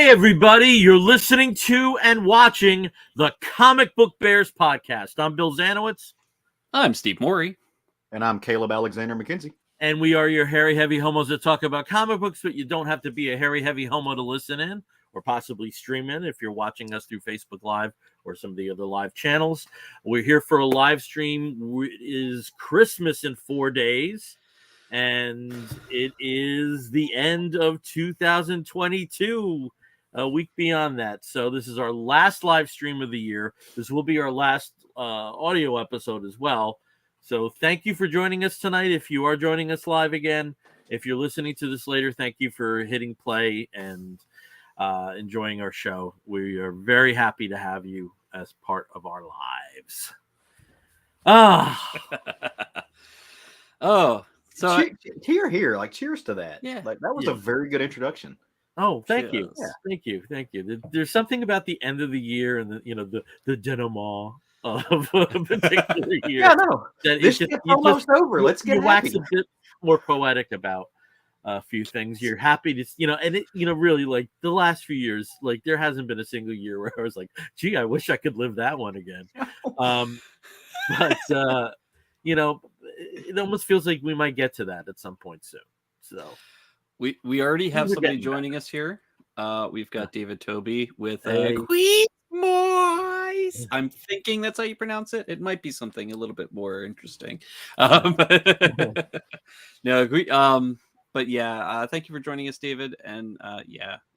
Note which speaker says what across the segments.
Speaker 1: Hey, everybody, you're listening to and watching the Comic Book Bears podcast. I'm Bill Zanowitz.
Speaker 2: I'm Steve Morey.
Speaker 3: And I'm Caleb Alexander McKenzie.
Speaker 1: And we are your hairy, heavy homos that talk about comic books, but you don't have to be a hairy, heavy homo to listen in or possibly stream in if you're watching us through Facebook Live or some of the other live channels. We're here for a live stream. It is Christmas in 4 days, and it is the end of 2022. A week beyond that. So this is our last live stream of the year. This will be our last audio episode as well. So thank you for joining us tonight. If you are joining us live again, if you're listening to this later, thank you for hitting play and enjoying our show. We are very happy to have you as part of our lives.
Speaker 3: So here, like cheers to that.
Speaker 2: Yeah,
Speaker 3: like that was a very good introduction.
Speaker 1: Oh, thank you.
Speaker 3: Yeah.
Speaker 1: Thank you. There's something about the end of the year and the denouement of a particular year.
Speaker 3: Yeah, no, this is almost over. Let's get
Speaker 1: wax
Speaker 3: happy.
Speaker 1: a bit more poetic about a few things. You're happy to, and it, really like the last few years, like there hasn't been a single year where I was like, gee, I wish I could live that one again. But it almost feels like we might get to that at some point soon. So.
Speaker 2: We already have somebody joining us here. We've got David Toby with
Speaker 1: Queen
Speaker 2: Moise. I'm thinking that's how you pronounce it. It might be something a little bit more interesting. But yeah, thank you for joining us, David. And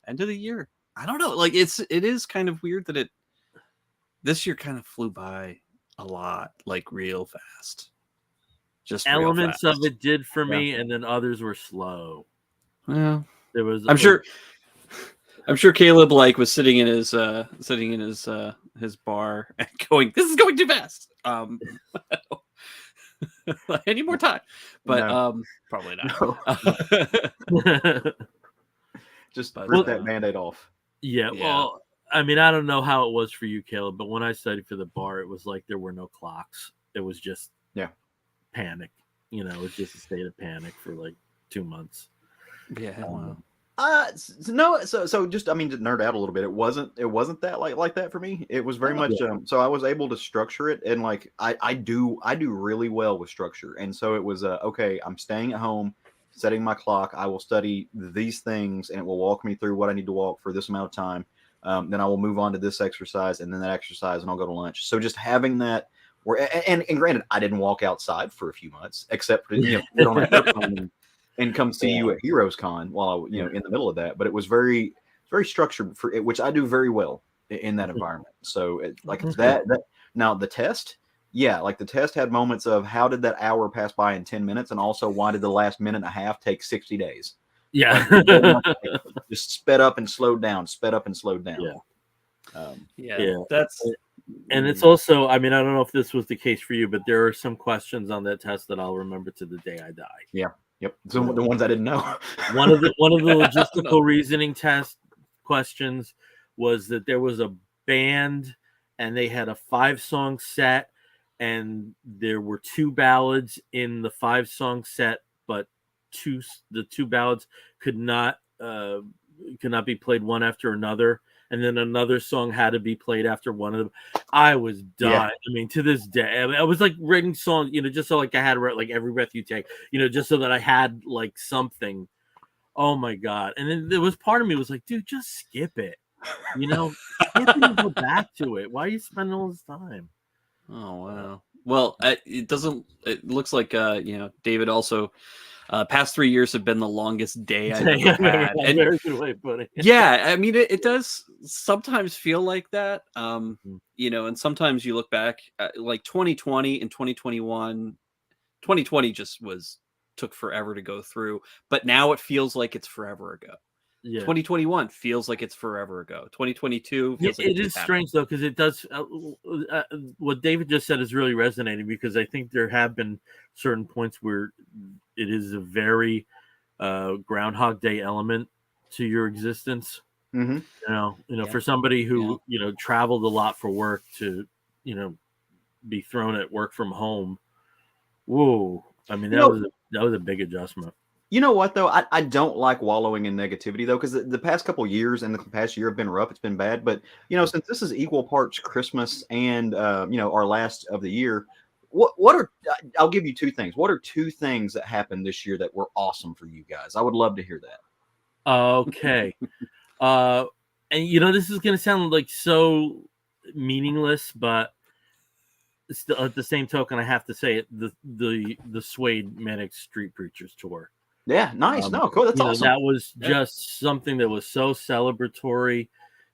Speaker 2: end of the year. I don't know. Like it is kind of weird that this year kind of flew by a lot, like real fast. Just
Speaker 1: elements of it did for me, and then others were slow.
Speaker 2: Yeah,
Speaker 1: there was.
Speaker 2: I'm sure Caleb was sitting in his bar and going, "This is going too fast." I need more time, but probably not.
Speaker 3: No. Just rip that Band-Aid off.
Speaker 1: Yeah. Well, I mean, I don't know how it was for you, Caleb, but when I studied for the bar, it was like there were no clocks. It was just panic. It was just a state of panic for like 2 months.
Speaker 2: Yeah.
Speaker 3: No. So just to nerd out a little bit, it wasn't that like that for me. It was very much. So I was able to structure it, and like I do really well with structure, and so it was okay. I'm staying at home, setting my clock. I will study these things, and it will walk me through what I need to walk for this amount of time. Then I will move on to this exercise, and then that exercise, and I'll go to lunch. So just having that. And granted, I didn't walk outside for a few months, except for get on an airplane and come see you at Heroes Con while I in the middle of that. But it was very, very structured for it, which I do very well in that environment. So that now the test, the test had moments of how did that hour pass by in 10 minutes, and also why did the last minute and a half take 60 days?
Speaker 1: Yeah,
Speaker 3: just sped up and slowed down.
Speaker 1: That's. And it's also, I don't know if this was the case for you, but there are some questions on that test that I'll remember to the day I die.
Speaker 3: Yeah. Yep. So the ones I didn't know.
Speaker 1: one of the logistical reasoning test questions was that there was a band and they had a 5-song set, and there were 2 ballads in the 5-song set, but the two ballads could not be played one after another. And then another song had to be played after one of them. I was done. Yeah. To this day, I was like writing songs, just so like I had like Every Breath You Take, just so that I had like something. Oh my God. And then there was part of me was like, dude, just skip it. Skip it and go back to it. Why are you spending all this time?
Speaker 2: Oh, wow. Well, it looks like, David also, past 3 years have been the longest day I've ever had. And,
Speaker 1: very good way of putting it.
Speaker 2: Yeah, it does sometimes feel like that. And sometimes you look back at like 2020 and 2021. 2020 just took forever to go through, but now it feels like it's forever ago. Yeah. 2021 feels like it's forever ago. 2022 feels like
Speaker 1: it is strange though, because it does. What David just said is really resonating, because I think there have been certain points where it is a very Groundhog Day element to your existence.
Speaker 3: Mm-hmm.
Speaker 1: For somebody who traveled a lot for work to be thrown at work from home. Whoa! That was a big adjustment.
Speaker 3: You know what though? I don't like wallowing in negativity though, because the past couple years and the past year have been rough. It's been bad, but since this is equal parts Christmas and our last of the year, what are I'll give you two things. What are two things that happened this year that were awesome for you guys? I would love to hear that.
Speaker 1: Okay. And this is gonna sound like so meaningless, but still at the same token, I have to say it: the Suede Manic Street Preachers tour.
Speaker 3: Yeah, nice. No, cool. That's awesome.
Speaker 1: That was just something that was so celebratory.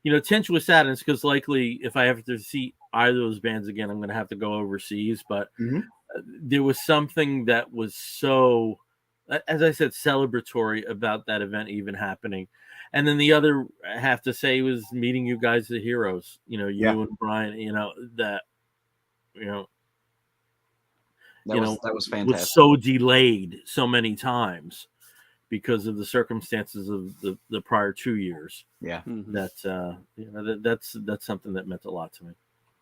Speaker 1: Tinged with sadness because likely if I ever to see either of those bands again, I'm going to have to go overseas. But there was something that was so, as I said, celebratory about that event even happening. And then the other I have to say was meeting you guys, the heroes. You and Brian. That
Speaker 3: was fantastic.
Speaker 1: Was so delayed so many times because of the circumstances of the prior 2 years.
Speaker 3: Yeah,
Speaker 1: that's something that meant a lot to me.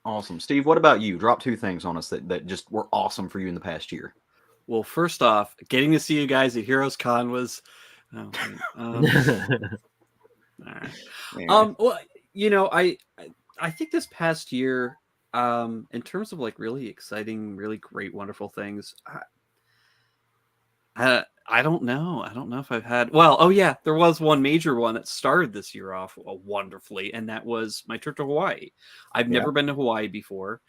Speaker 3: Awesome, Steve. What about you? Drop two things on us that just were awesome for you in the past year.
Speaker 2: Well, first off, getting to see you guys at Heroes Con was. All right. Well, I think this past year, in terms of like really exciting, really great, wonderful things, I don't know. I don't know if I've had. Well, oh yeah, there was one major one that started this year off wonderfully, and that was my trip to Hawaii. I've never been to Hawaii before.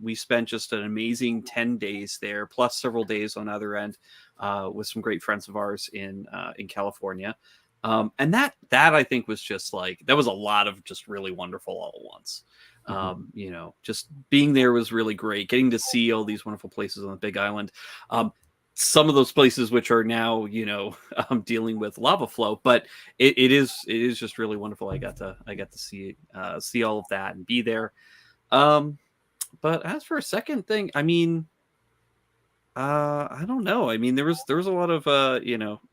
Speaker 2: We spent just an amazing 10 days there, plus several days on either end, with some great friends of ours in California. And that I think was just like, that was a lot of just really wonderful all at once. Just being there was really great. Getting to see all these wonderful places on the Big Island. Some of those places which are now, dealing with lava flow, but it is just really wonderful. I got to see all of that and be there. But as for a second thing, I mean, I don't know. I mean, there was a lot of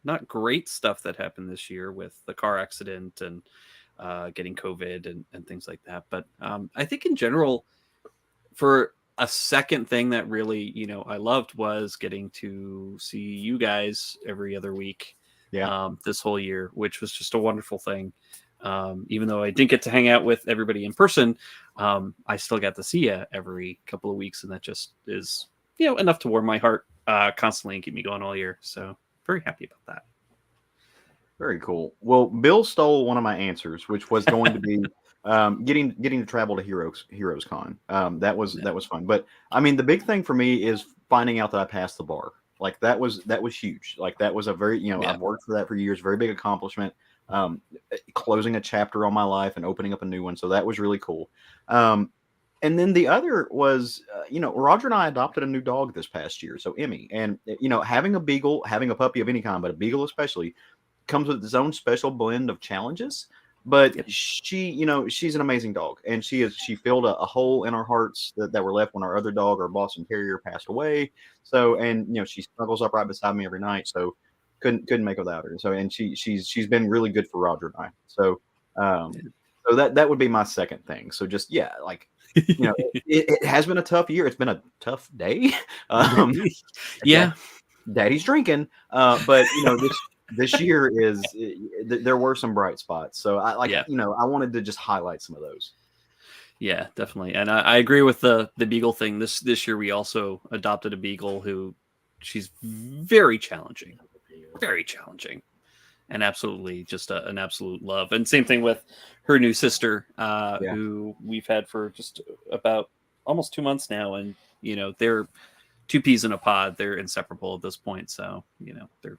Speaker 2: not great stuff that happened this year with the car accident and getting COVID and things like that. But I think in general, for a second thing that really, I loved was getting to see you guys every other week.
Speaker 3: Yeah.
Speaker 2: This whole year, which was just a wonderful thing. Even though I didn't get to hang out with everybody in person, I still got to see you every couple of weeks, and that just is, enough to warm my heart constantly and keep me going all year. So very happy about that.
Speaker 3: Very cool. Well, Bill stole one of my answers, which was going to be getting to travel to Heroes Con. That was fun. But I mean, the big thing for me is finding out that I passed the bar. Like that was huge. Like that was a very, I've worked for that for years. Very big accomplishment. Closing a chapter on my life and opening up a new one. So that was really cool. And then the other was, Roger and I adopted a new dog this past year. So Emmy, and, having a beagle, having a puppy of any kind, but a beagle especially, comes with its own special blend of challenges. But she, she's an amazing dog, and she filled a hole in our hearts that were left when our other dog, our Boston Terrier, passed away. So, and she snuggles up right beside me every night. So couldn't make without her. So, and she's been really good for Roger and I. So, so that would be my second thing. So just it has been a tough year. It's been a tough day. Daddy's drinking, but this year there were some bright spots. So I wanted to just highlight some of those.
Speaker 2: Yeah, definitely. And I agree with the beagle thing. This year we also adopted a beagle who she's very challenging, and absolutely just an absolute love. And same thing with her new sister, who we've had for just about almost 2 months now. And, they're two peas in a pod. They're inseparable at this point. So, they're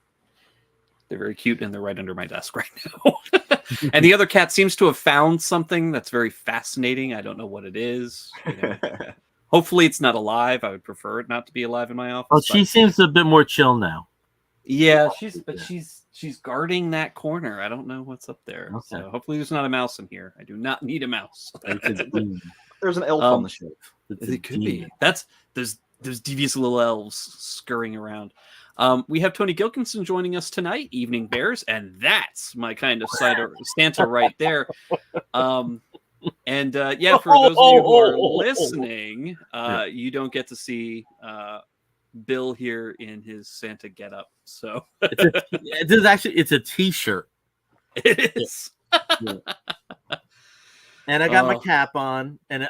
Speaker 2: very cute, and they're right under my desk right now. And the other cat seems to have found something that's very fascinating. I don't know what it is. Hopefully it's not alive. I would prefer it not to be alive in my office.
Speaker 1: Well, she seems a bit more chill now.
Speaker 2: Yeah, she's guarding that corner. I don't know what's up there. Okay. So hopefully there's not a mouse in here. I do not need a mouse.
Speaker 3: There's an elf on the shelf.
Speaker 2: It could be. There's devious little elves scurrying around. We have Tony Gilkinson joining us tonight, Evening Bears, and that's my kind of Santa right there. And for those of you who are listening, you don't get to see Bill here in his Santa getup. So
Speaker 1: it's a T-shirt.
Speaker 2: it is.
Speaker 1: Yeah. And I got my
Speaker 2: Oh.
Speaker 1: cap on, and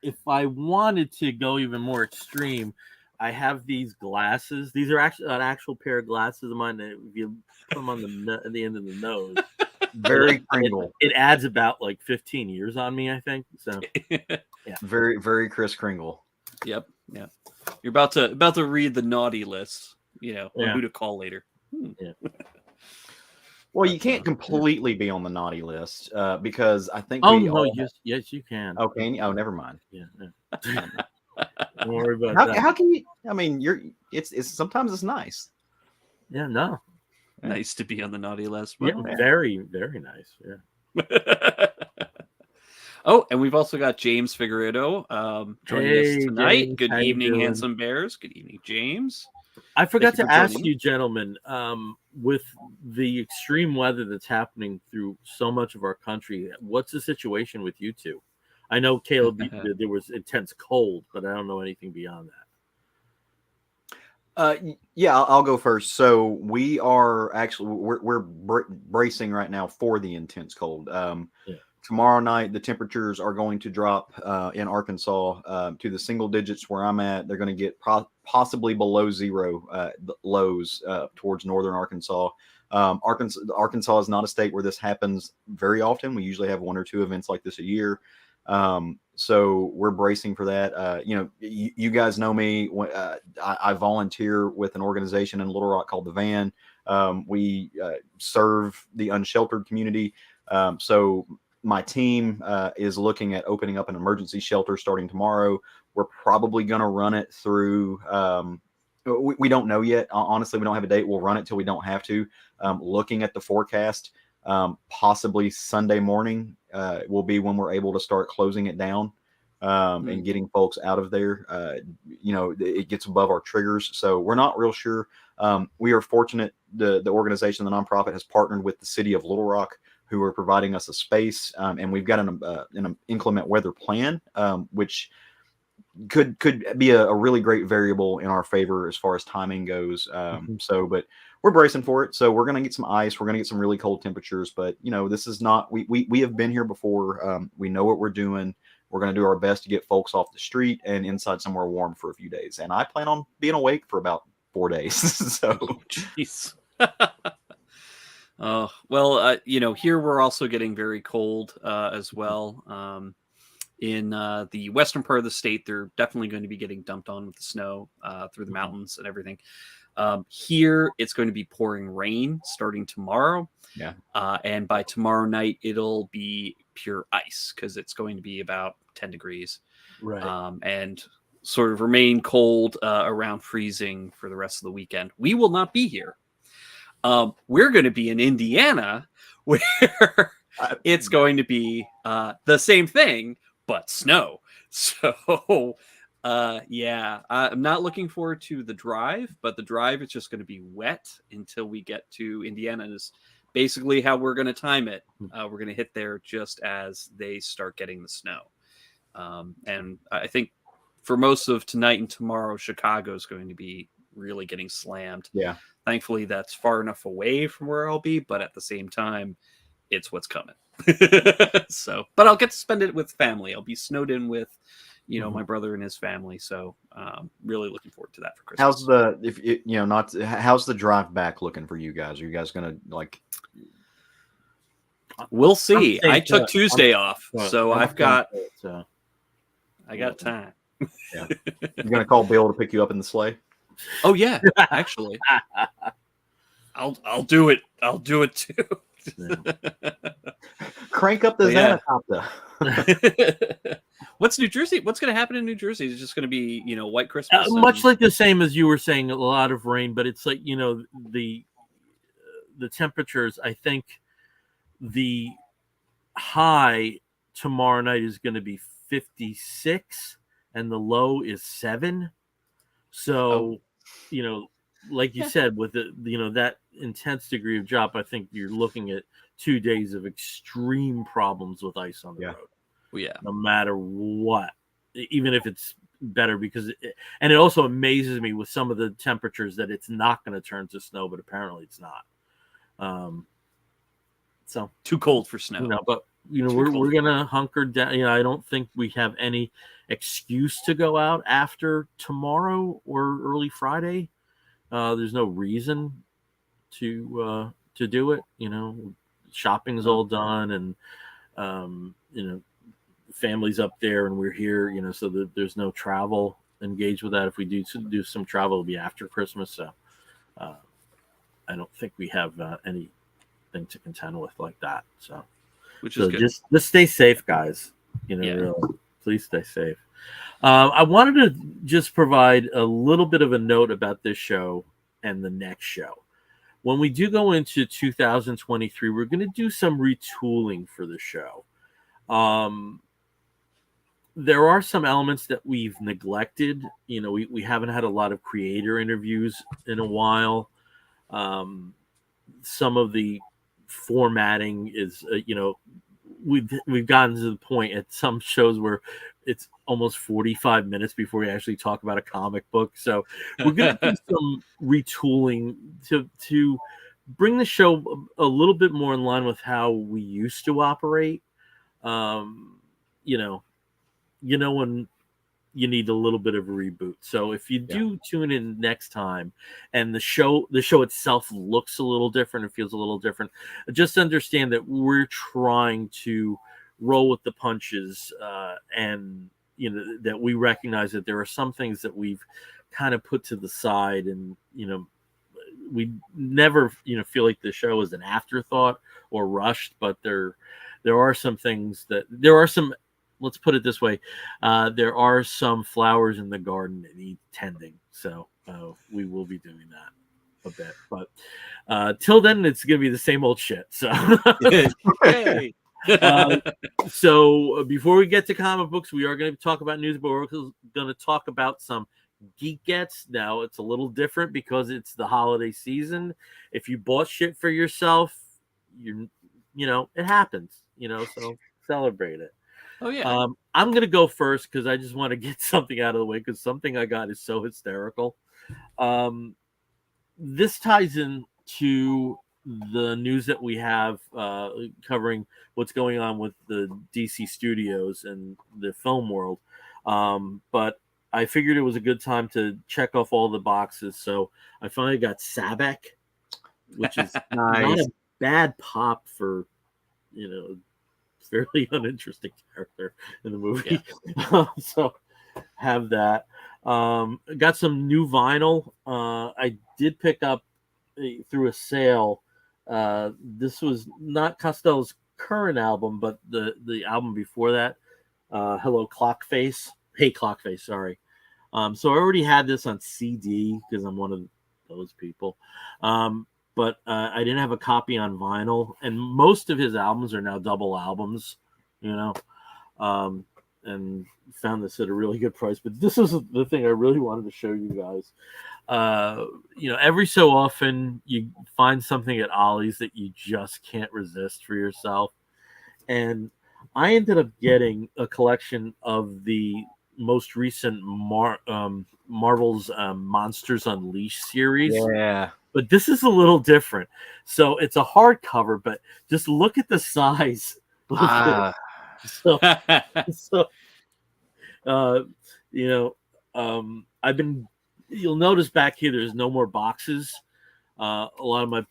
Speaker 1: if I wanted to go even more extreme, I have these glasses. These are actually an actual pair of glasses of mine. That if you put them on the end of the nose,
Speaker 3: Very Kringle.
Speaker 1: it adds about like 15 years on me, I think. So
Speaker 3: Very, very Kris Kringle.
Speaker 2: Yep. Yeah. You're about to read the naughty list, on who to call later.
Speaker 1: Yeah.
Speaker 3: Well, you can't completely be on the naughty list because I think
Speaker 1: yes, you can.
Speaker 3: Okay. Oh, never mind.
Speaker 1: Yeah. Don't worry about that.
Speaker 3: How can you? I mean, it's sometimes it's nice.
Speaker 1: Yeah. No.
Speaker 2: Nice to be on the naughty list.
Speaker 1: Yeah. Very, very nice. Yeah.
Speaker 2: Oh, and we've also got James Figueredo joining us tonight.
Speaker 1: James,
Speaker 2: good evening, Handsome Bears. Good evening, James.
Speaker 1: I forgot to ask you, gentlemen, with the extreme weather that's happening through so much of our country, what's the situation with you two? I know, Caleb, there was intense cold, but I don't know anything beyond that.
Speaker 3: Yeah, I'll go first. So we are actually we're bracing right now for the intense cold. Tomorrow night, the temperatures are going to drop in Arkansas to the single digits where I'm at. They're going to get possibly below zero lows towards northern Arkansas. Arkansas is not a state where this happens very often. We usually have 1 or 2 events like this a year. So we're bracing for that. You guys know me. I volunteer with an organization in Little Rock called The Van. We serve the unsheltered community. So my team is looking at opening up an emergency shelter starting tomorrow. We're probably going to run it through. We don't know yet. Honestly, we don't have a date. We'll run it till we don't have to. Looking at the forecast, possibly Sunday morning will be when we're able to start closing it down and getting folks out of there. It gets above our triggers. So we're not real sure. We are fortunate. The organization, the nonprofit, has partnered with the city of Little Rock, who are providing us a space, and we've got an inclement weather plan, which could be a really great variable in our favor as far as timing goes. But we're bracing for it. So we're going to get some ice. We're going to get some really cold temperatures. But this is not. We have been here before. We know what we're doing. We're going to do our best to get folks off the street and inside somewhere warm for a few days. And I plan on being awake for about 4 days. So,
Speaker 2: jeez. Well, here we're also getting very cold as well. In the western part of the state, they're definitely going to be getting dumped on with the snow through the mountains and everything. Here, it's going to be pouring rain starting tomorrow.
Speaker 3: Yeah.
Speaker 2: And by tomorrow night, it'll be pure ice because it's going to be about 10 degrees.
Speaker 1: Right.
Speaker 2: And sort of remain cold around freezing for the rest of the weekend. We will not be here. We're going to be in Indiana, where it's going to be the same thing, but snow. So, I'm not looking forward to the drive, but the drive is just going to be wet until we get to Indiana. And is basically how we're going to time it. We're going to hit there just as they start getting the snow. And I think for most of tonight and tomorrow, Chicago is going to be really getting slammed.
Speaker 3: Yeah.
Speaker 2: Thankfully, that's far enough away from where I'll be, but at the same time, it's what's coming. But I'll get to spend it with family. I'll be snowed in with, my brother and his family. So, really looking forward to that for Christmas.
Speaker 3: How's the drive back looking for you guys? Are you guys gonna like?
Speaker 2: We'll see. I took Tuesday off, so I got time.
Speaker 3: Yeah. You're gonna call Bill to pick you up in the sleigh?
Speaker 2: Oh yeah, actually, I'll do it. I'll do it too.
Speaker 3: Crank up the Xanatopter.
Speaker 2: What's New Jersey? What's going to happen in New Jersey? Is it just going to be White Christmas?
Speaker 1: Much like the same as you were saying, a lot of rain, but it's like the temperatures. I think the high tomorrow night is going to be 56, and the low is 7. So, like you said, with that intense degree of drop, I think you're looking at 2 days of extreme problems with ice on the road.
Speaker 2: Well, yeah.
Speaker 1: No matter what, even if it's better because and it also amazes me with some of the temperatures that it's not going to turn to snow, but apparently it's not. So
Speaker 2: too cold for snow.
Speaker 1: But we're gonna hunker down. I don't think we have any excuse to go out after tomorrow or early Friday. There's no reason to do it. Shopping's all done, and family's up there, and we're here. So there's no travel engaged with that. If we do some travel, it'll be after Christmas. So I don't think we have anything to contend with like that. So
Speaker 2: which is good.
Speaker 1: Just stay safe, guys. Really, please stay safe. I wanted to just provide a little bit of a note about this show and the next show. When we do go into 2023, we're going to do some retooling for the show. There are some elements that we've neglected. We haven't had a lot of creator interviews in a while. Some of the formatting is, we've gotten to the point at some shows where it's almost 45 minutes before we actually talk about a comic book. So we're going to do some retooling to bring the show a little bit more in line with how we used to operate. When you need a little bit of a reboot. So if you do tune in next time and the show itself looks a little different, it feels a little different, just understand that we're trying to roll with the punches, and that we recognize that there are some things that we've kind of put to the side, and we never feel like the show is an afterthought or rushed, but there are some things let's put it this way. There are some flowers in the garden that need tending. So we will be doing that a bit. But till then, it's going to be the same old shit. So,
Speaker 2: hey.
Speaker 1: So before we get to comic books, we are going to talk about news, but we're also going to talk about some Geek Gets. Now, it's a little different because it's the holiday season. If you bought shit for yourself, it happens, so celebrate it.
Speaker 2: Oh yeah.
Speaker 1: I'm gonna go first because I just want to get something out of the way because something I got is so hysterical. This ties in to the news that we have covering what's going on with the DC studios and the film world. But I figured it was a good time to check off all the boxes. So I finally got Sabek, which is not a bad pop for fairly uninteresting character in the movie. Yeah. So have that. Got some new vinyl. I did pick up through a sale. This was not Costello's current album, but the album before that. Hello Clockface. Hey Clockface, sorry. So I already had this on CD because I'm one of those people. But I didn't have a copy on vinyl, and most of his albums are now double albums, and found this at a really good price. But this is the thing I really wanted to show you guys. Every so often you find something at Ollie's that you just can't resist for yourself. And I ended up getting a collection of the most recent Marvel's Monsters Unleashed series.
Speaker 3: Yeah.
Speaker 1: But this is a little different. So it's a hardcover, but just look at the size. You'll notice back here, there's no more boxes. A lot of my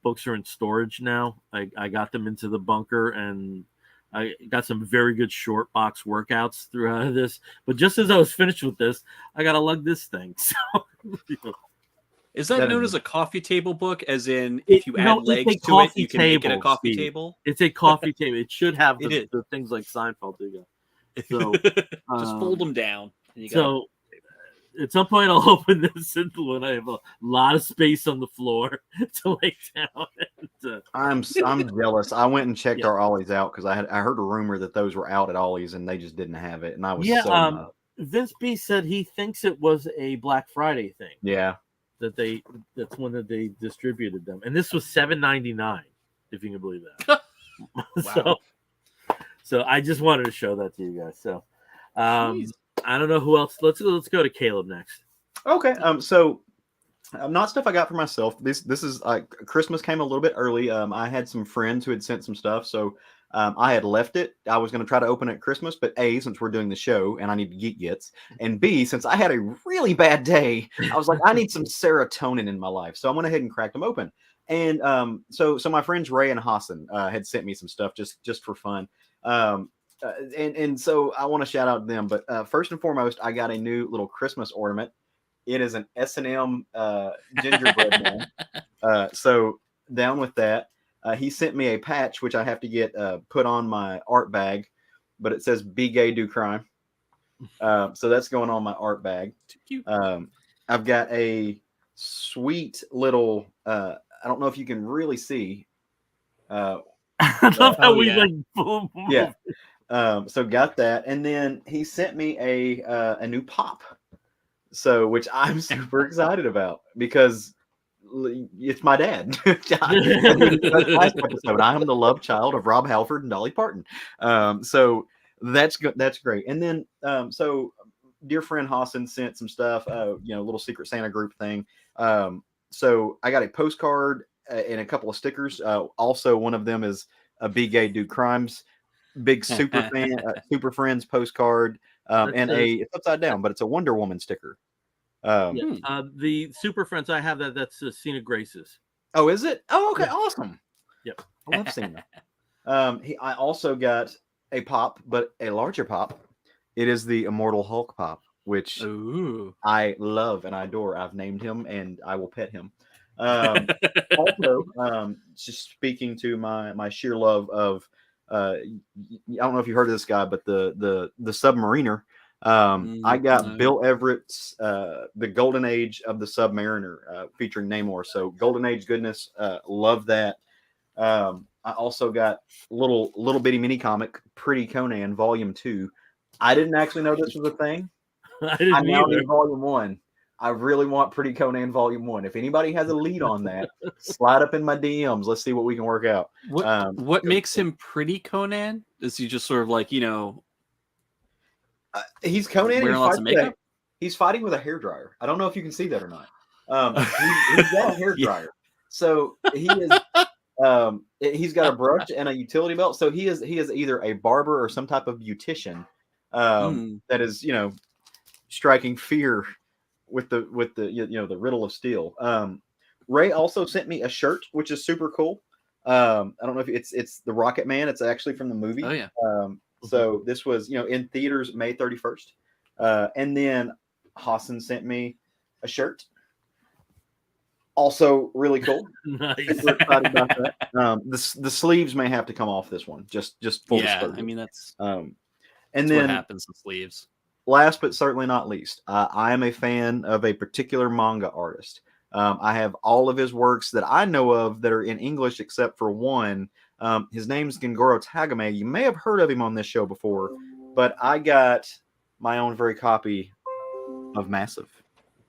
Speaker 1: books are in storage now. I got them into the bunker, and I got some very good short box workouts throughout this. But just as I was finished with this, I got to lug this thing. So,
Speaker 2: is that known as a coffee table book? As in, if you add legs to it, you can make it a coffee table?
Speaker 1: It's a coffee table. It should have the things like Seinfeld do. So
Speaker 2: just fold them down. And you
Speaker 1: so at some point, I'll open this when I have a lot of space on the floor to lay down.
Speaker 3: I'm jealous. I went and checked our Ollie's out because I heard a rumor that those were out at Ollie's and they just didn't have it, and I was
Speaker 1: Vince B said he thinks it was a Black Friday thing.
Speaker 3: Yeah.
Speaker 1: That's when they distributed them, and this was $7.99, if you can believe that.
Speaker 2: Wow.
Speaker 1: So I just wanted to show that to you guys. So I don't know who else. Let's go to Caleb next.
Speaker 3: Okay. So not stuff I got for myself. This is Christmas came a little bit early. I had some friends who had sent some stuff, so I had left it. I was going to try to open it at Christmas, but A, since we're doing the show and I need to Geek Gets, and B, since I had a really bad day, I was like, I need some serotonin in my life, so I went ahead and cracked them open. And so my friends Ray and Hassan had sent me some stuff just for fun. And so I want to shout out to them. But first and foremost, I got a new little Christmas ornament. It is an S&M gingerbread man. So down with that. He sent me a patch, which I have to get put on my art bag, but it says "Be gay, do crime." So that's going on my art bag. I've got a sweet little. I don't know if you can really see.
Speaker 1: I love how we like boom.
Speaker 3: Yeah. So got that, and then he sent me a new pop. So which I'm super excited about because it's my dad. Last episode, I am the love child of Rob Halford and Dolly Parton. So that's good. That's great. And then, so dear friend Hassan sent some stuff, little Secret Santa group thing. So I got a postcard and a couple of stickers. Also, one of them is a Be Gay, Do Crimes, big super fan, Super Friends postcard, and it's upside down, but it's a Wonder Woman sticker.
Speaker 1: The Super Friends I have that's Cena Grace's.
Speaker 3: Oh, is it? Oh, okay,
Speaker 1: yeah.
Speaker 3: Awesome.
Speaker 1: Yep,
Speaker 3: I love Cena. I also got a pop, but a larger pop. It is the Immortal Hulk pop, which I love and I adore. I've named him and I will pet him. Also, just speaking to my sheer love of, I don't know if you heard of this guy, but the Submariner. I got Bill Everett's The Golden Age of the Submariner featuring Namor. So Golden Age goodness, love that. I also got little bitty mini comic Pretty Conan Volume 2. I didn't actually know this was a thing. I now need Volume 1. I really want Pretty Conan Volume 1. If anybody has a lead on that, slide up in my DMs. Let's see what we can work out.
Speaker 2: What makes him Pretty Conan? Is he just sort of like,
Speaker 3: he's Conan.
Speaker 2: Wearing lots of makeup?
Speaker 3: He's fighting with a hairdryer. I don't know if you can see that or not. He's got a hairdryer. So he is. He's got a brush and a utility belt. So he is either a barber or some type of beautician that is striking fear with the the riddle of steel. Ray also sent me a shirt, which is super cool. I don't know if it's the Rocket Man. It's actually from the movie.
Speaker 2: Oh yeah.
Speaker 3: So this was in theaters May 31st. And then Hassan sent me a shirt. Also really cool.
Speaker 1: Nice.
Speaker 3: Super excited about that. The sleeves may have to come off this one. Just full disclosure.
Speaker 2: I mean that's
Speaker 3: and
Speaker 2: that's
Speaker 3: then
Speaker 2: what happens to sleeves.
Speaker 3: Last but certainly not least, I am a fan of a particular manga artist. I have all of his works that I know of that are in English except for one. His name's Gengoro Tagame. You may have heard of him on this show before, but I got my own very copy of Massive.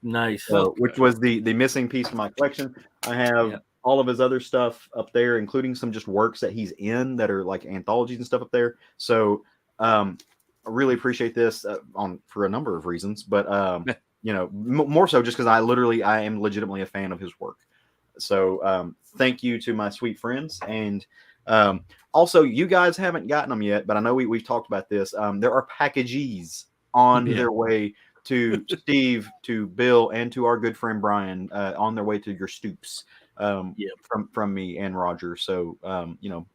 Speaker 1: Nice.
Speaker 3: Which was the missing piece of my collection. I have all of his other stuff up there, including some just works that he's in that are like anthologies and stuff up there. So I really appreciate this for a number of reasons, but more so just because I am legitimately a fan of his work. So thank you to my sweet friends. And also, you guys haven't gotten them yet, but I know we've talked about this. There are packages on their way to Steve, to Bill, and to our good friend Brian, on their way to your stoops from me and Roger. So,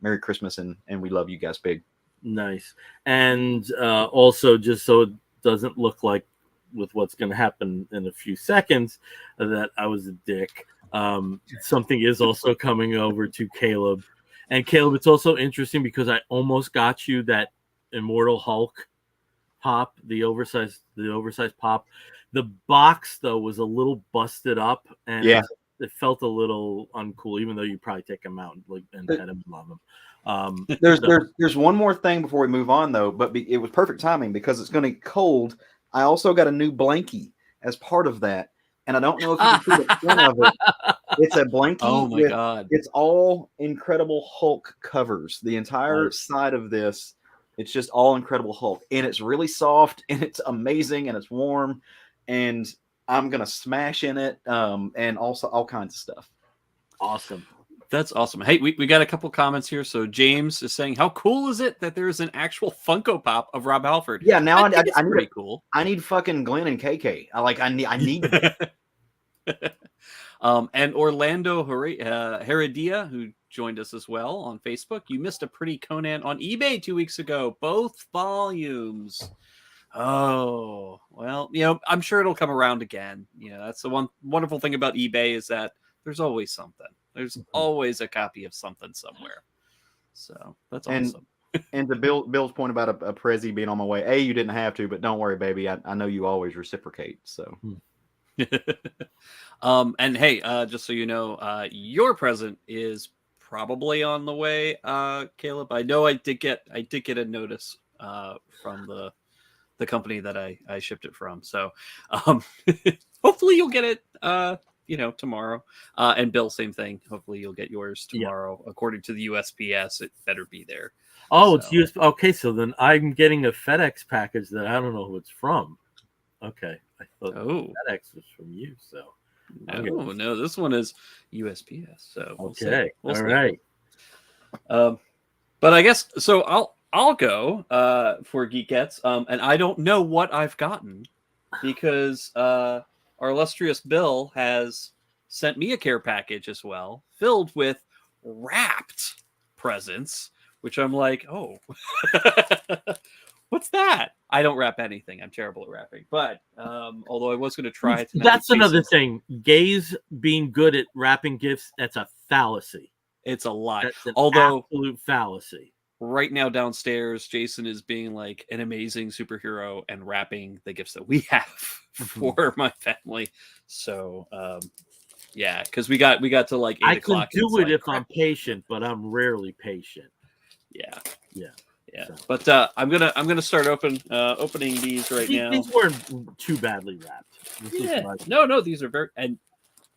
Speaker 3: Merry Christmas, and we love you guys big.
Speaker 1: Nice. And also, just so it doesn't look like with what's going to happen in a few seconds that I was a dick, something is also coming over to Caleb. And Caleb, it's also interesting because I almost got you that Immortal Hulk pop, the oversized pop. The box though was a little busted up, and it felt a little uncool, even though you probably take them out and pet them and love them.
Speaker 3: There's one more thing before we move on though, but it was perfect timing because it's going to get cold. I also got a new blankie as part of that, and I don't know if you can see the front of it. It's a blankie.
Speaker 2: Oh my god!
Speaker 3: It's all Incredible Hulk covers. The entire side of this It's just all Incredible Hulk, and it's really soft, and it's amazing, and it's warm, and I'm gonna smash in it, and also all kinds of stuff.
Speaker 1: Awesome.
Speaker 2: That's awesome. Hey, we got a couple comments here. So James is saying, how cool is it that there's an actual Funko Pop of Rob Halford?
Speaker 3: Yeah, now I
Speaker 2: think it's
Speaker 3: need
Speaker 2: pretty cool.
Speaker 3: I need fucking Glenn and KK. I need
Speaker 2: And Orlando Heredia, who joined us as well on Facebook. You missed a pretty Conan on eBay 2 weeks ago, both volumes. Oh, well, I'm sure it'll come around again. That's the one wonderful thing about eBay is that there's always something. There's always a copy of something somewhere. So that's awesome.
Speaker 3: And to Bill's point about a Prezi being on my way, you didn't have to, but don't worry, baby. I know you always reciprocate. So.
Speaker 2: And hey, just so you know, your present is probably on the way, Caleb. I know I did get a notice from the company that I shipped it from. So hopefully you'll get it tomorrow. And Bill, same thing. Hopefully you'll get yours tomorrow. Yeah. According to the USPS, it better be there.
Speaker 1: Oh, so. It's okay. So then I'm getting a FedEx package that I don't know who it's from. Okay. I thought FedEx was from you. So
Speaker 2: no, this one is USPS. So we'll
Speaker 1: okay.
Speaker 2: We'll
Speaker 1: all right.
Speaker 2: But I guess so. I'll go for Geek Gets. And I don't know what I've gotten because our illustrious Bill has sent me a care package as well, filled with wrapped presents, which I'm like, oh, what's that? I don't wrap anything. I'm terrible at wrapping. But although I was going to try it tonight.
Speaker 1: That's another thing. Gays being good at wrapping gifts, that's a fallacy.
Speaker 2: It's a lie.
Speaker 1: That's an absolute fallacy.
Speaker 2: Right now downstairs, Jason is being like an amazing superhero and wrapping the gifts that we have for my family. So, yeah, because we got to like 8 o'clock.
Speaker 1: I can do it if I'm patient, but I'm rarely patient.
Speaker 2: Yeah.
Speaker 1: So.
Speaker 2: But I'm gonna start opening these right now.
Speaker 1: These weren't too badly wrapped.
Speaker 2: No, these are very. And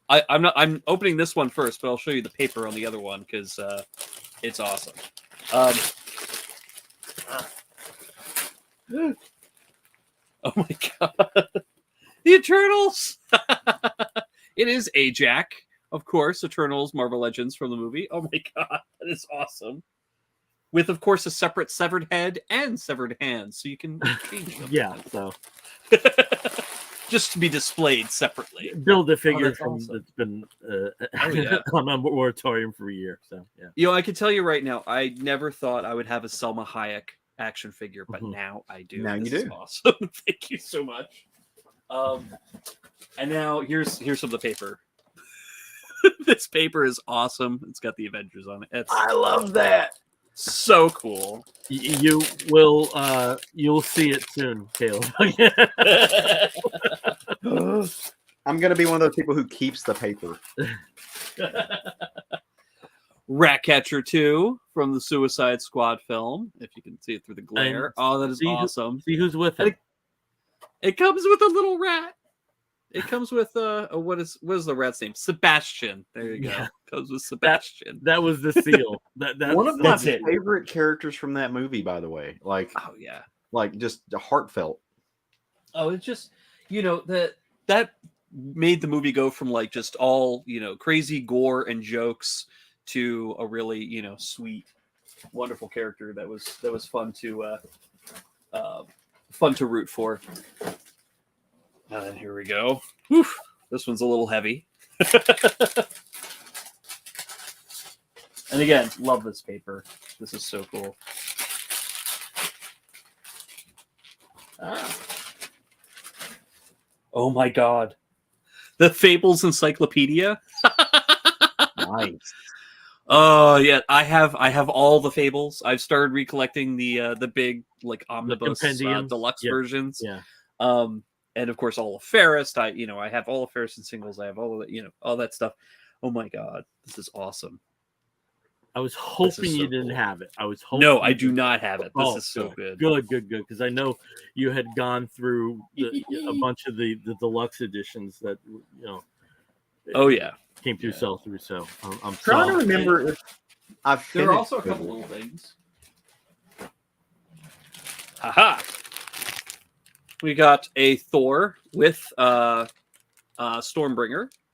Speaker 2: I'm opening this one first, but I'll show you the paper on the other one because it's awesome. Oh my god, the Eternals! It is Ajax, of course. Eternals, Marvel Legends from the movie. Oh my god, that is awesome. With, of course, a separate severed head and severed hands, so you can change them.
Speaker 1: Yeah, so
Speaker 2: just to be displayed separately.
Speaker 1: Build a figure that's been on a moratorium for a year. So yeah,
Speaker 2: I can tell you right now, I never thought I would have a Selma Hayek action figure, but now I do.
Speaker 3: Now
Speaker 2: this
Speaker 3: you
Speaker 2: is
Speaker 3: do.
Speaker 2: Awesome. Thank you so much. And now here's some of the paper. This paper is awesome. It's got the Avengers on it.
Speaker 3: I love that.
Speaker 2: So cool.
Speaker 1: You will you'll see it soon, Caleb.
Speaker 3: I'm gonna be one of those people who keeps the paper.
Speaker 2: Ratcatcher 2 from the Suicide Squad film, if you can see it through the glare. That is awesome.
Speaker 1: See who's with it.
Speaker 2: It comes with a little rat. It comes with what is the rat's name? Sebastian. There you go. Yeah. Comes with Sebastian.
Speaker 1: That was the seal. That's
Speaker 3: one of my favorite characters from that movie, by the way. Like,
Speaker 2: oh yeah,
Speaker 3: like just heartfelt.
Speaker 2: Oh, it's just that made the movie go from like just all crazy gore and jokes to a really sweet, wonderful character that was fun to root for. Here we go. Whew. This one's a little heavy. And again, love this paper. This is so cool. Oh my god. The Fables Encyclopedia.
Speaker 3: Nice.
Speaker 2: Oh yeah, I have all the Fables. I've started recollecting the big like omnibus deluxe versions.
Speaker 1: Yeah.
Speaker 2: And of course all of Ferris. I have all of Ferris and singles. I have all of all that stuff. Oh my god, this is awesome.
Speaker 1: I was hoping you didn't have it. I was hoping.
Speaker 2: No, I do not have it. This is so good.
Speaker 1: Good. Because I know you had gone through a bunch of the deluxe editions that
Speaker 2: Oh yeah,
Speaker 1: came through sell through. So I'm
Speaker 3: trying to remember if I've.
Speaker 2: There are also a couple little things. Haha. We got a Thor with Stormbringer,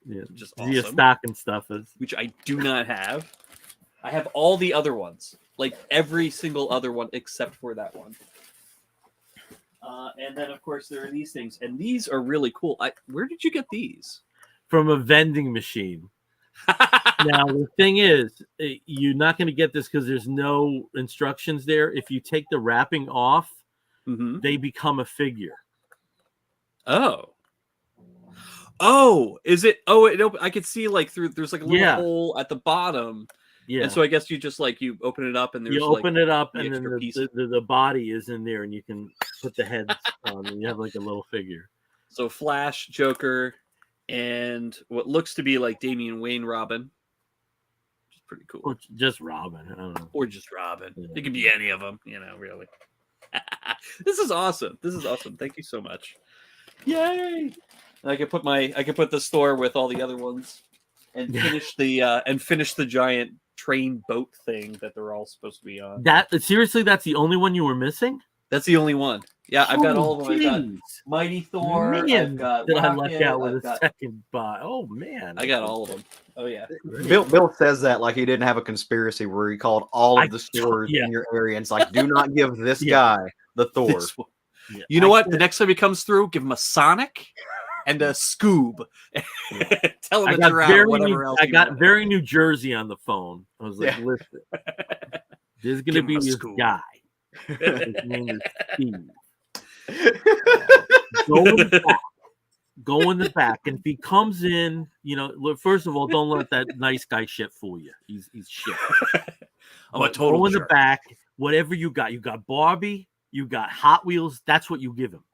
Speaker 1: Yeah.
Speaker 2: which is
Speaker 1: The
Speaker 2: awesome.
Speaker 1: stock and stuff is.
Speaker 2: Which I do not have. I have all the other ones, like every single other one except for that one. And then, of course, there are these things, and these are really cool. Where did you get these?
Speaker 1: From a vending machine. Now, the thing is, you're not going to get this because there's no instructions there. If you take the wrapping off, they become a figure.
Speaker 2: Oh, is it? Oh, I could see like through. There's like a little hole at the bottom.
Speaker 1: Yeah.
Speaker 2: And so I guess you just you open it up and there's
Speaker 1: open it up and then the body is in there and you can put the heads on and you have like a little figure.
Speaker 2: So Flash, Joker, and what looks to be like Damian Wayne Robin. Which is pretty cool.
Speaker 1: Or just Robin. I don't know.
Speaker 2: Or just Robin. Yeah. It could be any of them, really. This is awesome. Thank you so much. Yay! I could put the store with all the other ones and finish the giant train boat thing that they're all supposed to be on.
Speaker 1: Seriously, that's the only one you were missing?
Speaker 2: That's the only one. Yeah, I've got all of them. I've got Mighty Thor.
Speaker 1: Man,
Speaker 2: I've got
Speaker 1: did
Speaker 2: Rocket,
Speaker 1: I luck out with a second buy? Oh man,
Speaker 2: I got all of them. Oh yeah.
Speaker 3: Bill says that like he didn't have a conspiracy where he called all of the stores in your area and it's like, do not give this guy the Thor.
Speaker 2: Yeah, you know what? The next time he comes through, give him a Sonic and a Scoob. Tell him to around whatever else.
Speaker 1: I got very New Jersey on the phone. I was like, listen, there's going to be this guy. His name is Steve. Go in the back. And if he comes in, first of all, don't let that nice guy shit fool you. He's shit.
Speaker 2: I'm a total
Speaker 1: Go in
Speaker 2: jerk.
Speaker 1: the back. Whatever you got. You got Barbie. You got Hot Wheels. That's what you give him.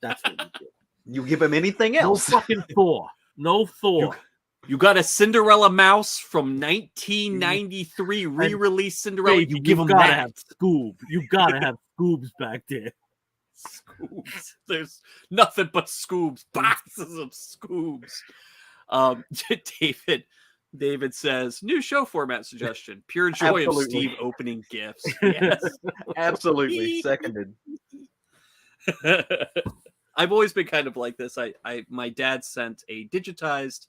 Speaker 1: That's what you give him.
Speaker 3: You give him anything else.
Speaker 1: No fucking Thor. No Thor.
Speaker 2: You got a Cinderella mouse from 1993 re-released Cinderella. You give him that.
Speaker 1: Have Scoob. You gotta have Scoobs back there.
Speaker 2: Scoobs. There's nothing but Scoobs. Boxes of Scoobs. David says, new show format suggestion. Pure joy of Steve opening gifts. Yes.
Speaker 3: Absolutely. Seconded.
Speaker 2: I've always been kind of like this. My dad sent a digitized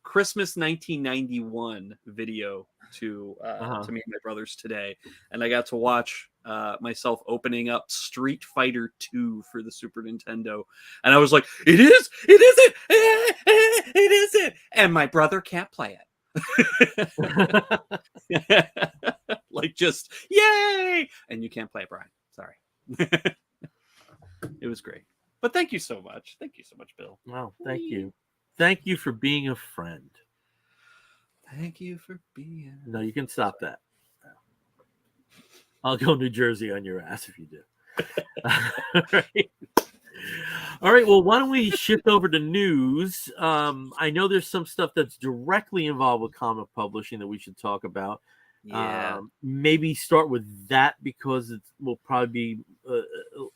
Speaker 2: Christmas 1991 video to me and my brothers today, and I got to watch myself opening up Street Fighter 2 for the Super Nintendo, and I was like, it isn't, and my brother can't play it. Like, just yay, and you can't play it, Brian. Sorry. It was great. But thank you so much. Thank you so much, Bill.
Speaker 1: Wow, thank you. Thank you for being a friend.
Speaker 2: Thank you for being.
Speaker 1: No, you can stop that. I'll go New Jersey on your ass if you do. All right. Well, why don't we shift over to news? I know there's some stuff that's directly involved with comic publishing that we should talk about.
Speaker 2: Yeah.
Speaker 1: Maybe start with that because it will probably be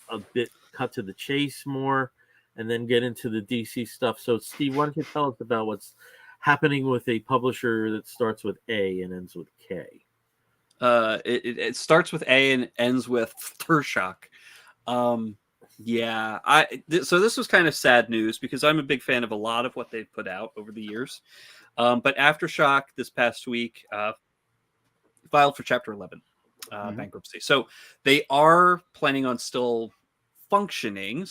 Speaker 1: a bit cut to the chase more, and then get into the DC stuff. So, Steve, why don't you tell us about what's happening with a publisher that starts with A and ends with K?
Speaker 2: It starts with A and ends with Tershock. Yeah. So this was kind of sad news because I'm a big fan of a lot of what they've put out over the years. But Aftershock this past week filed for Chapter 11 bankruptcy. So they are planning on still functioning,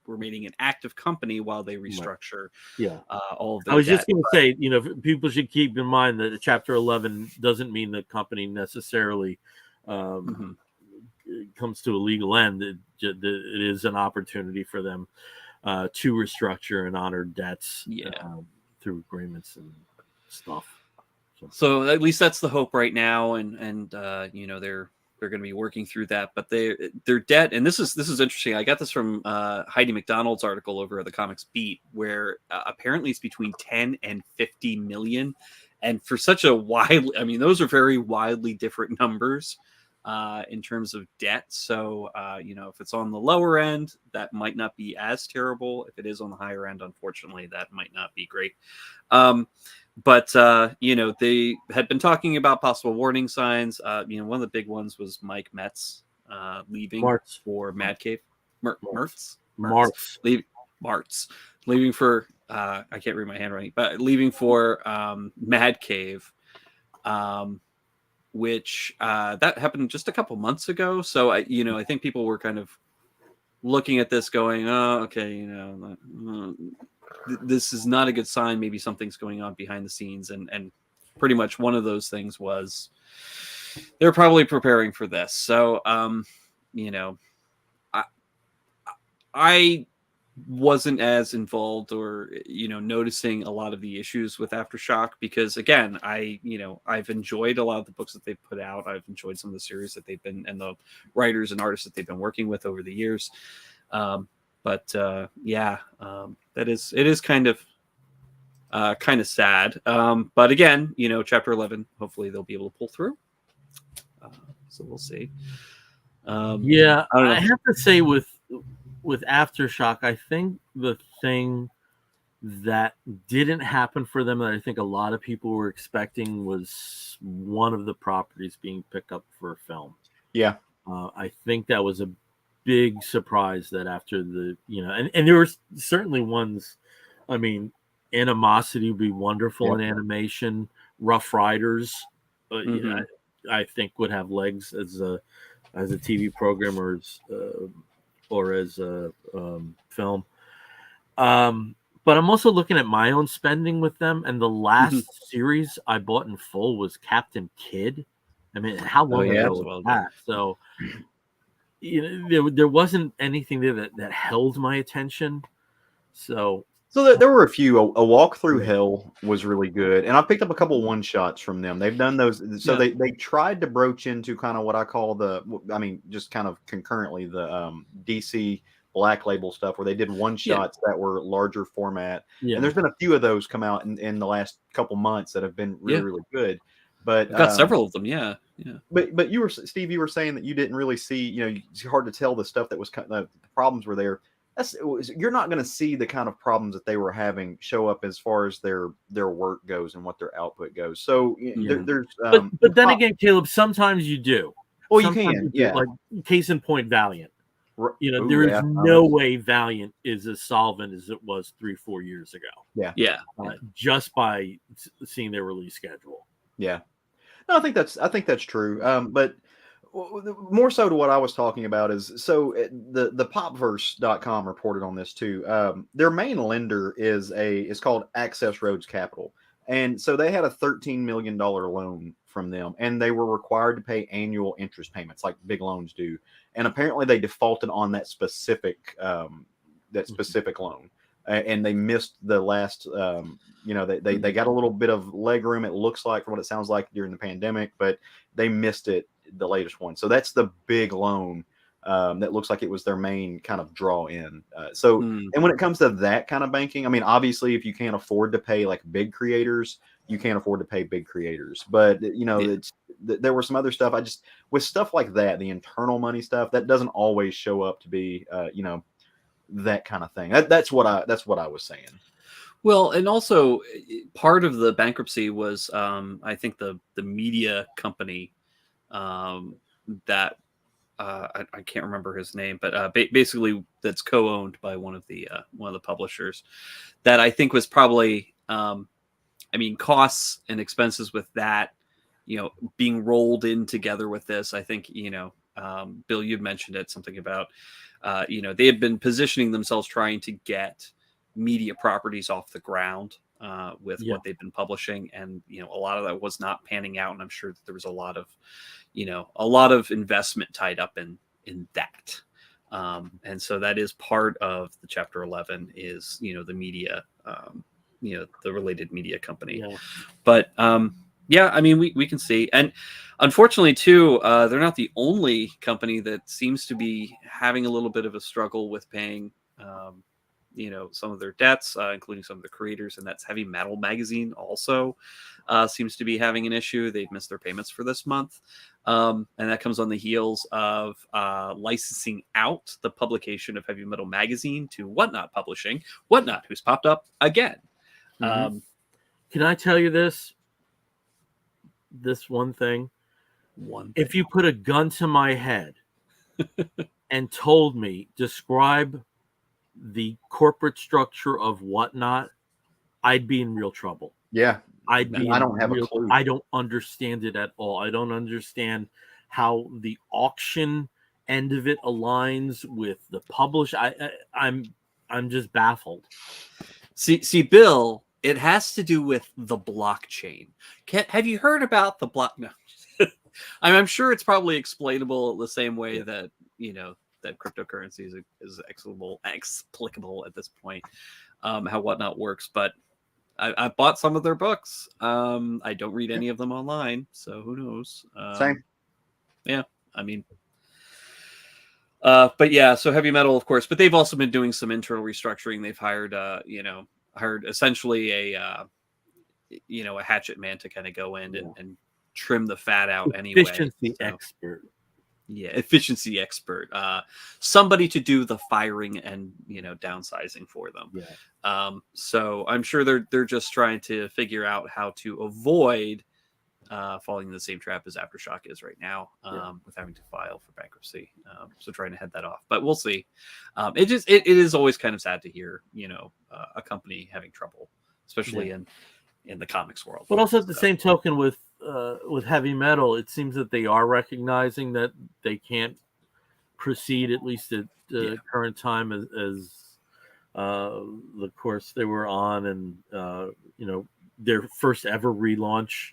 Speaker 2: remaining an active company while they restructure.
Speaker 1: Yeah.
Speaker 2: All of their
Speaker 1: I was just
Speaker 2: debt.
Speaker 1: going to say, people should keep in mind that Chapter 11 doesn't mean the company necessarily comes to a legal end. It is an opportunity for them to restructure and honor debts through agreements and stuff.
Speaker 2: So at least that's the hope right now, and they're going to be working through that. But their debt, and this is interesting. I got this from Heidi McDonald's article over at the Comics Beat, where apparently it's between 10 and 50 million, and for such a those are very wildly different numbers in terms of debt. So if it's on the lower end, that might not be as terrible. If it is on the higher end, unfortunately, that might not be great. But they had been talking about possible warning signs. One of the big ones was Mike Metz leaving
Speaker 1: Martz.
Speaker 2: for Mad Cave. Mertz?
Speaker 1: Martz.
Speaker 2: Martz. Leaving for, I can't read my handwriting, but leaving for Mad Cave, which that happened just a couple months ago. So, I think people were kind of looking at this going, oh, okay, this is not a good sign. Maybe something's going on behind the scenes. And pretty much one of those things was they're probably preparing for this. So, I wasn't as involved or noticing a lot of the issues with Aftershock because again I've enjoyed a lot of the books that they've put out. I've enjoyed some of the series that they've been and the writers and artists that they've been working with over the years. It is kind of sad, but again chapter 11 hopefully they'll be able to pull through, so we'll see.
Speaker 1: I have to say with Aftershock, I think the thing that didn't happen for them that I think a lot of people were expecting was one of the properties being picked up for a film.
Speaker 3: Yeah.
Speaker 1: I think that was a big surprise that after the, and there were certainly ones, I mean, Animosity would be wonderful in animation. Rough Riders, I think would have legs as a TV program or as a film. But I'm also looking at my own spending with them, and the last series I bought in full was Captain Kidd. I mean, how long ago was that? So, there wasn't anything there that held my attention. So
Speaker 3: there were a few. A Walk Through Hell was really good, and I picked up a couple one shots from them. They've done those, so they tried to broach into kind of what I call just kind of concurrently the DC Black Label stuff, where they did one shots that were larger format. And there's been a few of those come out in the last couple months that have been really really good. But
Speaker 2: I've got several of them,
Speaker 3: But you were Steve, you were saying that you didn't really see, it's hard to tell the stuff that was the problems were there. You're not going to see the kind of problems that they were having show up as far as their work goes and what their output goes. So there's
Speaker 1: but then again, Caleb, sometimes you do.
Speaker 3: Well,
Speaker 1: sometimes
Speaker 3: you can,
Speaker 1: like case in point, Valiant. There is no way Valiant is as solvent as it was 3-4 years ago. Just by seeing their release schedule.
Speaker 3: Yeah, no, I think that's true. But more so to what I was talking about is the popverse.com reported on this too. Their main lender is called Access Roads Capital. And so they had a $13 million loan from them, and they were required to pay annual interest payments like big loans do. And apparently they defaulted on that specific loan. And they missed the last, they got a little bit of leg room, it looks like, from what it sounds like, during the pandemic, but they missed it, the latest one. So that's the big loan that looks like it was their main kind of draw in. And when it comes to that kind of banking, I mean, obviously, if you can't afford to pay like big creators, you can't afford to pay big creators. But, there were some other stuff. With stuff like that, the internal money stuff, that doesn't always show up to be, that kind of thing. That's what I was saying.
Speaker 2: Well, and also part of the bankruptcy was, I think the media company that I can't remember his name, but basically that's co-owned by one of the publishers. That I think was probably, costs and expenses with that, being rolled in together with this. I think Bill, you'd mentioned it, something about. They had been positioning themselves trying to get media properties off the ground with what they've been publishing. And, a lot of that was not panning out. And I'm sure that there was a lot of investment tied up in that. And so that is part of the chapter 11 is, the media, the related media company. Yeah. But, we can see. And unfortunately, too, they're not the only company that seems to be having a little bit of a struggle with paying, some of their debts, including some of the creators. And that's Heavy Metal Magazine also seems to be having an issue. They've missed their payments for this month. And that comes on the heels of licensing out the publication of Heavy Metal Magazine to Whatnot Publishing. Whatnot, who's popped up again.
Speaker 1: Can I tell you this one thing? If you put a gun to my head and told me, describe the corporate structure of Whatnot, I'd be in real trouble.
Speaker 3: Yeah.
Speaker 1: I'd be
Speaker 3: I don't have a clue.
Speaker 1: I don't understand it at all. I don't understand how the auction end of it aligns with the publish. I'm just baffled.
Speaker 2: See, Bill, it has to do with the blockchain. Have you heard about the block? No, I'm sure it's probably explainable the same way that that cryptocurrency is explicable at this point. How Whatnot works, but I bought some of their books. I don't read any of them online, so who knows?
Speaker 3: Same.
Speaker 2: Yeah, I mean, but yeah, so heavy metal, of course, but they've also been doing some internal restructuring. They've hired essentially a hatchet man to kind of go in and trim the fat out anyway.
Speaker 1: Efficiency expert.
Speaker 2: Yeah, efficiency expert. Somebody to do the firing and downsizing for them.
Speaker 1: Yeah.
Speaker 2: So I'm sure they're just trying to figure out how to avoid falling in the same trap as Aftershock is right now, with having to file for bankruptcy. So trying to head that off, but we'll see. It is always kind of sad to hear a company having trouble, especially in the comics world.
Speaker 1: But also at the same token with heavy metal, it seems that they are recognizing that they can't proceed, at least at the current time, as the course they were on, and their first ever relaunch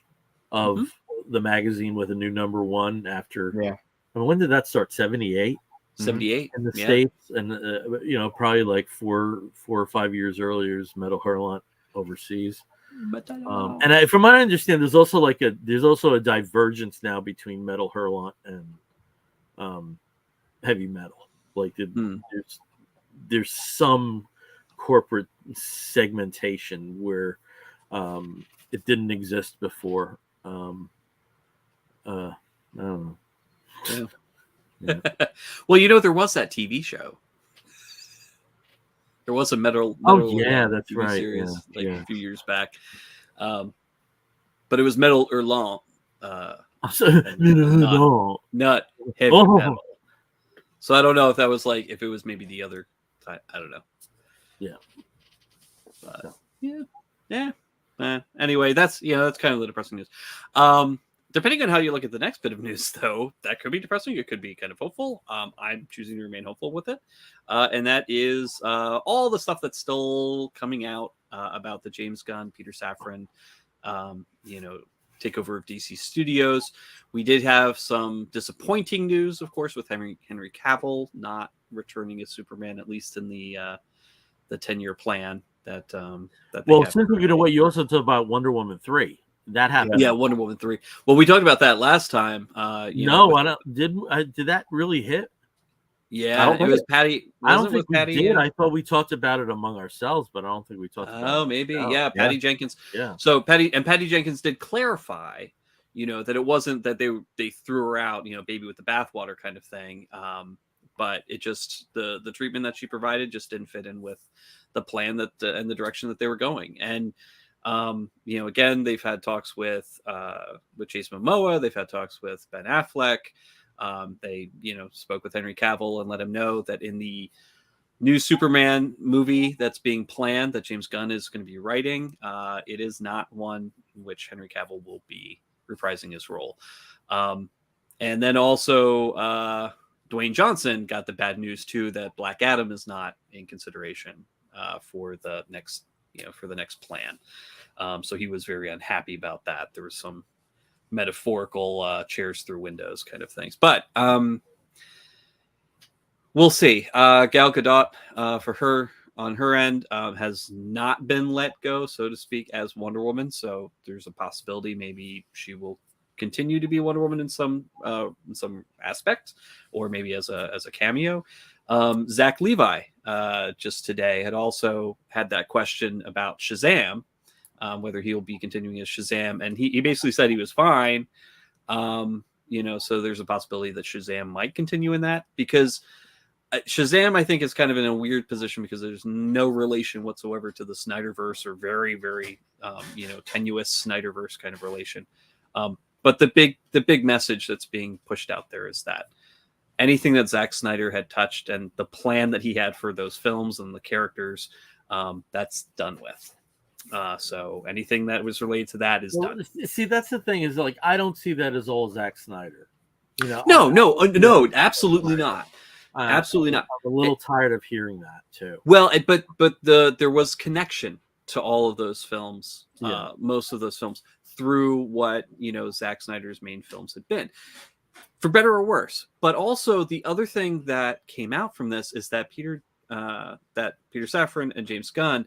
Speaker 1: of the magazine with a new number one after.
Speaker 3: Yeah.
Speaker 1: I mean, when did that start? 78.
Speaker 2: 78
Speaker 1: in the States, and probably like 4 or 5 years earlier is Metal Hurlant overseas. And from what I understand, there's also a divergence now between Metal Hurlant and heavy metal. Like there's some corporate segmentation where it didn't exist before. I don't know.
Speaker 2: Yeah. Well, there was that TV show. There was a metal
Speaker 1: that's
Speaker 2: TV
Speaker 1: right.
Speaker 2: series a few years back. But it was Metal Hurlant. Not heavy metal. So I don't know if that was if it was maybe the other type. I don't know.
Speaker 1: Yeah.
Speaker 2: But, yeah. Anyway, that's kind of the depressing news. Depending on how you look at the next bit of news, though, that could be depressing. It could be kind of hopeful. I'm choosing to remain hopeful with it. And that is all the stuff that's still coming out about the James Gunn, Peter Safran, takeover of DC Studios. We did have some disappointing news, of course, with Henry Cavill not returning as Superman, at least in the 10-year plan. That
Speaker 1: since we're gonna wait, you also talked about Wonder Woman 3. That happened.
Speaker 2: Yeah, Wonder Woman 3. Well, we talked about that last time.
Speaker 1: I don't. Did that really hit?
Speaker 2: Yeah, it was Patty.
Speaker 1: I don't think we
Speaker 2: Patty
Speaker 1: did. I thought we talked about it among ourselves, but I don't think we talked about it.
Speaker 2: Oh, maybe. Yeah, Patty Jenkins.
Speaker 1: Yeah.
Speaker 2: So Patty Jenkins did clarify, that it wasn't that they threw her out, baby with the bathwater kind of thing. But it just the treatment that she provided just didn't fit in with the plan and the direction that they were going. And again, they've had talks with Jason Momoa. They've had talks with Ben Affleck. They, spoke with Henry Cavill and let him know that in the new Superman movie that's being planned, that James Gunn is going to be writing, it is not one in which Henry Cavill will be reprising his role. And then also Dwayne Johnson got the bad news too, that Black Adam is not in consideration for the next plan. So he was very unhappy about that. There was some metaphorical chairs through windows kind of things, but we'll see. Gal Gadot, for her on her end, has not been let go, so to speak, as Wonder Woman. So there's a possibility maybe she will continue to be Wonder Woman in some aspect, or maybe as a cameo. Zach Levi just today had also had that question about Shazam, whether he'll be continuing as Shazam, and he basically said he was fine. So there's a possibility that Shazam might continue in that, because Shazam, I think, is kind of in a weird position because there's no relation whatsoever to the Snyderverse, or very, very, tenuous Snyderverse kind of relation. But the big message that's being pushed out there is that anything that Zack Snyder had touched and the plan that he had for those films and the characters, that's done with. So anything that was related to that is done.
Speaker 1: See, that's the thing, is like I don't see that as all Zack Snyder. You know,
Speaker 2: No, absolutely not. Absolutely not.
Speaker 1: I'm a little tired of hearing that too.
Speaker 2: Well, but there was connection to all of those films, most of those films, through what Zack Snyder's main films had been, for better or worse. But also the other thing that came out from this is that Peter Safran and James Gunn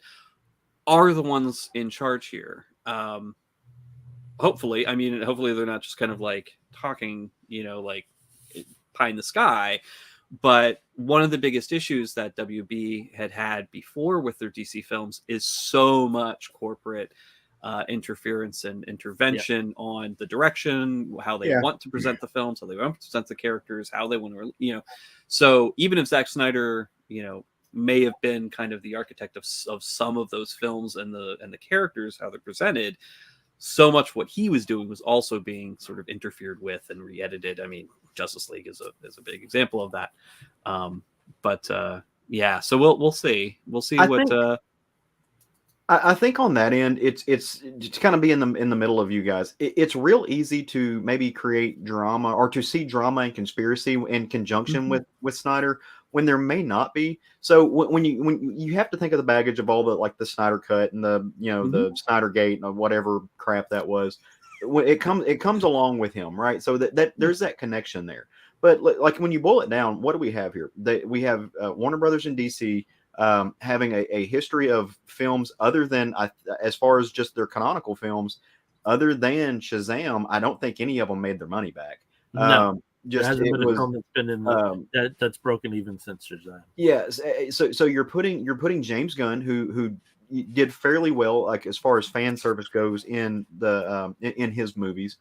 Speaker 2: are the ones in charge here. Hopefully they're not just kind of like talking, like pie in the sky. But one of the biggest issues that WB had before with their DC films is so much corporate interference and intervention on the direction, how they want to present the films, how they want to present the characters, how they want to, So even if Zack Snyder, may have been kind of the architect of some of those films and the characters, how they're presented, so much what he was doing was also being sort of interfered with and re-edited. I mean, Justice League is a big example of that. So we'll see. We'll see
Speaker 3: I think on that end, it's to kind of be in the middle of you guys. It's real easy to maybe create drama or to see drama and conspiracy in conjunction with Snyder when there may not be. So when you have to think of the baggage of all the Snyder cut and the the Snyder Gate and whatever crap that was, when it comes along with him, right? So that there's that connection there. But like when you boil it down, what do we have here? We have Warner Brothers and DC having a history of films other than, as far as just their canonical films, other than Shazam. I don't think any of them made their money back.
Speaker 1: No. There hasn't been a film that's been in that's broken even since Shazam.
Speaker 3: Yes, so you're putting James Gunn, who did fairly well, like as far as fan service goes in in his movies.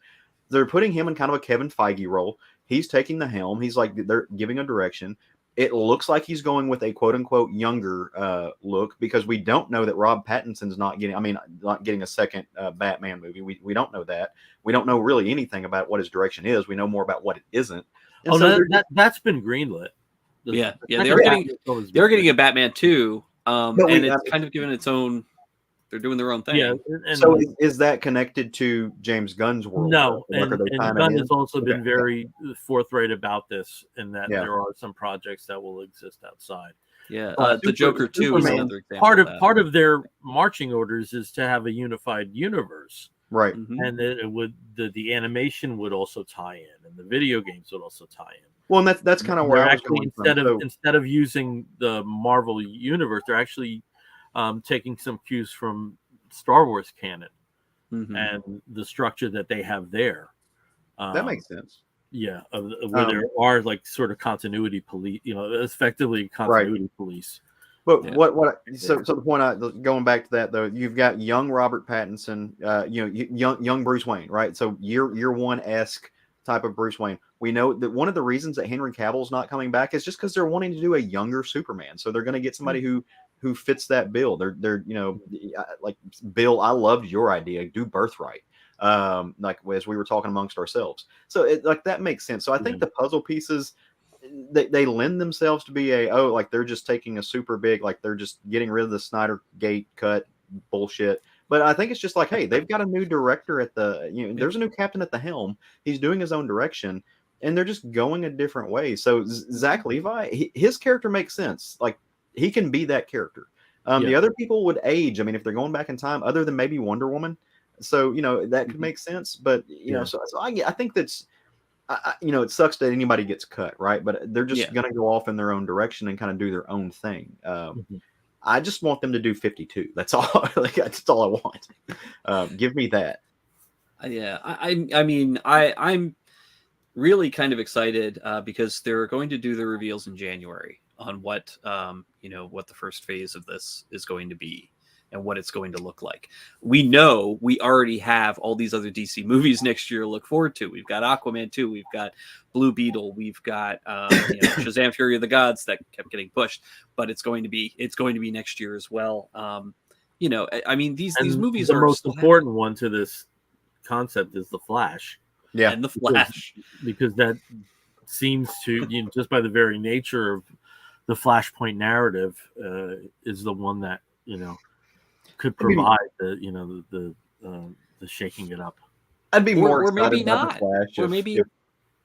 Speaker 3: They're putting him in kind of a Kevin Feige role. He's taking the helm. He's like, they're giving a direction. It looks like he's going with a quote unquote younger look, because we don't know that Rob Pattinson's not getting a second Batman movie. We don't know that. We don't know really anything about what his direction is. We know more about what it isn't. And
Speaker 1: that's been greenlit.
Speaker 2: They're getting a Batman 2, and it's kind of given its own. They're doing their own thing.
Speaker 1: Yeah.
Speaker 3: So is that connected to James Gunn's world?
Speaker 1: No, and Gunn has also been very forthright about this, in that there are some projects that will exist outside.
Speaker 2: Yeah, the Joker 2 is another example.
Speaker 1: Part of their marching orders is to have a unified universe,
Speaker 3: right?
Speaker 1: And it would the animation would also tie in, and the video games would also tie in.
Speaker 3: Well, and that's kind of where I was going
Speaker 1: instead of using the Marvel universe, they're actually taking some cues from Star Wars canon and the structure that they have there.
Speaker 3: That makes sense.
Speaker 1: Yeah, where there are like sort of continuity police, effectively continuity police.
Speaker 3: But so the point, going back to that though, you've got young Robert Pattinson, young Bruce Wayne, right? So year one-esque type of Bruce Wayne. We know that one of the reasons that Henry Cavill's not coming back is just because they're wanting to do a younger Superman. So they're going to get somebody who fits that bill. They're like, Bill, I loved your idea. Do Birthright. Like as we were talking amongst ourselves. So that makes sense. So I think the puzzle pieces, they lend themselves to be they're just taking a super big, like they're just getting rid of the Snyder Gate cut bullshit. But I think it's just like, hey, they've got a new director there's a new captain at the helm. He's doing his own direction, and they're just going a different way. So Zach Levi, his character makes sense. Like, he can be that character. The other people would age. I mean, if they're going back in time, other than maybe Wonder Woman. So, that could make sense. But, so I think that's, it sucks that anybody gets cut, right? But they're just going to go off in their own direction and kind of do their own thing. I just want them to do 52. That's all. That's all I want. Give me that.
Speaker 2: Yeah. I mean, I'm really kind of excited because they're going to do the reveals in January on what what the first phase of this is going to be and what it's going to look like. We know we already have all these other DC movies next year to look forward to. We've got Aquaman 2, we've got Blue Beetle, we've got Shazam Fury of the Gods that kept getting pushed, but it's going to be next year as well. I mean, these movies
Speaker 1: the
Speaker 2: are
Speaker 1: most important one to this concept is The Flash.
Speaker 2: Yeah, and The Flash,
Speaker 1: because that seems to, just by the very nature of the Flashpoint narrative, is the one that could provide the shaking it up.
Speaker 3: I'd be more
Speaker 2: or
Speaker 3: excited
Speaker 2: maybe
Speaker 3: about
Speaker 2: not.
Speaker 3: the Flash
Speaker 2: Or
Speaker 3: if,
Speaker 2: maybe
Speaker 3: if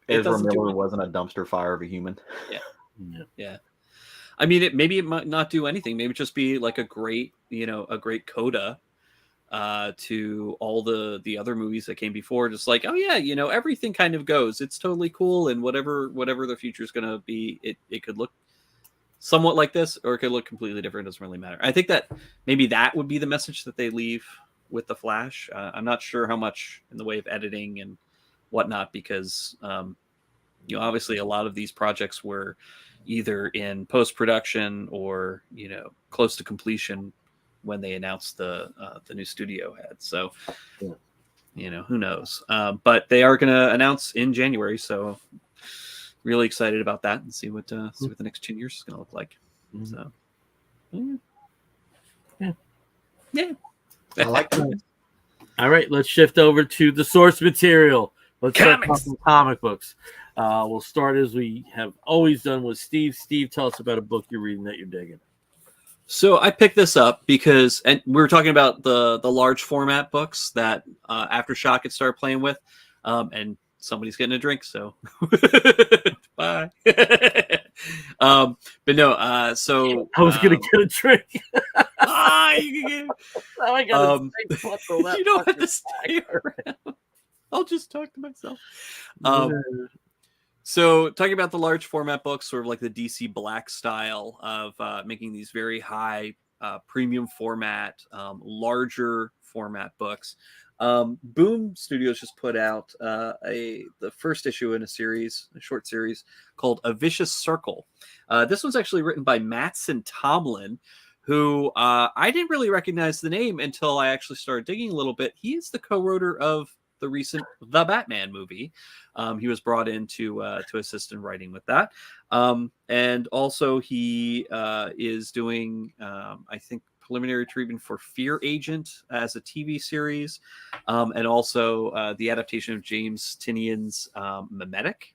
Speaker 2: it
Speaker 3: Ezra
Speaker 2: doesn't do
Speaker 3: Miller
Speaker 2: it.
Speaker 3: wasn't a dumpster fire of a human.
Speaker 2: Yeah. I mean, maybe it might not do anything. Maybe just be like a great coda to all the other movies that came before. Just like, oh yeah, everything kind of goes. It's totally cool, and whatever the future is going to be, it could look somewhat like this, or it could look completely different. It doesn't really matter. I think that maybe that would be the message that they leave with the Flash. I'm not sure how much in the way of editing and whatnot, because obviously a lot of these projects were either in post-production or close to completion when they announced the new studio head. So who knows, but they are going to announce in January, so really excited about that, and see what the next 10 years is going to look like. So yeah.
Speaker 3: I like that.
Speaker 1: All right, let's shift over to the source material. Let's start talking comic books. We'll start as we have always done with Steve. Steve, tell us about a book you're reading that you're digging.
Speaker 2: So I picked this up because, and we were talking about the large format books that Aftershock had started playing with, and somebody's getting a drink, so bye. But no, so
Speaker 1: I was gonna get a drink.
Speaker 2: you
Speaker 1: I gotta
Speaker 2: you don't have to stay around. I'll just talk to myself. So talking about the large format books, sort of like the DC Black style of making these very high premium format, larger format books. Boom Studios just put out the first issue in a short series called A Vicious Circle. This one's actually written by Mattson Tomlin, who I didn't really recognize the name until I actually started digging a little bit. He is the co-writer of the recent The Batman movie. He was brought in to assist in writing with that. And also he is doing, I think, preliminary treatment for Fear Agent as a TV series, and also the adaptation of James Tynion's Memetic.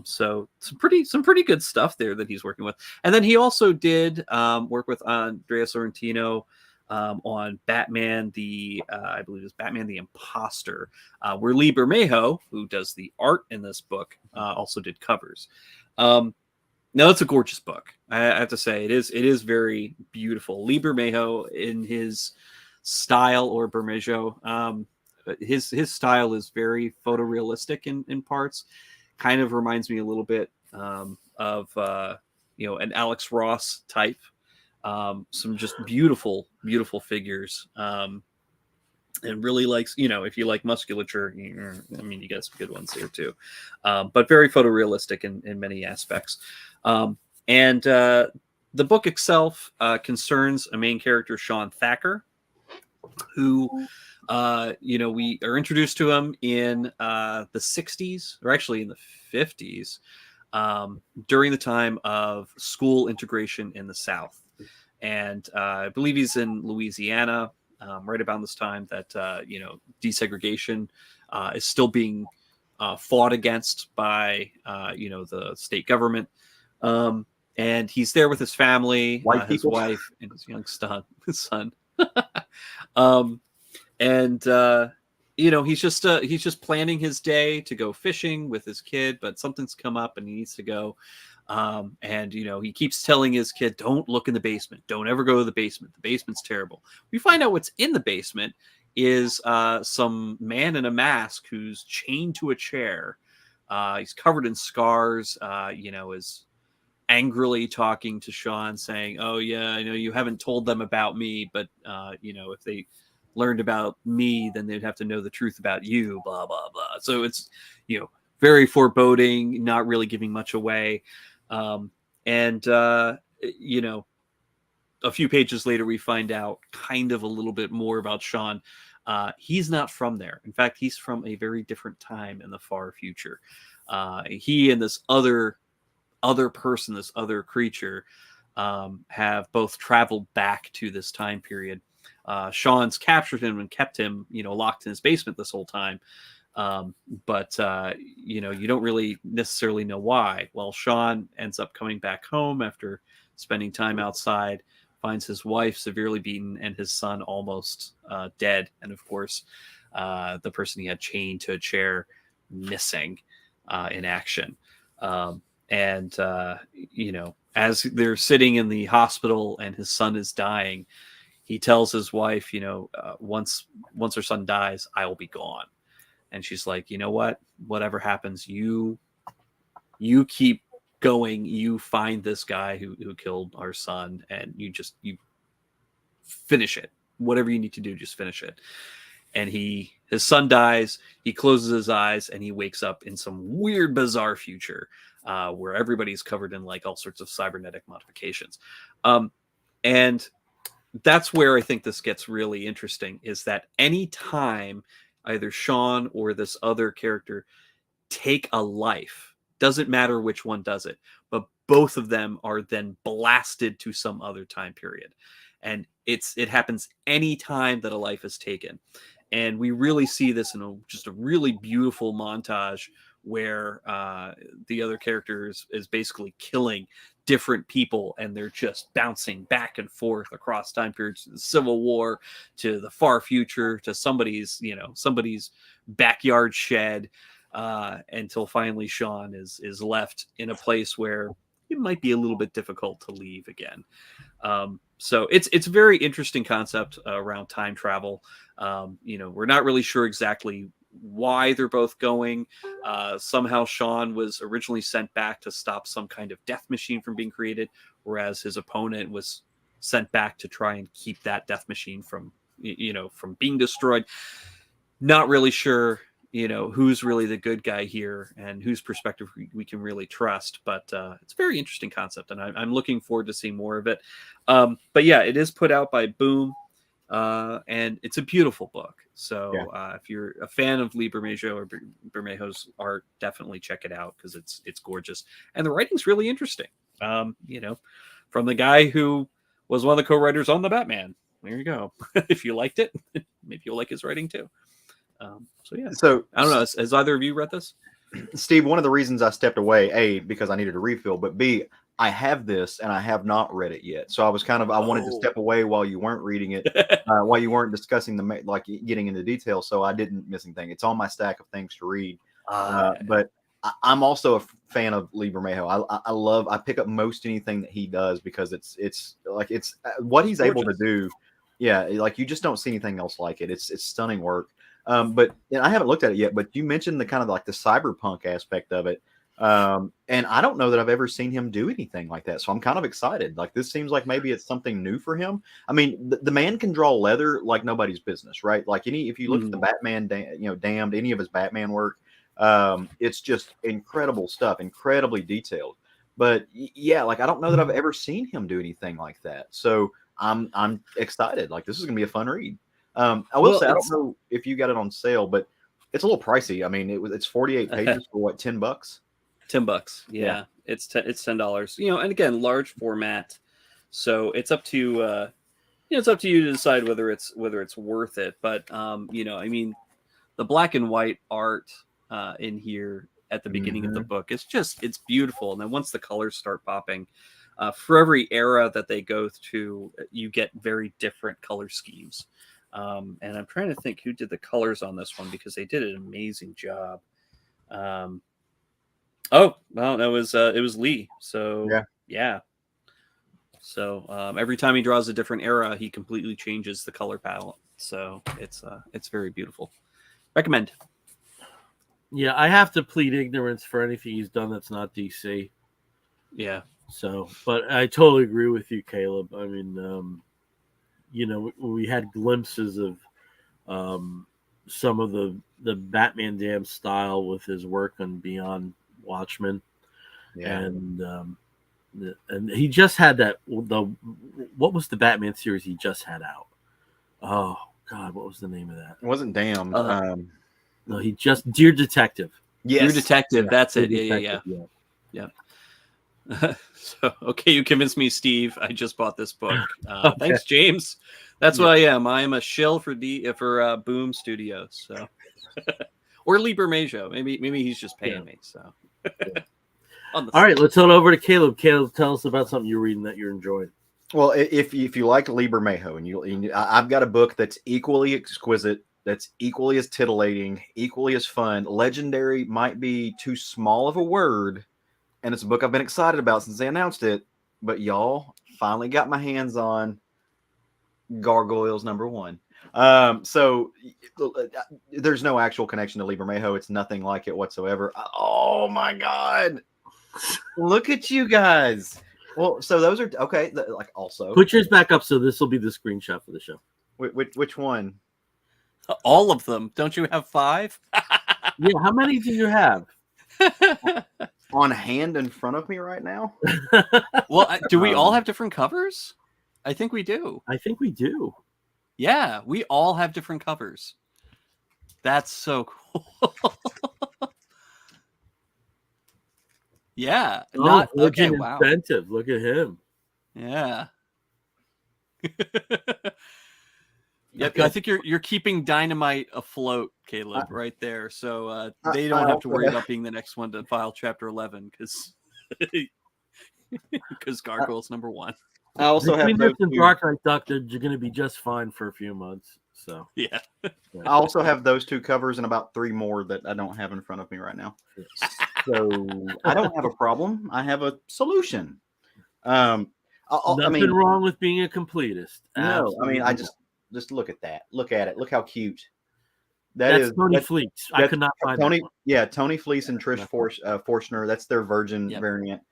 Speaker 2: So some pretty good stuff there that he's working with. And then he also did work with Andrea Sorrentino on Batman, I believe it was Batman the Imposter, where Lee Bermejo, who does the art in this book, also did covers. Now it's a gorgeous book. I have to say, it is very beautiful. Lee Bermejo, in his style, or Bermejo, his style is very photorealistic in parts. Kind of reminds me a little bit of an Alex Ross type. Some just beautiful figures, and really likes, if you like musculature, I mean, you got some good ones here too, but very photorealistic in many aspects. And the book itself concerns a main character, Sean Thacker, who we are introduced to him in the 60s, or actually in the 50s, during the time of school integration in the South. And I believe he's in Louisiana, right about this time that desegregation is still being fought against by the state government. And he's there with his family, his wife, and his young son. He's just planning his day to go fishing with his kid, but something's come up and he needs to go. And he keeps telling his kid, don't look in the basement. Don't ever go to the basement. The basement's terrible. We find out what's in the basement is some man in a mask who's chained to a chair. He's covered in scars, is angrily talking to Sean, saying, oh yeah, I know you haven't told them about me, but if they learned about me, then they'd have to know the truth about you, blah blah blah. So it's very foreboding, not really giving much away. A few pages later, we find out kind of a little bit more about Sean. He's not from there. In fact, he's from a very different time in the far future. He and this other person, this other creature, have both traveled back to this time period. Sean's captured him and kept him, locked in his basement this whole time. But you know, you don't really necessarily know why. Well, Sean ends up coming back home after spending time outside, finds his wife severely beaten and his son almost dead, and of course the person he had chained to a chair missing in action. And you know, as they're sitting in the hospital and his son is dying, he tells his wife, you know, once her son dies, I will be gone. And she's like, you know what? Whatever happens, you keep going. You find this guy who killed our son, and you finish it. Whatever you need to do, just finish it. And his son dies. He closes his eyes, and he wakes up in some weird, bizarre future where everybody's covered in like all sorts of cybernetic modifications. And that's where I think this gets really interesting, is that any time either Sean or this other character take a life, doesn't matter which one does it, but both of them are then blasted to some other time period. And it happens any time that a life is taken. And we really see this in just a really beautiful montage where the other character is basically killing different people, and they're just bouncing back and forth across time periods, to the Civil War, to the far future, to somebody's backyard shed, until finally Sean is left in a place where it might be a little bit difficult to leave again. So it's a very interesting concept around time travel. You know, we're not really sure exactly why they're both going. Somehow Sean was originally sent back to stop some kind of death machine from being created, whereas his opponent was sent back to try and keep that death machine from being destroyed. Not really sure, you know, who's really the good guy here and whose perspective we can really trust. But it's a very interesting concept, and I'm looking forward to seeing more of it. But yeah, it is put out by Boom, and it's a beautiful book. So if you're a fan of Lee Bermejo or Bermejo's art, definitely check it out, because it's gorgeous. And the writing's really interesting. You know, from the guy who was one of the co-writers on the Batman. There you go. If you liked it, maybe you'll like his writing too. So yeah.
Speaker 3: So
Speaker 2: I don't know. Has either of you read this?
Speaker 3: Steve, one of the reasons I stepped away, A, because I needed a refill, but B, I have this and I have not read it yet. So I wanted to step away while you weren't reading it, while you weren't discussing getting into detail. So I didn't miss anything. It's on my stack of things to read. But I'm also a fan of Lee Bermejo. I pick up most anything that he does, because it's what he's able to do. Yeah. Like, you just don't see anything else like it. It's stunning work. But I haven't looked at it yet, but you mentioned the kind of like the cyberpunk aspect of it. And I don't know that I've ever seen him do anything like that. So I'm kind of excited. Like, this seems like maybe it's something new for him. I mean, the man can draw leather like nobody's business, right? Like, if you look at the Batman, Damned, any of his Batman work, it's just incredible stuff, incredibly detailed. But yeah, like, I don't know that I've ever seen him do anything like that. So I'm excited. Like, this is gonna be a fun read. I will say, I don't know if you got it on sale, but it's a little pricey. I mean, it's 48 pages for what, $10?
Speaker 2: $10. Yeah. It's $10. You know, and again, large format. So it's up to it's up to you to decide whether it's worth it. But you know, I mean, the black and white art in here at the beginning of the book, it's beautiful. And then once the colors start popping, for every era that they go through, you get very different color schemes. And I'm trying to think who did the colors on this one, because they did an amazing job. Oh, well, it was Lee. So yeah. So every time he draws a different era, he completely changes the color palette. So it's very beautiful. Recommend.
Speaker 1: Yeah, I have to plead ignorance for anything he's done that's not DC.
Speaker 2: Yeah.
Speaker 1: So, but I totally agree with you, Caleb. I mean, you know, we had glimpses of some of the Batman Damned style with his work on Beyond Watchmen, and he just had what was the Batman series he just had out? Oh God, what was the name of that?
Speaker 3: It wasn't Damned.
Speaker 1: No, he just Dear Detective.
Speaker 2: Yes. Dear Detective. That's it.
Speaker 1: Yeah.
Speaker 2: So, okay, you convinced me, Steve. I just bought this book. Okay. Thanks, James. That's what I am. I am a shill for Boom Studios. So, Or Liber Majo. Maybe he's just paying me. So.
Speaker 1: Yeah.
Speaker 2: All
Speaker 1: right, let's head over to Caleb. Caleb, tell us about something you're reading that you're enjoying.
Speaker 3: Well, if you like Liber Majo, and I've got a book that's equally exquisite, that's equally as titillating, equally as fun. Legendary might be too small of a word, and it's a book I've been excited about since they announced it. But y'all, finally got my hands on Gargoyles #1. So there's no actual connection to Liber Majo. It's nothing like it whatsoever. Oh my god! Look at you guys. Well, so those are okay. Like also,
Speaker 1: put yours back up so this will be the screenshot for the show.
Speaker 3: Which one?
Speaker 2: All of them. Don't you have 5?
Speaker 1: Yeah. How many do you have?
Speaker 3: On hand in front of me right now?
Speaker 2: Well, do we all have different covers? I think we do.
Speaker 1: I think we do.
Speaker 2: Yeah, we all have different covers. That's so cool. Yeah.
Speaker 1: Wow.
Speaker 2: Inventive.
Speaker 1: Look at him.
Speaker 2: Yeah. Yep,
Speaker 3: Okay.
Speaker 2: I think you're keeping Dynamite afloat, Caleb, right there. So they don't have to worry about being the next one to file Chapter 11 because Gargoyles #1.
Speaker 3: I also have those two.
Speaker 1: Dark Knight Doctor. You're going to be just fine for a few months. So
Speaker 2: yeah.
Speaker 3: I also have those 2 covers and about 3 more that I don't have in front of me right now. So I don't have a problem. I have a solution.
Speaker 1: Nothing wrong with being a completist.
Speaker 3: No,
Speaker 1: Absolutely.
Speaker 3: I mean, I just look at that. Look at it. Look how cute.
Speaker 1: That's Tony Fleets. I could not find
Speaker 3: Tony.
Speaker 1: that one.
Speaker 3: Yeah, Tony Fleece and Trish Forstner. That's their Virgin variant.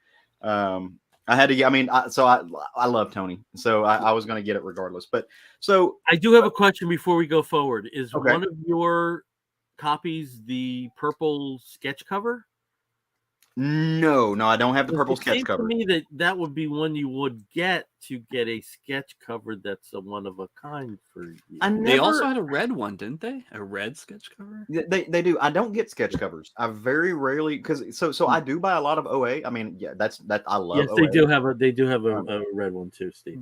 Speaker 3: I had to. I mean, I love Tony, so I was going to get it regardless. But so
Speaker 1: I do have a question before we go forward. Is
Speaker 3: okay.
Speaker 1: one of your copies the purple sketch cover?
Speaker 3: No, I don't have the purple sketch cover.
Speaker 1: To me, that would be one you would get to get a sketch cover that's a one of a kind for you.
Speaker 2: They also had a red one, didn't they? A red sketch cover?
Speaker 3: They do. I don't get sketch covers. I very rarely because so I do buy a lot of OA. I mean, yeah, that I love.
Speaker 1: Yes,
Speaker 3: OA.
Speaker 1: they do have a red one too, Steve.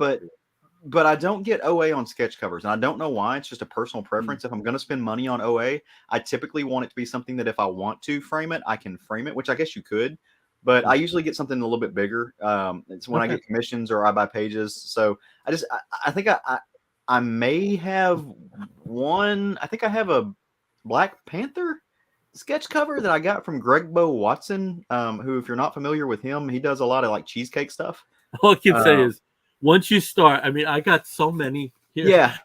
Speaker 3: But I don't get OA on sketch covers, and I don't know why. It's just a personal preference. If I'm going to spend money on OA, I typically want it to be something that if I want to frame it, I can frame it, which I guess you could. But I usually get something a little bit bigger. It's when I get commissions or I buy pages. So I think I may have one. I think I have a Black Panther sketch cover that I got from Greg Bo Watson, who, if you're not familiar with him, he does a lot of like cheesecake stuff.
Speaker 1: All I can say is, once you start, I mean, I got so many here.
Speaker 3: Yeah.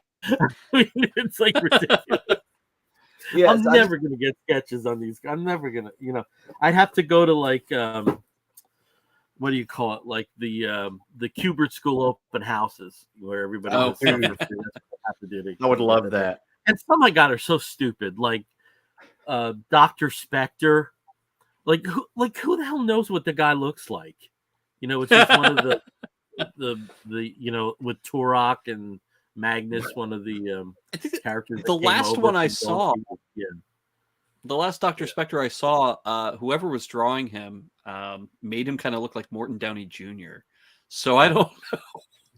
Speaker 1: It's like ridiculous. Yeah, I'm never going to get sketches on these. I'm never going to, I'd have to go to like, what do you call it? Like the Kubert School open houses where everybody has stuff for free. That's what I have to do.
Speaker 3: I would love that.
Speaker 1: And some I got are so stupid. Like Dr. Spectre. Like who the hell knows what the guy looks like? It's just one of the with Turok and Magnus, one of the characters.
Speaker 2: The last one I saw, the last Dr. Spectre I saw, whoever was drawing him made him kind of look like Morton Downey Jr. So I don't know.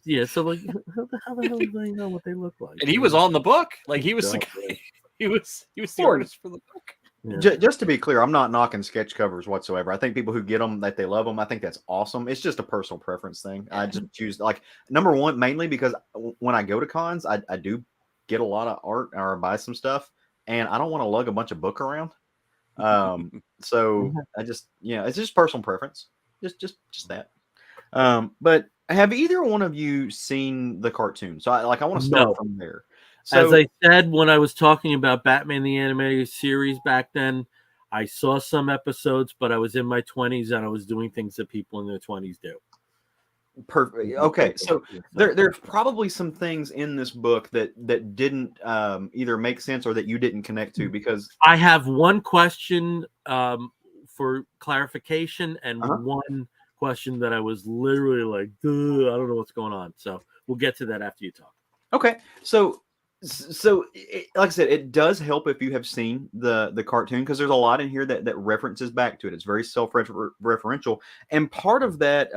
Speaker 1: Yeah, so like, how the hell do they know what they look like?
Speaker 2: And he was on the book, like he was the guy. He was the artist for the book.
Speaker 3: Yeah. Just to be clear, I'm not knocking sketch covers whatsoever. I think people who get them, that they love them. I think that's awesome. It's just a personal preference thing. I just choose like #1 mainly because when I go to cons, I do get a lot of art or buy some stuff, and I don't want to lug a bunch of book around. So I just it's just personal preference. Just that. But have either one of you seen the cartoon? So I want to start from there. So,
Speaker 1: as I said when I was talking about Batman the Animated Series back then, I saw some episodes, but I was in my 20s and I was doing things that people in their 20s do.
Speaker 3: Perfect. Okay, so there's probably some things in this book that didn't either make sense or that you didn't connect to, because
Speaker 1: I have one question for clarification and one question that I was literally like, I don't know what's going on. So we'll get to that after you talk.
Speaker 3: Okay, so like I said, it does help if you have seen the cartoon, because there's a lot in here that references back to it. It's very self-referential, and part of that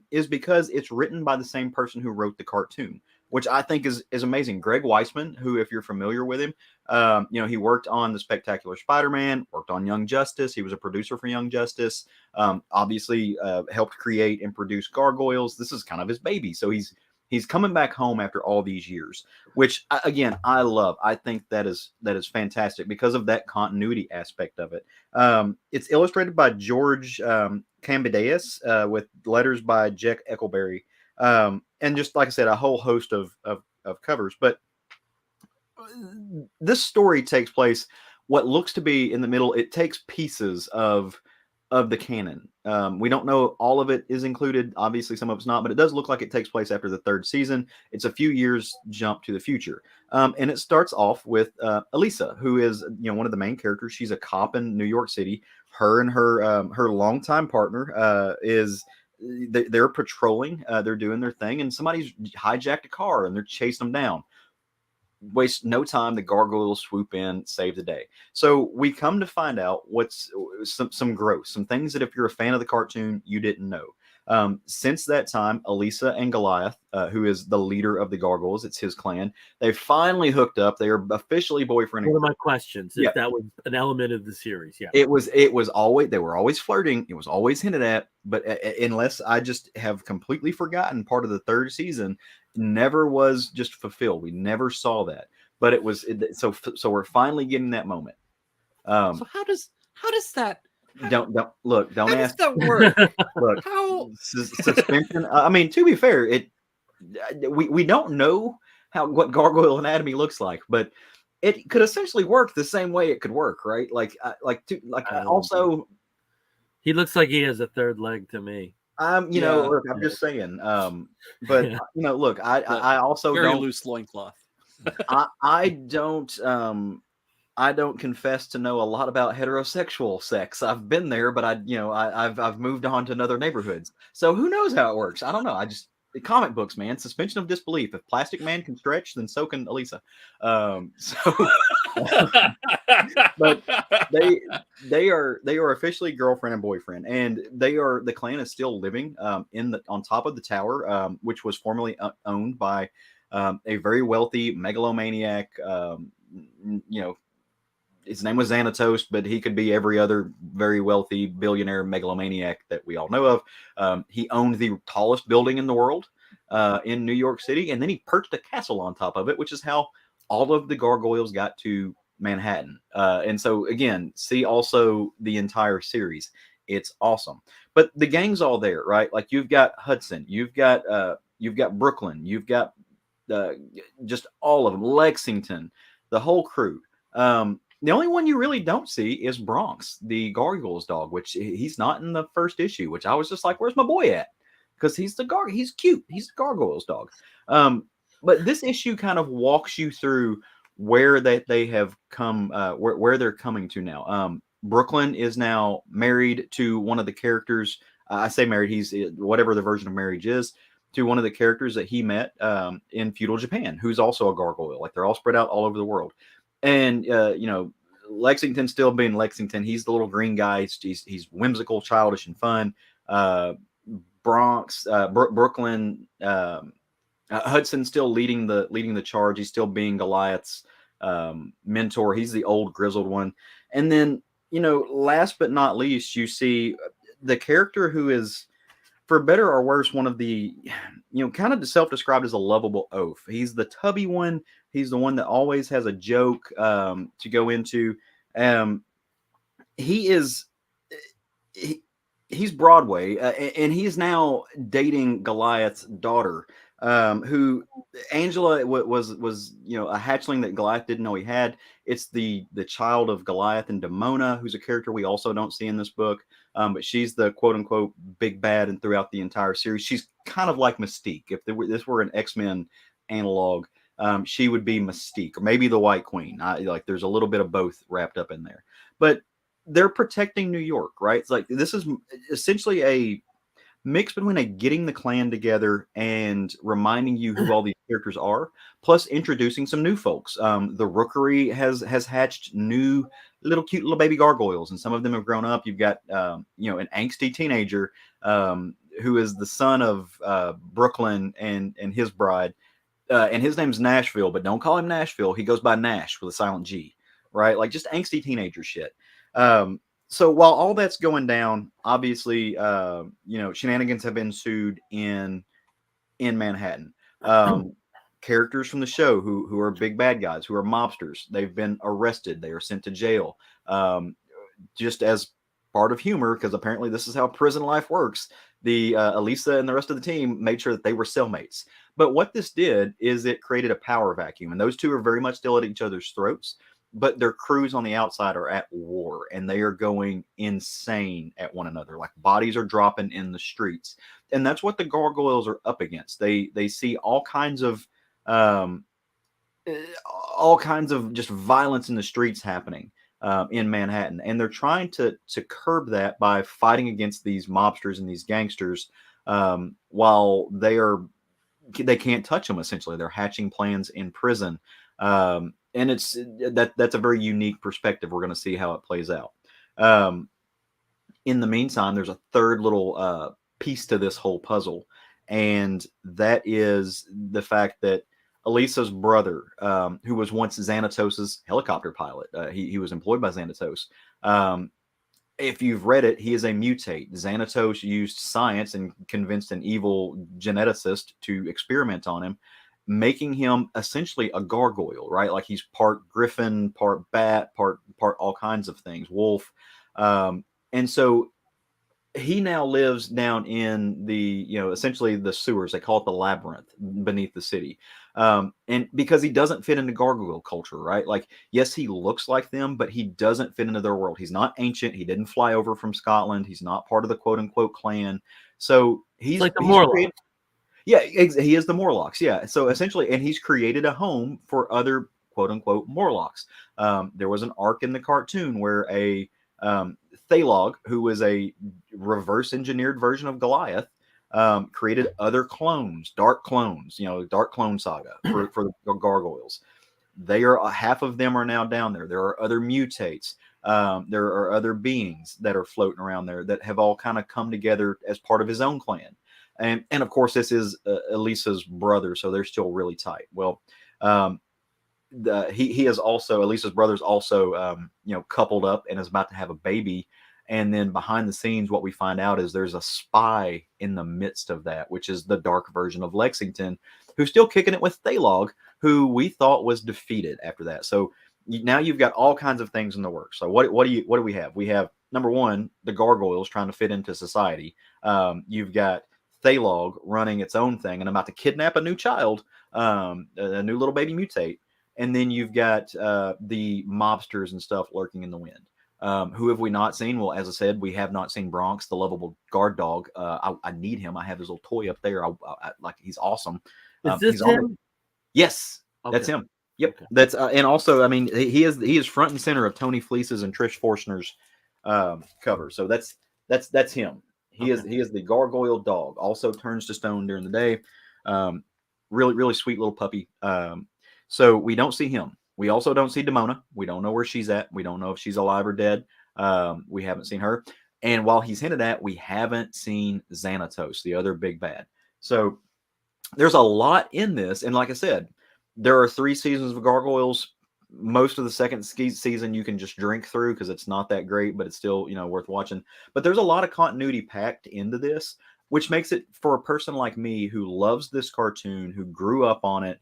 Speaker 3: is because it's written by the same person who wrote the cartoon. which I think is amazing. Greg Weisman, who, if you're familiar with him, he worked on the Spectacular Spider-Man, worked on Young Justice. He was a producer for Young Justice. Obviously, helped create and produce Gargoyles. This is kind of his baby, so he's coming back home after all these years, which again I love. I think that is fantastic because of that continuity aspect of it. It's illustrated by George Cambideus with letters by Jack Eckelberry. And just like I said, a whole host of covers. But this story takes place what looks to be in the middle. It takes pieces of the canon. We don't know all of it is included. Obviously, some of it's not, but it does look like it takes place after the third season. It's a few years jump to the future. And it starts off with Elisa, who is one of the main characters. She's a cop in New York City. Her and her longtime partner they're patrolling, they're doing their thing, and somebody's hijacked a car and they're chasing them down. Waste no time, the gargoyles swoop in, save the day. So we come to find out what's some growth, some things that if you're a fan of the cartoon, you didn't know. Since that time, Elisa and Goliath, who is the leader of the Gargoyles, it's his clan, they finally hooked up. They are officially boyfriend and
Speaker 1: girlfriend. One of my questions,
Speaker 3: if
Speaker 1: that was an element of the series. Yeah,
Speaker 3: it was always, they were always flirting. It was always hinted at, but unless I just have completely forgotten, part of the third season never was just fulfilled. We never saw that, but it was so we're finally getting that moment.
Speaker 2: So how does that?
Speaker 3: Don't look. Don't
Speaker 2: how
Speaker 3: ask.
Speaker 2: Does that work?
Speaker 3: Look,
Speaker 2: how
Speaker 3: suspension. I mean, to be fair, we don't know what gargoyle anatomy looks like, but it could essentially work the same way it could work, right? Also,
Speaker 1: he looks like he has a third leg to me.
Speaker 3: Look, I'm just saying. But
Speaker 1: Yeah.
Speaker 3: Look, I also
Speaker 2: very
Speaker 3: don't
Speaker 2: loose loincloth.
Speaker 3: I don't confess to know a lot about heterosexual sex. I've been there, but I've moved on to other neighborhoods. So who knows how it works? I don't know. The comic books, man, suspension of disbelief. If Plastic Man can stretch, then so can Elisa. But they are officially girlfriend and boyfriend, and the clan is still living on top of the tower, which was formerly owned by a very wealthy megalomaniac. His name was Xanatos, but he could be every other very wealthy billionaire megalomaniac that we all know of. He owned the tallest building in the world in New York City, and then he perched a castle on top of it, which is how all of the gargoyles got to Manhattan. And so, again, see also the entire series. It's awesome. But the gang's all there, right? Like you've got Hudson, you've got Brooklyn, you've got just all of them, Lexington, the whole crew. The only one you really don't see is Bronx, the Gargoyles dog, which he's not in the first issue, which I was just like, where's my boy at? Because he's cute. He's the Gargoyles dog. But this issue kind of walks you through where they have come, where they're coming to now. Brooklyn is now married to one of the characters. I say married, he's whatever the version of marriage is, to one of the characters that he met in feudal Japan, who's also a gargoyle. Like they're all spread out all over the world. And Lexington still being Lexington, he's the little green guy. He's whimsical, childish, and fun. Brooklyn, Hudson still leading the charge. He's still being Goliath's mentor. He's the old grizzled one. And then last but not least, you see the character who is, for better or worse, one of the kind of self-described as a lovable oaf. He's the tubby one. He's the one that always has a joke to go into. He's Broadway, and he's now dating Goliath's daughter, who Angela was a hatchling that Goliath didn't know he had. It's the child of Goliath and Demona, who's a character we also don't see in this book. But she's the quote unquote big bad, and throughout the entire series, she's kind of like Mystique. If this were an X-Men analog, she would be Mystique, or maybe the White Queen. There's a little bit of both wrapped up in there. But they're protecting New York, right? It's like this is essentially a mix between getting the clan together and reminding you who all these characters are, plus introducing some new folks. The Rookery has hatched new cute little baby gargoyles, and some of them have grown up. You've got an angsty teenager who is the son of Brooklyn and his bride. and his name's Nashville, but don't call him Nashville. He goes by Nash with a silent G, right? Like just angsty teenager shit. So while all that's going down, obviously, shenanigans have ensued in Manhattan. Characters from the show who are big bad guys, who are mobsters, they've been arrested. They are sent to jail. Just as part of humor, because apparently this is how prison life works. The Elisa and the rest of the team made sure that they were cellmates. But what this did is it created a power vacuum, and those two are very much still at each other's throats. But their crews on the outside are at war, and they are going insane at one another. Like bodies are dropping in the streets, and that's what the gargoyles are up against. They see all kinds of just violence in the streets happening in Manhattan, and they're trying to curb that by fighting against these mobsters and these gangsters while they can't touch them. Essentially, they're hatching plans in prison, and that's a very unique perspective. We're going to see how it plays out. In the meantime, there's a third little piece to this whole puzzle, and that is the fact that Elisa's brother, who was once Xanatos's helicopter pilot, he was employed by Xanatos. If you've read it, he is a mutate. Xanatos used science and convinced an evil geneticist to experiment on him, making him essentially a gargoyle, right? Like he's part griffin, part bat, part all kinds of things, wolf. And so he now lives down in the, essentially the sewers. They call it the labyrinth beneath the city. And because he doesn't fit into gargoyle culture, right? Like, yes, he looks like them, but he doesn't fit into their world. He's not ancient. He didn't fly over from Scotland. He's not part of the quote unquote clan. So he's
Speaker 1: like the Morlocks.
Speaker 3: Yeah, he is the Morlocks. Yeah. So essentially, and he's created a home for other quote unquote Morlocks. There was an arc in the cartoon where a Thalog, who was a reverse engineered version of Goliath, created other clones, dark clones, Dark Clone Saga for the gargoyles. They are half of them are now down there. There are other mutates. There are other beings that are floating around there that have all kind of come together as part of his own clan. And of course, this is Elisa's brother, so they're still really tight. Well, he is also, Elisa's brother's also coupled up and is about to have a baby. And then behind the scenes, what we find out is there's a spy in the midst of that, which is the dark version of Lexington, who's still kicking it with Thalog, who we thought was defeated after that. So now you've got all kinds of things in the works. So what do we have? We have, number one, the gargoyles trying to fit into society. You've got Thalog running its own thing and about to kidnap a new child, a new little baby mutate. And then you've got the mobsters and stuff lurking in the wind. Who have we not seen? Well, as I said, we have not seen Bronx, the lovable guard dog. I need him. I have his little toy up there. I like, he's awesome.
Speaker 1: Is this him?
Speaker 3: Yes,
Speaker 1: okay.
Speaker 3: That's him. Yep,
Speaker 1: Okay.
Speaker 3: that's and also, I mean, he is front and center of Tony Fleece's and Trish Forstner's cover. So that's him. He is the gargoyle dog. Also turns to stone during the day. Really sweet little puppy. So we don't see him. We also don't see Demona. We don't know where she's at. We don't know if she's alive or dead. We haven't seen her. And while he's hinted at, we haven't seen Xanatos, the other big bad. So there's a lot in this. And like I said, there are 3 seasons of Gargoyles. Most of the second season you can just drink through because it's not that great, but it's still, worth watching. But there's a lot of continuity packed into this, which makes it, for a person like me who loves this cartoon, who grew up on it,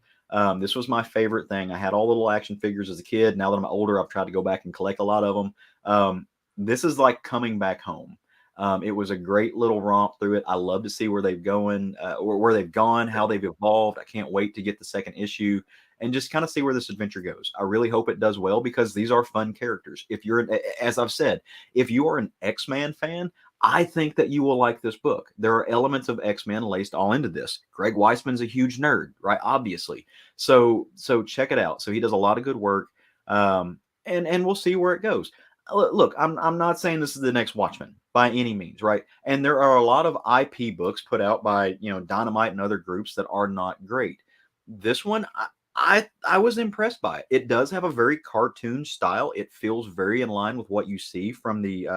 Speaker 3: this was my favorite thing. I had all the little action figures as a kid. Now that I'm older, I've tried to go back and collect a lot of them. This is like coming back home. It was a great little romp through it. I love to see where they've gone, how they've evolved. I can't wait to get the second issue and just kind of see where this adventure goes. I really hope it does well because these are fun characters. If you're, as I've said, if you are an X-Men fan, I think that you will like this book. There are elements of X-Men laced all into this. Greg Weisman's a huge nerd, right? Obviously. So check it out. So he does a lot of good work. And we'll see where it goes. Look, I'm not saying this is the next Watchmen by any means, right? And there are a lot of IP books put out by, Dynamite and other groups that are not great. This one, I was impressed by it. It does have a very cartoon style. It feels very in line with what you see from the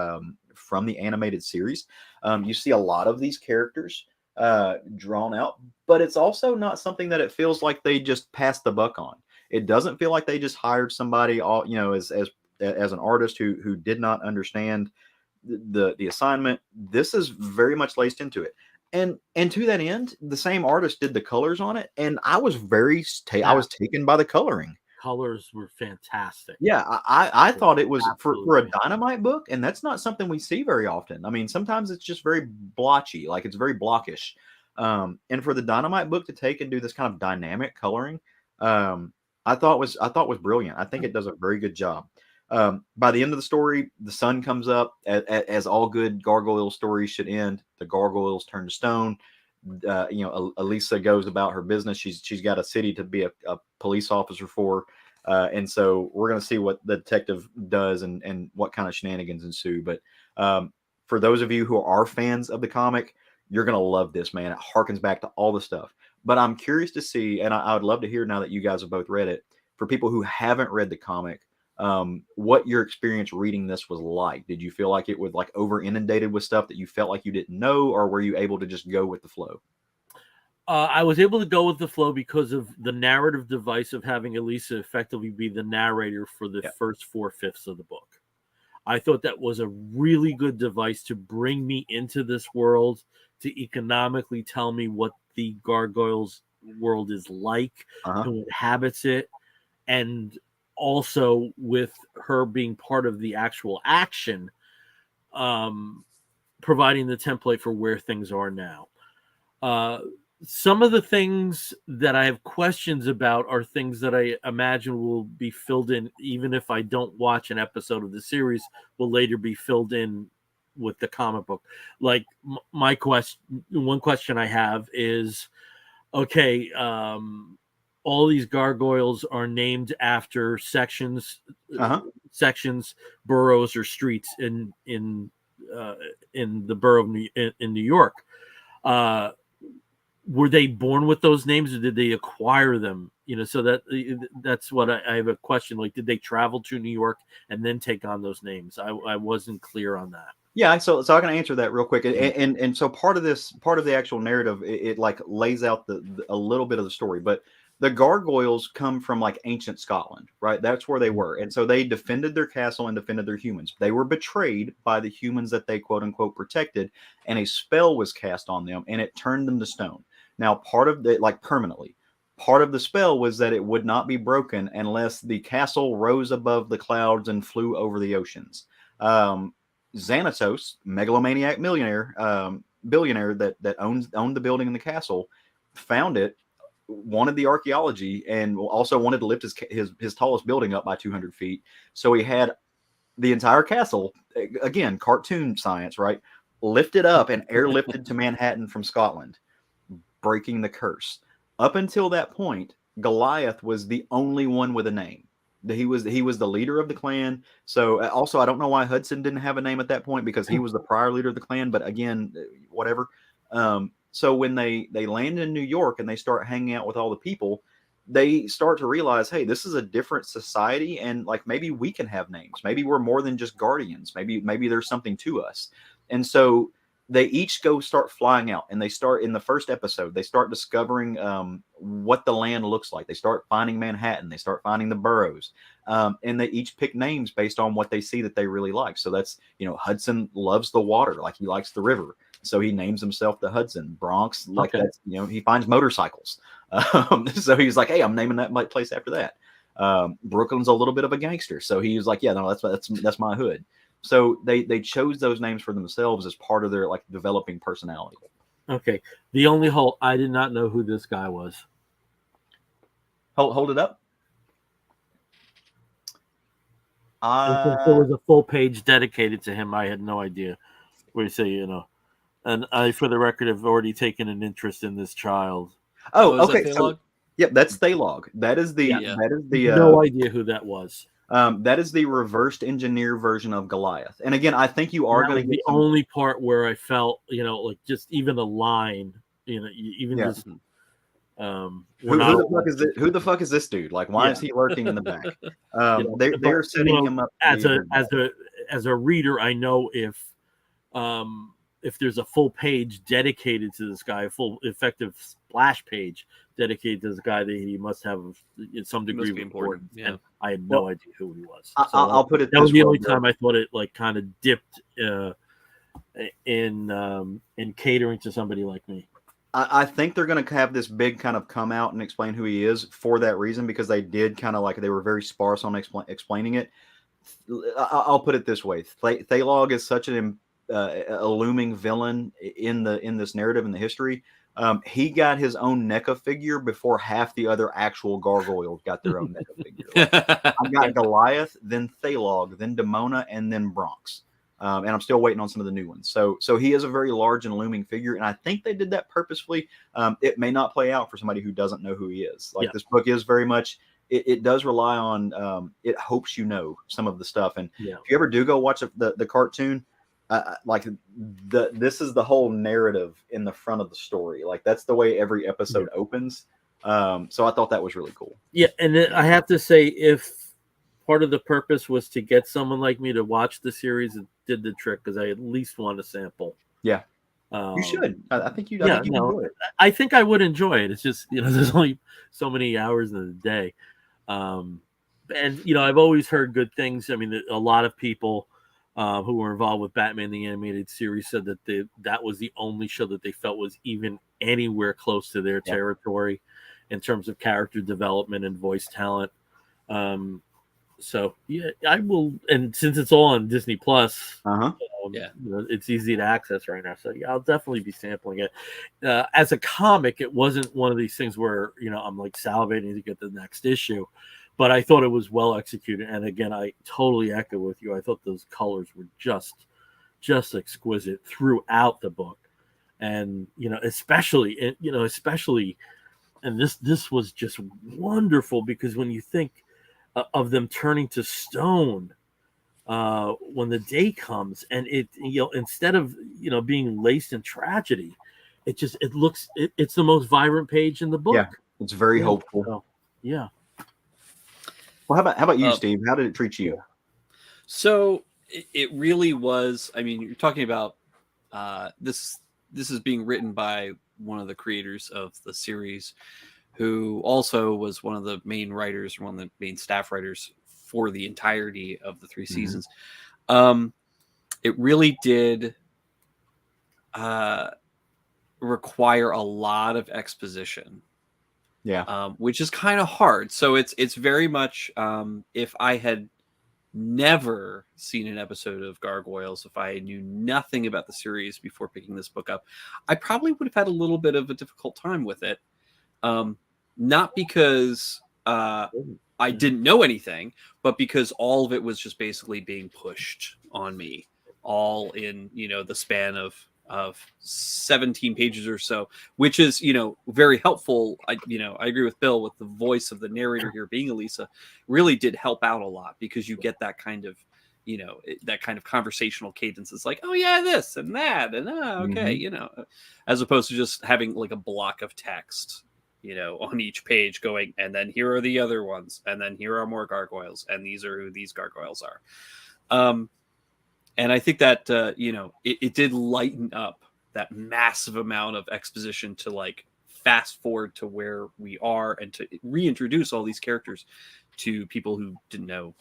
Speaker 3: animated series. You see a lot of these characters drawn out, but it's also not something that it feels like they just passed the buck on. It doesn't feel like they just hired somebody all, as an artist who did not understand the assignment. This is very much laced into it. And to that end, the same artist did the colors on it, and I was I was taken by the coloring.
Speaker 1: Colors were fantastic.
Speaker 3: Yeah, I thought it was for a
Speaker 1: Absolutely.
Speaker 3: Dynamite book, and that's not something we see very often. I mean, sometimes it's just very blotchy, like it's very blockish. And for the Dynamite book to take and do this kind of dynamic coloring, I thought was brilliant. I think it does a very good job. By the end of the story, the sun comes up, as all good gargoyle stories should end. The gargoyles turn to stone. Elisa goes about her business. She's got a city to be a police officer for, and so we're going to see what the detective does and what kind of shenanigans ensue. But for those of you who are fans of the comic, you're going to love this, man. It harkens back to all the stuff. But I'm curious to see, and I would love to hear now that you guys have both read it, for people who haven't read the comic, what your experience reading this was like. Did you feel like it was like over inundated with stuff that you felt like you didn't know, or were you able to just go with the flow?
Speaker 1: I was able to go with the flow because of the narrative device of having Elisa effectively be the narrator for the first 4/5 of the book. I thought that was a really good device to bring me into this world, to economically tell me what the gargoyles world is like, who inhabits it, and also with her being part of the actual action, providing the template for where things are now. Some of the things that I have questions about are things that I imagine will be filled in, even if I don't watch an episode of the series, will later be filled in with the comic book. Like one question I have is, okay, all these gargoyles are named after sections, boroughs, or streets in the borough of in New York. Were they born with those names, or did they acquire them? So that's what I have a question. Like, did they travel to New York and then take on those names? I wasn't clear on that.
Speaker 3: Yeah, so I can answer that real quick, and so part of the actual narrative, it like lays out a little bit of the story, but the gargoyles come from like ancient Scotland, right? That's where they were, and so they defended their castle and defended their humans. They were betrayed by the humans that they quote unquote protected, and a spell was cast on them, and it turned them to stone. Now, part of the permanently. Part of the spell was that it would not be broken unless the castle rose above the clouds and flew over the oceans. Xanatos, megalomaniac billionaire that owned the building and the castle, found it, wanted the archaeology, and also wanted to lift his tallest building up by 200 feet. So he had the entire castle, again, cartoon science, right? Lifted up and airlifted to Manhattan from Scotland, breaking the curse. Up until that point, Goliath was the only one with a name. He was the leader of the clan. So also, I don't know why Hudson didn't have a name at that point, because he was the prior leader of the clan. But again, whatever. So when they land in New York and they start hanging out with all the people, they start to realize, hey, this is a different society, and like maybe we can have names. Maybe we're more than just guardians. Maybe there's something to us. And so they each start flying out, and they start in the first episode. They start discovering what the land looks like. They start finding Manhattan. They start finding the boroughs, and they each pick names based on what they see that they really like. So that's, Hudson loves the water, like he likes the river, so he names himself the Hudson. Bronx, like that's, he finds motorcycles, so he's like, hey, I'm naming that place after that. Brooklyn's a little bit of a gangster, so he was like, yeah, no, that's my hood. So they chose those names for themselves as part of their like developing personality.
Speaker 1: Okay. The only hole, I did not know who this guy was.
Speaker 3: Hold it up.
Speaker 1: There was a full page dedicated to him. I had no idea. Where you say, and I, for the record, have already taken an interest in this child.
Speaker 3: Oh, okay. So, yep, that's Thalog. That is the
Speaker 1: no idea who that was.
Speaker 3: That is the reversed engineer version of Goliath. And again, I think you are going to get
Speaker 1: the only part where I felt, like just even a line, just.
Speaker 3: Who the fuck is this dude? Like, why is he lurking in the back? They're setting him up
Speaker 1: as a reader. I know if if there's a full page dedicated to this guy, a full effective splash page dedicated to this guy, that he must have in some degree of
Speaker 2: important.
Speaker 1: importance. And I had no idea who he was.
Speaker 3: I'll put it.
Speaker 1: That was
Speaker 3: this
Speaker 1: the
Speaker 3: way,
Speaker 1: only
Speaker 3: though.
Speaker 1: time I thought it like kind of dipped in catering to somebody like me.
Speaker 3: I think they're going to have this big kind of come out and explain who he is for that reason, because they did kind of like, they were very sparse on explaining it. I'll put it this way: Thalog is such a looming villain in this narrative, in the history. He got his own NECA figure before half the other actual gargoyles got their own NECA figure. Like, I've got Goliath, then Thalog, then Demona, and then Bronx. And I'm still waiting on some of the new ones. So he is a very large and looming figure, and I think they did that purposefully. It may not play out for somebody who doesn't know who he is. Like, this book is very much, it does rely on, it hopes you know some of the stuff. And if you ever do go watch the cartoon, this is the whole narrative in the front of the story. Like, that's the way every episode opens. So I thought that was really cool.
Speaker 1: Yeah, and I have to say, if part of the purpose was to get someone like me to watch the series, it did the trick, because I at least want to sample.
Speaker 3: Yeah, you should. I think you.
Speaker 1: Enjoy it. I think I would enjoy it. It's just, there's only so many hours in the day, and I've always heard good things. I mean, a lot of people who were involved with Batman the Animated Series said that that was the only show that they felt was even anywhere close to their territory in terms of character development and voice talent. So I will, and since it's all on Disney Plus, it's easy to access right now. So I'll definitely be sampling it. As a comic, it wasn't one of these things where I'm like salivating to get the next issue, but I thought it was well executed. And again, I totally echo with you. I thought those colors were just exquisite throughout the book, and especially, and this was just wonderful, because when you think of them turning to stone when the day comes, and it instead of being laced in tragedy, it's the most vibrant page in the book.
Speaker 3: It's very hopeful.
Speaker 1: So,
Speaker 3: well, how about you, Steve? How did it treat you?
Speaker 2: So it really was. I mean, you're talking about this is being written by one of the creators of the series, who also was one of the main writers, one of the main staff writers for the entirety of the 3 seasons. It really did require a lot of exposition. Which is kind of hard. So it's very much, if I had never seen an episode of Gargoyles, if I knew nothing about the series before picking this book up, I probably would have had a little bit of a difficult time with it. Not because I didn't know anything, but because all of it was just basically being pushed on me, all in the span of 17 pages or so, which is very helpful. I agree with Bill with the voice of the narrator here being Elisa really did help out a lot, because you get that kind of that kind of conversational cadence. It's like, oh yeah, this and that, and okay, as opposed to just having like a block of text on each page going, and then here are the other ones, and then here are more gargoyles, and these are who these gargoyles are. And I think that, it did lighten up that massive amount of exposition to like fast forward to where we are, and to reintroduce all these characters to people who didn't know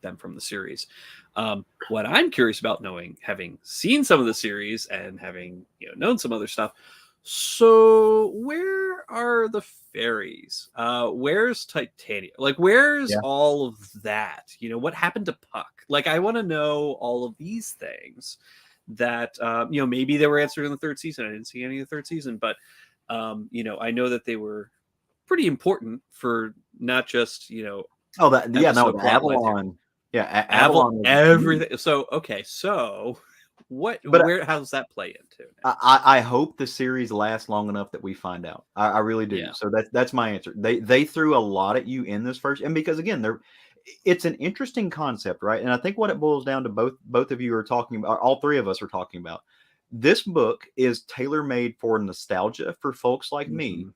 Speaker 2: them from the series. What I'm curious about, having seen some of the series and having known some other stuff, so where are the fairies? Where's Titania? Like, where's all of that? What happened to Puck? Like, I want to know all of these things that, maybe they were answered in the 3rd season. I didn't see any of the 3rd season, but, I know that they were pretty important for not just,
Speaker 3: Avalon. Avalon.
Speaker 2: Everything. So, okay. So how's that play into?
Speaker 3: I hope the series lasts long enough that we find out. I really do. Yeah. So that's my answer. They threw a lot at you in this first, and because again, it's an interesting concept, right? And I think what it boils down to, both of you are talking about, all 3 of us are talking about. This book is tailor-made for nostalgia for folks like me,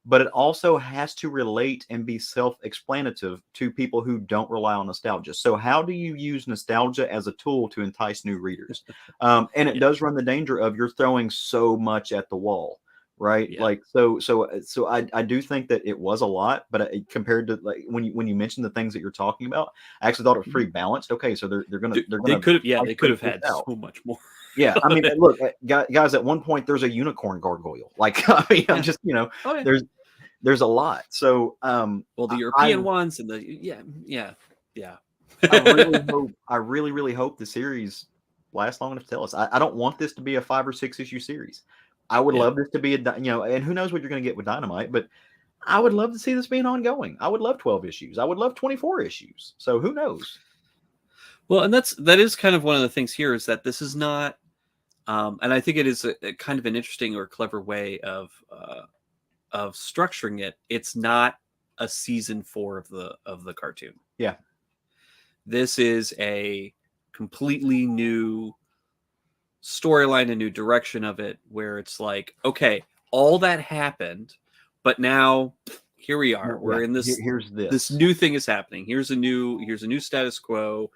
Speaker 3: but it also has to relate and be self-explanative to people who don't rely on nostalgia. So how do you use nostalgia as a tool to entice new readers? And it does run the danger of you're throwing so much at the wall, right?
Speaker 2: Yeah.
Speaker 3: Like so I do think that it was a lot, but compared to like when you mentioned the things that you're talking about, I actually thought it was pretty balanced. Okay, so they're gonna
Speaker 2: They could have
Speaker 3: this
Speaker 2: had
Speaker 3: out.
Speaker 2: so much more.
Speaker 3: Yeah, I mean, look, guys, at one point there's a unicorn gargoyle. Like, I mean, I'm just,
Speaker 2: Oh, yeah.
Speaker 3: there's a lot. So,
Speaker 2: Well, the European ones and the yeah.
Speaker 3: I really hope the series lasts long enough to tell us. I don't want this to be a 5 or 6 issue series. I would love this to be and who knows what you're going to get with Dynamite, but I would love to see this being ongoing. I would love 12 issues. I would love 24 issues. So who knows?
Speaker 2: Well, and that is kind of one of the things here is that this is not, and I think it is a kind of an interesting or clever way of structuring it. It's not a season 4 of the cartoon.
Speaker 3: Yeah,
Speaker 2: this is a completely new storyline, a new direction of it, where it's like, okay, all that happened, but now here we are. We're in this.
Speaker 3: Here's
Speaker 2: this new thing is happening. Here's a new status quo.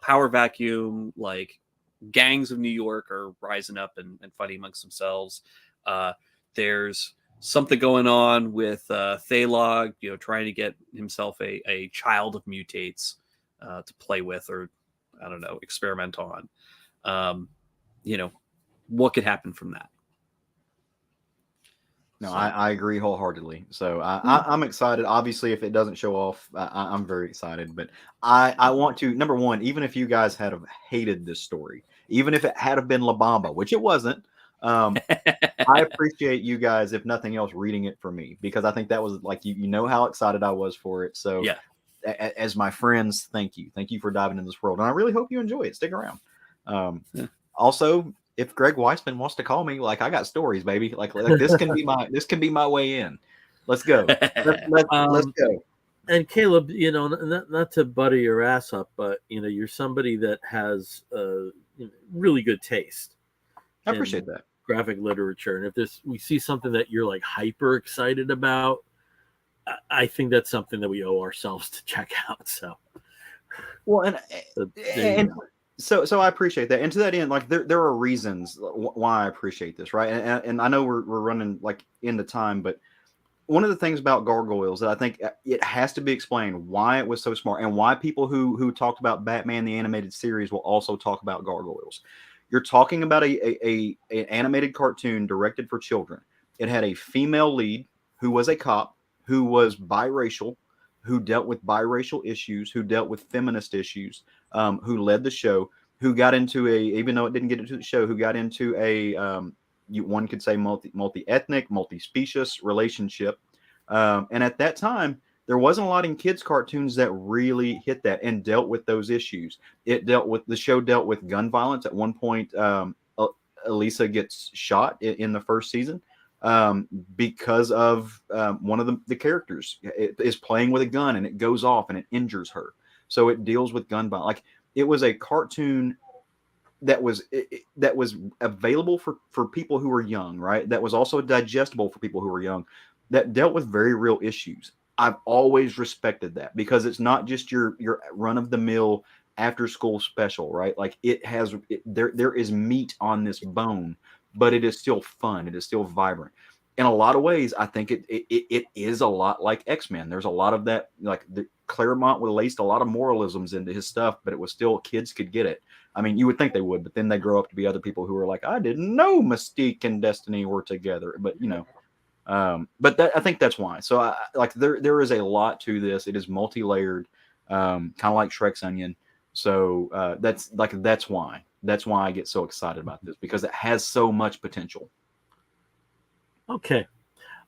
Speaker 2: Power vacuum, like gangs of New York are rising up and fighting amongst themselves. There's something going on with Thalog, trying to get himself a child of mutates to play with, or I don't know, experiment on. What could happen from that?
Speaker 3: No, I agree wholeheartedly. So I'm excited. Obviously, if it doesn't show off, I'm very excited. But I want to, number one, even if you guys had have hated this story, even if it had have been La Bamba, which it wasn't, I appreciate you guys, if nothing else, reading it for me, because I think that was like, you know how excited I was for it. So
Speaker 2: yeah,
Speaker 3: as my friends, thank you for diving in this world, and I really hope you enjoy it. Stick around. Also, if Greg Weisman wants to call me, like, I got stories, baby. Like this can be my way in. Let's go. Let's go.
Speaker 1: And Caleb, not to butter your ass up, but you're somebody that has really good taste.
Speaker 3: I appreciate that.
Speaker 1: Graphic literature, and if we see something that you're like hyper excited about, I think that's something that we owe ourselves to check out. So,
Speaker 3: well, So I appreciate that. And to that end, like there are reasons why I appreciate this, right? And I know we're running like into time, but one of the things about gargoyles that I think it has to be explained why it was so smart, and why people who talked about Batman the animated series will also talk about gargoyles. You're talking about an animated cartoon directed for children. It had a female lead who was a cop, who was biracial, who dealt with biracial issues, who dealt with feminist issues, who led the show, who got into even though it didn't get into the show, who got into one could say multi-ethnic, multi-species relationship. And at that time, there wasn't a lot in kids' cartoons that really hit that and dealt with those issues. The show dealt with gun violence. At one point, Elisa gets shot in the first season. Because of one of the characters is playing with a gun, and it goes off and it injures her. So it deals with gun violence. Like, it was a cartoon that was available for people who were young, right? That was also digestible for people who were young, that dealt with very real issues. I've always respected that, because it's not just your run of the mill after school special, right? Like, there is meat on this bone, but it is still fun. It is still vibrant. In a lot of ways, I think it is a lot like X-Men. There's a lot of that, like Claremont would laced a lot of moralisms into his stuff, but it was still, kids could get it. I mean, you would think they would, but then they grow up to be other people who are like, I didn't know Mystique and Destiny were together. But but I think that's why. So there is a lot to this. It is multi-layered, kind of like Shrek's onion. So that's why. That's why I get so excited about this, because it has so much potential.
Speaker 1: Okay.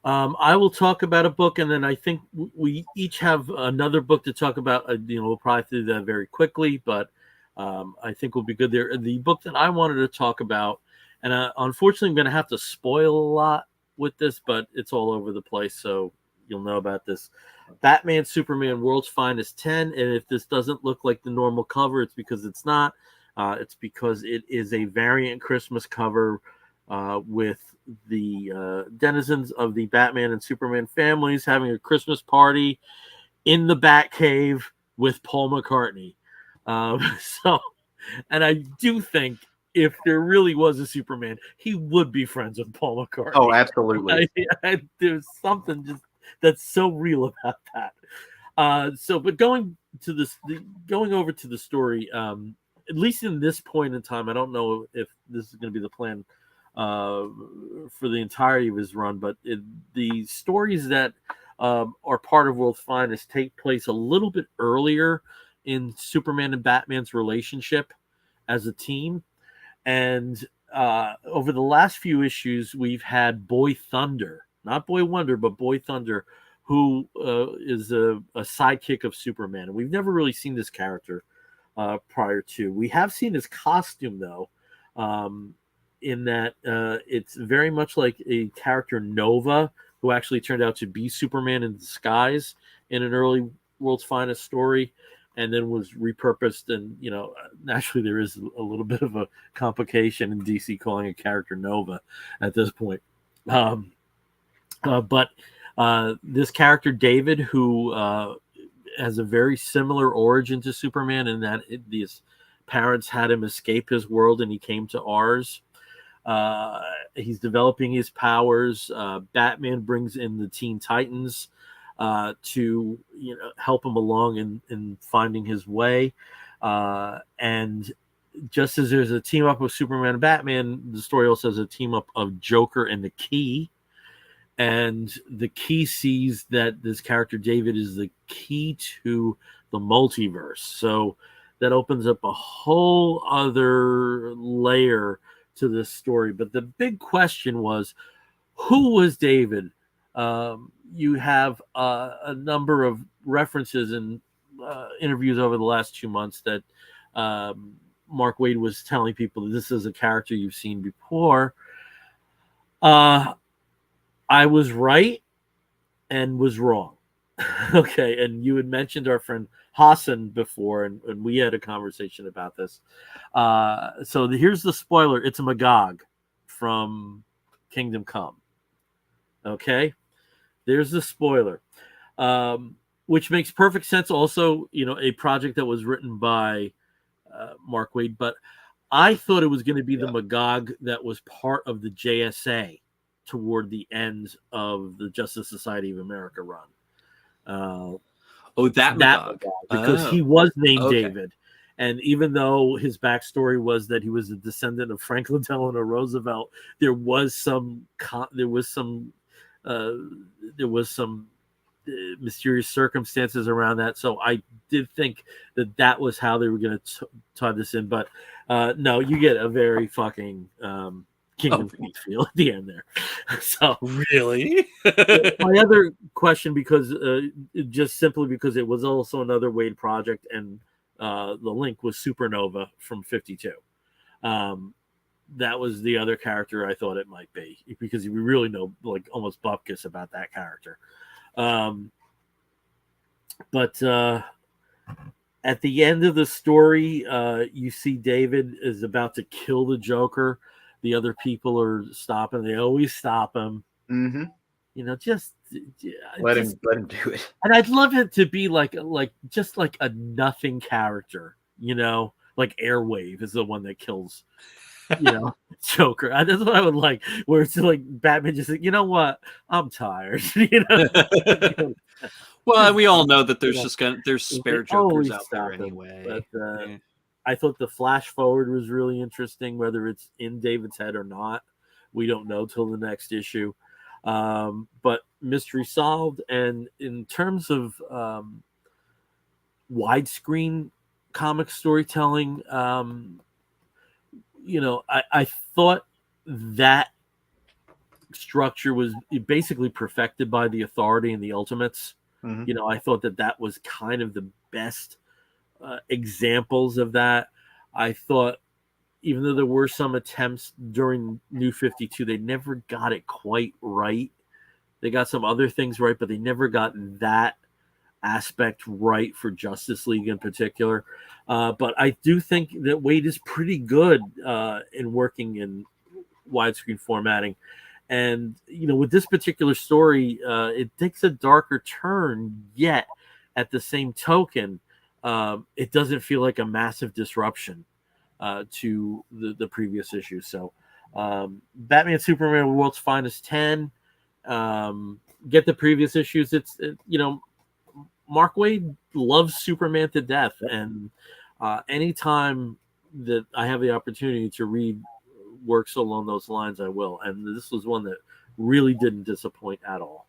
Speaker 1: I will talk about a book, and then I think we each have another book to talk about. We'll probably do that very quickly, but I think we'll be good there. The book that I wanted to talk about, and unfortunately I'm going to have to spoil a lot with this, but it's all over the place, so you'll know about this. Batman Superman World's Finest 10, and if this doesn't look like the normal cover, it's because it's not. It's because it is a variant Christmas cover with the denizens of the Batman and Superman families having a Christmas party in the Batcave with Paul McCartney. So, and I do think if there really was a Superman, he would be friends with Paul McCartney.
Speaker 3: Oh, absolutely.
Speaker 1: There's something just that's so real about that. But going over to the story, at least in this point in time, I don't know if this is going to be the plan for the entirety of his run, but the stories that are part of World's Finest take place a little bit earlier in Superman and Batman's relationship as a team. And over the last few issues, we've had Boy Thunder, not Boy Wonder, but Boy Thunder, who is a sidekick of Superman. And we've never really seen this character prior to. We have seen his costume, though, in that it's very much like a character Nova, who actually turned out to be Superman in disguise in an early World's Finest story, and then was repurposed. And, naturally there is a little bit of a complication in DC calling a character Nova at this point. But this character, David, who has a very similar origin to Superman in that his parents had him escape his world and he came to ours. He's developing his powers. Batman brings in the Teen Titans to help him along in finding his way. And just as there's a team up of Superman and Batman, the story also has a team up of Joker and the Key. And the Key sees that this character David is the key to the multiverse. So that opens up a whole other layer to this story. But the big question was, who was David? You have a number of references in interviews over the last 2 months that Mark Waid was telling people that this is a character you've seen before. I was right and was wrong. Okay, and you had mentioned our friend Hassan before, and we had a conversation about this. So here's the spoiler. It's a Magog from Kingdom Come. Okay, there's the spoiler, which makes perfect sense. Also, a project that was written by Mark Waid, but I thought it was going to be the Magog that was part of the JSA toward the end of the Justice Society of America run.
Speaker 2: That Magog.
Speaker 1: Because he was named David. And even though his backstory was that he was a descendant of Franklin Delano Roosevelt, there was some mysterious circumstances around that. So I did think that was how they were going to tie this in. But no, you get a very fucking Kingdom Come feel at the end there. So
Speaker 2: really,
Speaker 1: my other question, because just simply because it was also another Waid project, and the link was Supernova from 52. That was the other character I thought it might be, because we really know like almost bupkis about that character. But at the end of the story, you see David is about to kill the Joker. The other people are stopping. They always stop him.
Speaker 3: Mm-hmm.
Speaker 1: Just
Speaker 3: let him do it.
Speaker 1: And I'd love it to be like just like a nothing character. Like Airwave is the one that kills, Joker. That's what I would like. Where it's like Batman just like, you know what? I'm tired.
Speaker 2: Well, we all know that there's spare Jokers out there anyway.
Speaker 1: But I thought the flash forward was really interesting. Whether it's in David's head or not, we don't know till the next issue. But mystery solved. And in terms of widescreen comic storytelling, I thought that structure was basically perfected by the Authority and the Ultimates. Mm-hmm. I thought that was kind of the best examples of that. I thought, even though there were some attempts during New 52, they never got it quite right. They got some other things right, but they never got that aspect right for Justice League in particular. But I do think that Waid is pretty good in working in widescreen formatting. And with this particular story, it takes a darker turn, yet at the same token, it doesn't feel like a massive disruption to the previous issue. So Batman Superman World's Finest 10, get the previous issues. Mark Waid loves Superman to death, and anytime that I have the opportunity to read works along those lines, I will. And this was one that really didn't disappoint at all.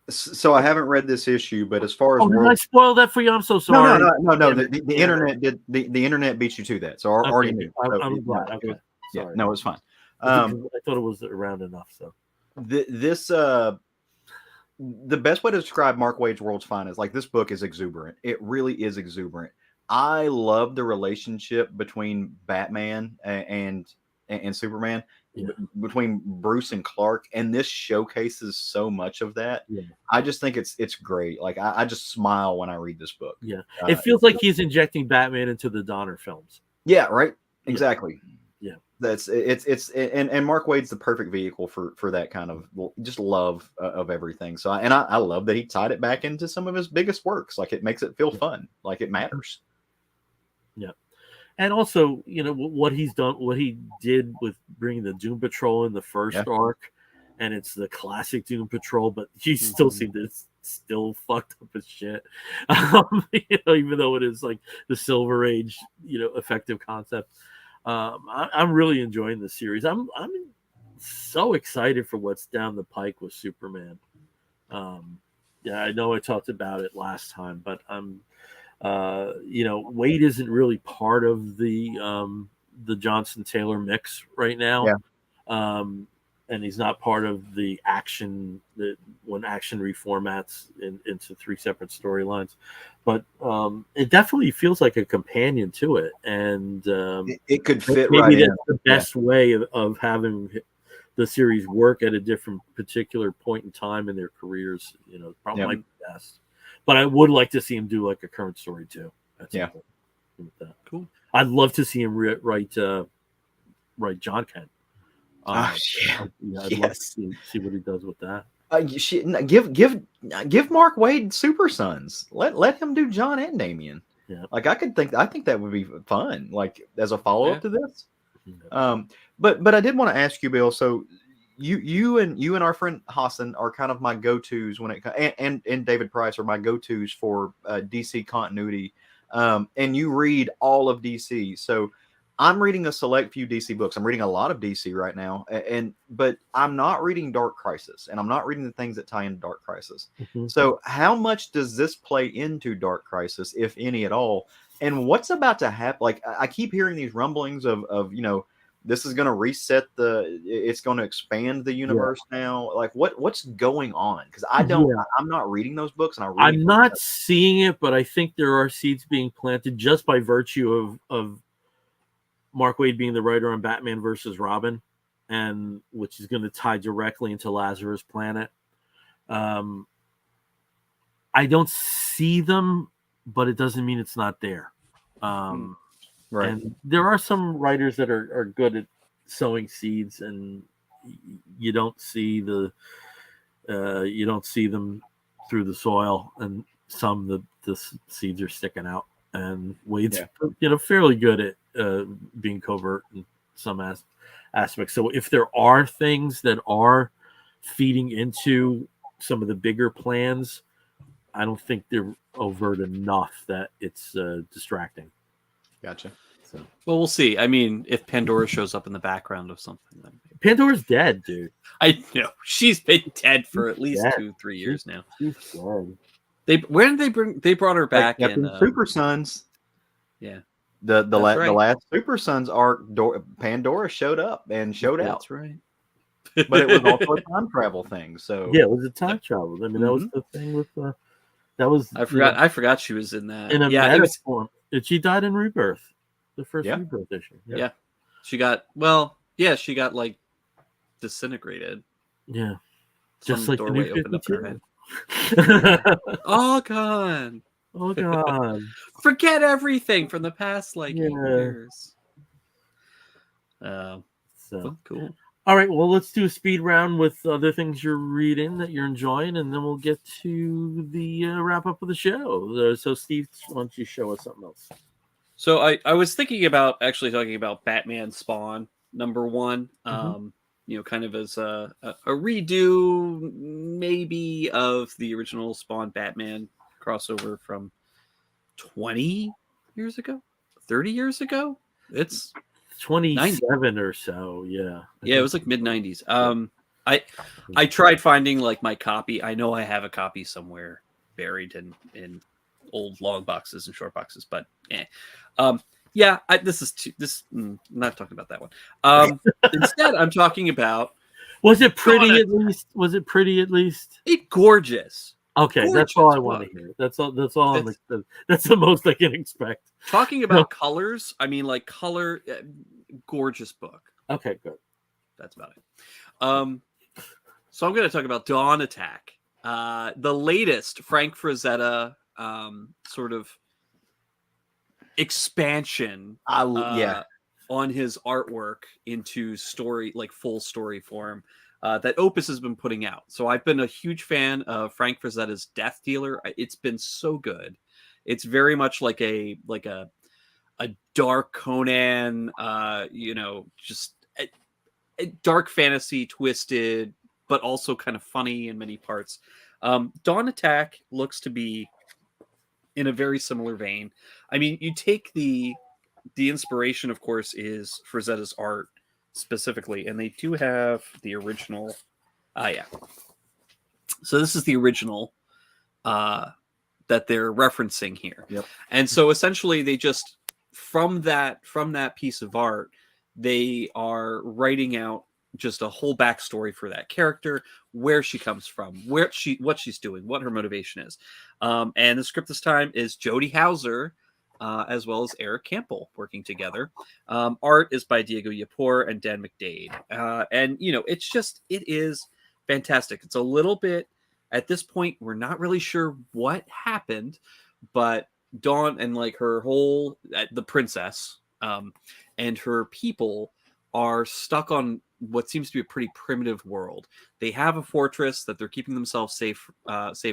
Speaker 3: So I haven't read this issue, but as far as
Speaker 1: did I spoil that for you? I'm so sorry.
Speaker 3: No. The internet did the internet beat you to that, so I already knew. So
Speaker 1: I'm glad. Okay.
Speaker 3: Yeah, no, it's fine.
Speaker 1: I thought it was around enough. So
Speaker 3: the best way to describe Mark Waid's World's Finest is like this book is exuberant. It really is exuberant. I love the relationship between Batman and Superman, between Bruce and Clark, and this showcases so much of that.
Speaker 1: Yeah.
Speaker 3: I just think it's great. Like I just smile when I read this book.
Speaker 1: Yeah, it feels like he's injecting Batman into the Donner films.
Speaker 3: Yeah, right. Exactly.
Speaker 1: Yeah.
Speaker 3: That's and Mark Waid's the perfect vehicle for that kind of just love of everything. So I love that he tied it back into some of his biggest works. Like it makes it feel fun, like it matters.
Speaker 1: Yeah, and also what he's done, what he did with bringing the Doom Patrol in the first arc, and it's the classic Doom Patrol, but you still see this still fucked up as shit. Even though it is like the Silver Age, effective concept. I'm really enjoying the series. I'm so excited for what's down the pike with Superman. I know I talked about it last time, but I'm Waid isn't really part of the Johnson Taylor mix right now. And he's not part of the action when action reformats into 3 separate storylines, but it definitely feels like a companion to it, and
Speaker 3: it could fit
Speaker 1: maybe
Speaker 3: right
Speaker 1: that's
Speaker 3: in.
Speaker 1: the best way of having the series work at a different particular point in time in their careers. Probably might be best, but I would like to see him do like a current story too.
Speaker 2: Cool.
Speaker 1: I'd love to see him write John Kent. I'd love to see what he does with that.
Speaker 3: Give Mark Waid Super Sons. Let him do John and Damian.
Speaker 1: Yeah,
Speaker 3: like I think that would be fun. Like as a follow up to this.
Speaker 1: Yeah.
Speaker 3: But I did want to ask you, Bill. So you and our friend Hassan are kind of my go tos when it and David Price are my go tos for DC continuity. And you read all of DC, so. I'm reading a select few DC books. I'm reading a lot of DC right now, but I'm not reading Dark Crisis, and I'm not reading the things that tie into Dark Crisis.
Speaker 1: Mm-hmm.
Speaker 3: So, how much does this play into Dark Crisis, if any at all? And what's about to happen? Like, I keep hearing these rumblings of this is going to reset it's going to expand the universe now. Like, what's going on? Because I'm not reading those books, and
Speaker 1: I'm not seeing it, but I think there are seeds being planted just by virtue of Mark Waid being the writer on Batman versus Robin, and which is going to tie directly into Lazarus Planet. I don't see them, but it doesn't mean it's not there.
Speaker 3: Right.
Speaker 1: And there are some writers that are good at sowing seeds, and you don't see them through the soil, and some the seeds are sticking out. And Wade's fairly good at being covert in some aspects. So if there are things that are feeding into some of the bigger plans, I don't think they're overt enough that it's distracting.
Speaker 3: Gotcha.
Speaker 1: So,
Speaker 2: well, we'll see. I mean, if Pandora shows up in the background of something, then
Speaker 1: Pandora's dead, dude.
Speaker 2: I know she's been dead for at least 2-3 years now.
Speaker 1: She's dead.
Speaker 2: They brought her back in
Speaker 3: Super Sons.
Speaker 2: Yeah.
Speaker 3: The last Super Sons arc, Pandora showed up and showed out.
Speaker 2: That's right.
Speaker 3: But it was also a time travel thing. So
Speaker 1: it was a time travel. I mean, that was the thing with that was.
Speaker 2: I forgot she was in that.
Speaker 1: In a meta form. She died in Rebirth, the first Rebirth issue.
Speaker 2: Yeah. She got like disintegrated.
Speaker 1: Yeah.
Speaker 2: Just like doorway opened up her head. All gone.
Speaker 1: Oh God!
Speaker 2: Forget everything from the past, years.
Speaker 1: So
Speaker 2: Well, cool.
Speaker 1: all right, well, let's do a speed round with other things you're reading that you're enjoying, and then we'll get to the wrap up of the show. So, Steve, why don't you show us something else?
Speaker 2: So I was thinking about actually talking about Batman Spawn #1. Kind of as a redo, maybe, of the original Spawn Batman crossover from 20 years ago, 30 years ago. It's
Speaker 1: 27 or so, yeah.
Speaker 2: Yeah, it was like mid 90s. I tried finding like my copy. I know I have a copy somewhere buried in old long boxes and short boxes, but yeah, I'm not talking about that one. Instead, I'm talking about.
Speaker 1: Was it pretty at least? Was it pretty at least?
Speaker 2: It's gorgeous.
Speaker 1: Okay,
Speaker 2: gorgeous
Speaker 1: that's all I
Speaker 2: book.
Speaker 1: want to hear. That's all. That's the most I can expect.
Speaker 2: Talking about colors, I mean, like color, gorgeous book.
Speaker 1: Okay, good.
Speaker 2: That's about it. So I'm going to talk about Dawn Attack, the latest Frank Frazetta sort of expansion. On his artwork into story, like full story form, that Opus has been putting out. So I've been a huge fan of Frank Frazetta's Death Dealer. It's been so good. It's very much like a dark Conan, just a dark fantasy twisted, but also kind of funny in many parts. Dawn Attack looks to be in a very similar vein. I mean, you take the inspiration, of course, is Frazetta's art specifically, and they do have the original. So this is the original that they're referencing here.
Speaker 3: Yep.
Speaker 2: And so essentially, they just from that piece of art, they are writing out just a whole backstory for that character, where she comes from, what she's doing, what her motivation is. And the script this time is Jody Hauser, as well as Eric Campbell working together. Art is by Diego Yapor and Dan McDade. And, it is fantastic. It's a little bit, at this point, we're not really sure what happened, but Dawn and like her whole, the princess and her people are stuck on what seems to be a pretty primitive world. They have a fortress that they're keeping themselves safe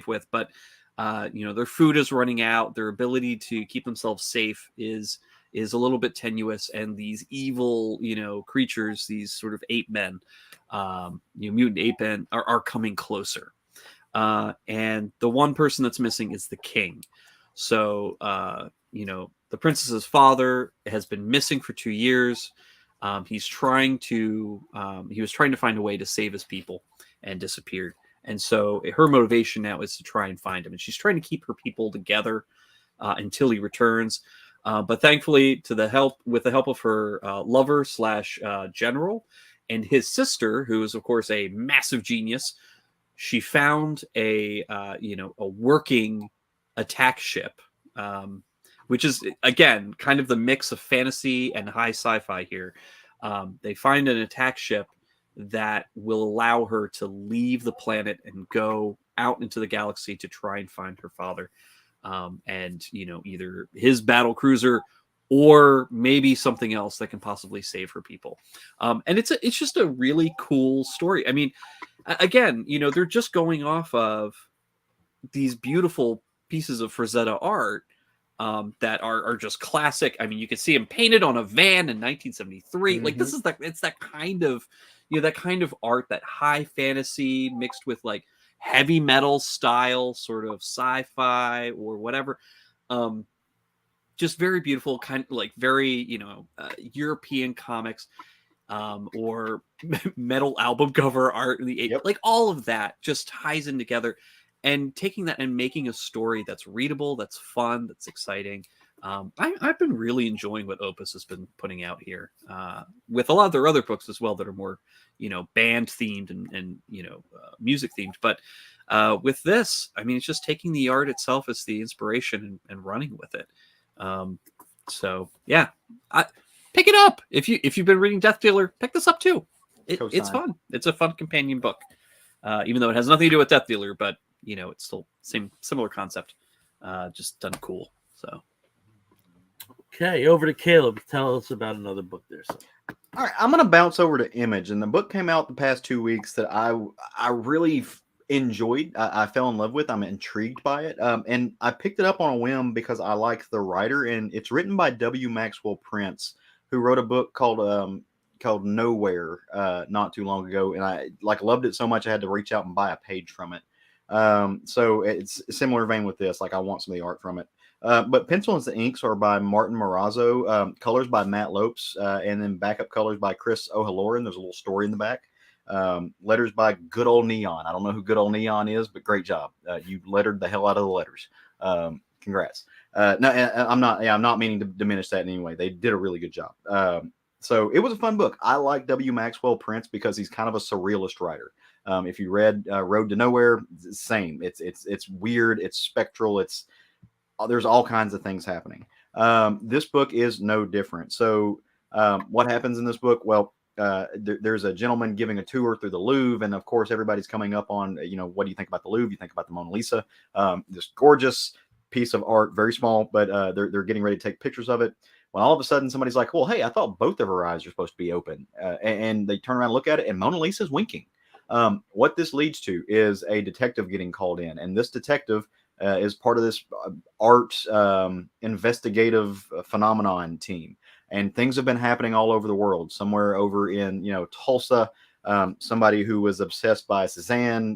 Speaker 2: with, but their food is running out. Their ability to keep themselves safe is a little bit tenuous, and these evil, creatures, these sort of ape men, mutant ape men, are coming closer. And the one person that's missing is the king. So, the princess's father has been missing for 2 years. He was trying to find a way to save his people and disappeared. And so her motivation now is to try and find him. And she's trying to keep her people together until he returns. But thankfully, with the help of her lover / general and his sister, who is, of course, a massive genius, she found a working attack ship, which is, again, kind of the mix of fantasy and high sci-fi here. They find an attack ship that will allow her to leave the planet and go out into the galaxy to try and find her father. And, either his battle cruiser or maybe something else that can possibly save her people. And it's just a really cool story. I mean, again, they're just going off of these beautiful pieces of Frazetta art that are just classic. I mean, you can see him painted on a van in 1973.
Speaker 3: Mm-hmm.
Speaker 2: Like, it's that kind of, that kind of art, that high fantasy mixed with like heavy metal style, sort of sci-fi or whatever. Just very beautiful, kind of like very, European comics, or metal album cover art in the 80s. Yep. Like all of that just ties in together. And taking that and making a story that's readable, that's fun, that's exciting. I've been really enjoying what Opus has been putting out here, with a lot of their other books as well that are more, band themed and music themed. But with this, I mean, it's just taking the art itself as the inspiration and running with it. So yeah, pick it up if you've been reading Death Dealer. Pick this up too. It's fun. It's a fun companion book, even though it has nothing to do with Death Dealer, but it's still similar concept, just done cool. So
Speaker 1: okay, over to Caleb. Tell us about another book there. So.
Speaker 3: All right, I'm gonna bounce over to Image, and the book came out the past 2 weeks that I really enjoyed. I fell in love with. I'm intrigued by it, and I picked it up on a whim because I like the writer, and it's written by W. Maxwell Prince, who wrote a book called Nowhere not too long ago, and I loved it so much I had to reach out and buy a page from it. So it's a similar vein with this. Like I want some of the art from it. But pencils and inks are by Martin Morazzo, colors by Matt Lopes, and then backup colors by Chris O'Halloran. There's a little story in the back. Letters by Good Old Neon. I don't know who Good Old Neon is, but great job. You lettered the hell out of the letters. Congrats. No, I'm not. Yeah, I'm not meaning to diminish that in any way. They did a really good job. So it was a fun book. I like W. Maxwell Prince because he's kind of a surrealist writer. If you read Road to Nowhere, same. It's weird. It's spectral. There's all kinds of things happening. This book is no different. So what happens in this book? Well, there's a gentleman giving a tour through the Louvre, and of course everybody's coming up on, what do you think about the Louvre? You think about the Mona Lisa, this gorgeous piece of art, very small, but they're getting ready to take pictures of it. When all of a sudden somebody's like, well, hey, I thought both of her eyes are supposed to be open, and they turn around and look at it, and Mona Lisa's winking. What this leads to is a detective getting called in, and this detective is part of this art investigative phenomenon team. And things have been happening all over the world. Somewhere over in, Tulsa, somebody who was obsessed by Cézanne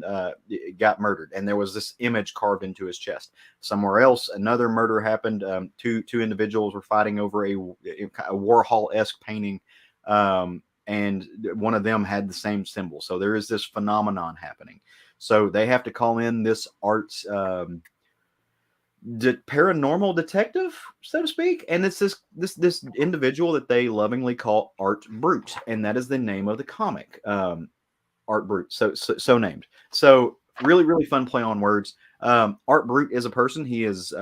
Speaker 3: got murdered, and there was this image carved into his chest. Somewhere else, another murder happened. Two individuals were fighting over a Warhol-esque painting, and one of them had the same symbol. So there is this phenomenon happening. So they have to call in this art paranormal detective, so to speak, and it's this individual that they lovingly call Art Brute, and that is the name of the comic. Art Brute, so named. So really fun play on words. Art Brute is a person. He is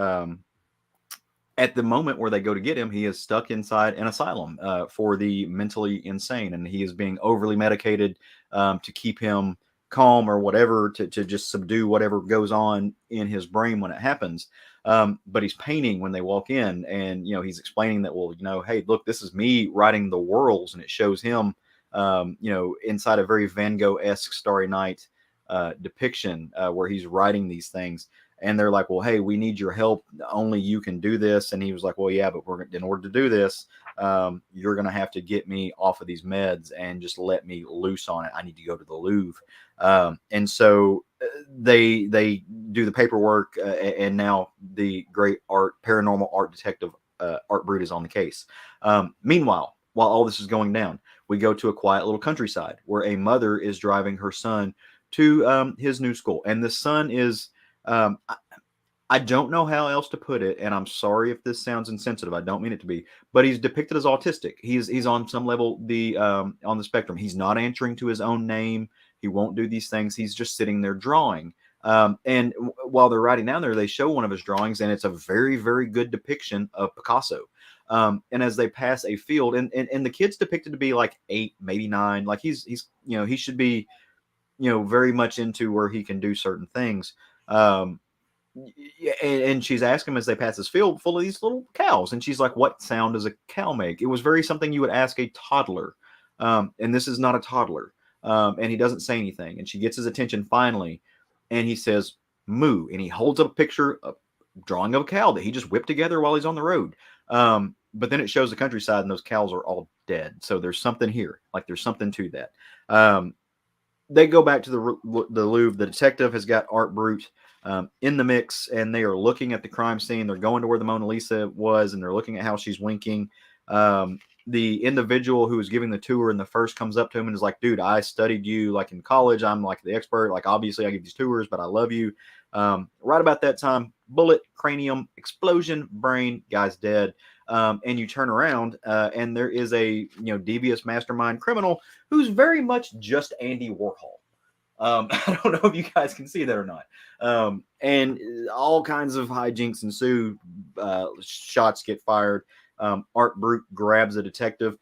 Speaker 3: at the moment where they go to get him, he is stuck inside an asylum for the mentally insane, and he is being overly medicated to keep him calm or whatever, to just subdue whatever goes on in his brain when it happens. But he's painting when they walk in, and he's explaining that, well, hey, look, this is me writing the whirls, and it shows him inside a very Van Gogh-esque Starry Night depiction where he's writing these things. And they're like, well, hey, we need your help. Only you can do this. And he was like, well, yeah, but in order to do this, you're going to have to get me off of these meds and just let me loose on it. I need to go to the Louvre. And so they do the paperwork, and now the great paranormal art detective Art Brute is on the case. Meanwhile, while all this is going down, we go to a quiet little countryside where a mother is driving her son to his new school. And the son is... I don't know how else to put it, and I'm sorry if this sounds insensitive. I don't mean it to be, but he's depicted as autistic. He's on some level on the spectrum. He's not answering to his own name. He won't do these things. He's just sitting there drawing. And while they're writing down there, they show one of his drawings, and it's a very, very good depiction of Picasso. And as they pass a field, and the kid's depicted to be like 8, maybe 9, like he's he should be very much into where he can do certain things. And she's asking him as they pass this field full of these little cows, and she's like, what sound does a cow make? It was very something you would ask a toddler, and this is not a toddler, and he doesn't say anything, and she gets his attention finally, and he says moo, and he holds up a picture, a drawing of a cow that he just whipped together while he's on the road. But then it shows the countryside, and those cows are all dead. So there's something here, like there's something to that. They go back to the Louvre. The detective has got Art Brute in the mix, and they are looking at the crime scene. They're going to where the Mona Lisa was, and they're looking at how she's winking. The individual who is giving the tour in the first comes up to him and is like, dude, I studied you like in college. I'm like the expert. Like, obviously I give these tours, but I love you. Right about that time, bullet, cranium, explosion, brain, guy's dead. And you turn around and there is a devious mastermind criminal who's very much just Andy Warhol. I don't know if you guys can see that or not. And all kinds of hijinks ensue. Shots get fired. Art Brute grabs a detective.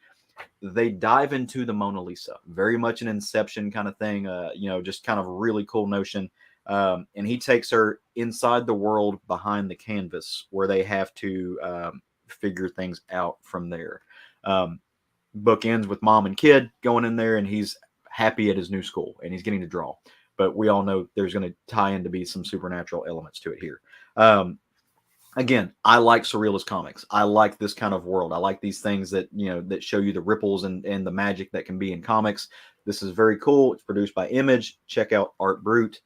Speaker 3: They dive into the Mona Lisa. Very much an Inception kind of thing. Just kind of really cool notion. And he takes her inside the world behind the canvas where they have to figure things out from there. book ends with mom and kid going in there, and he's happy at his new school, and he's getting to draw. But we all know there's going to tie in to be some supernatural elements to it here. Again, I like surrealist comics. I like this kind of world. I like these things that, that show you the ripples and the magic that can be in comics. This is very cool. It's produced by Image. Check out Art Brut.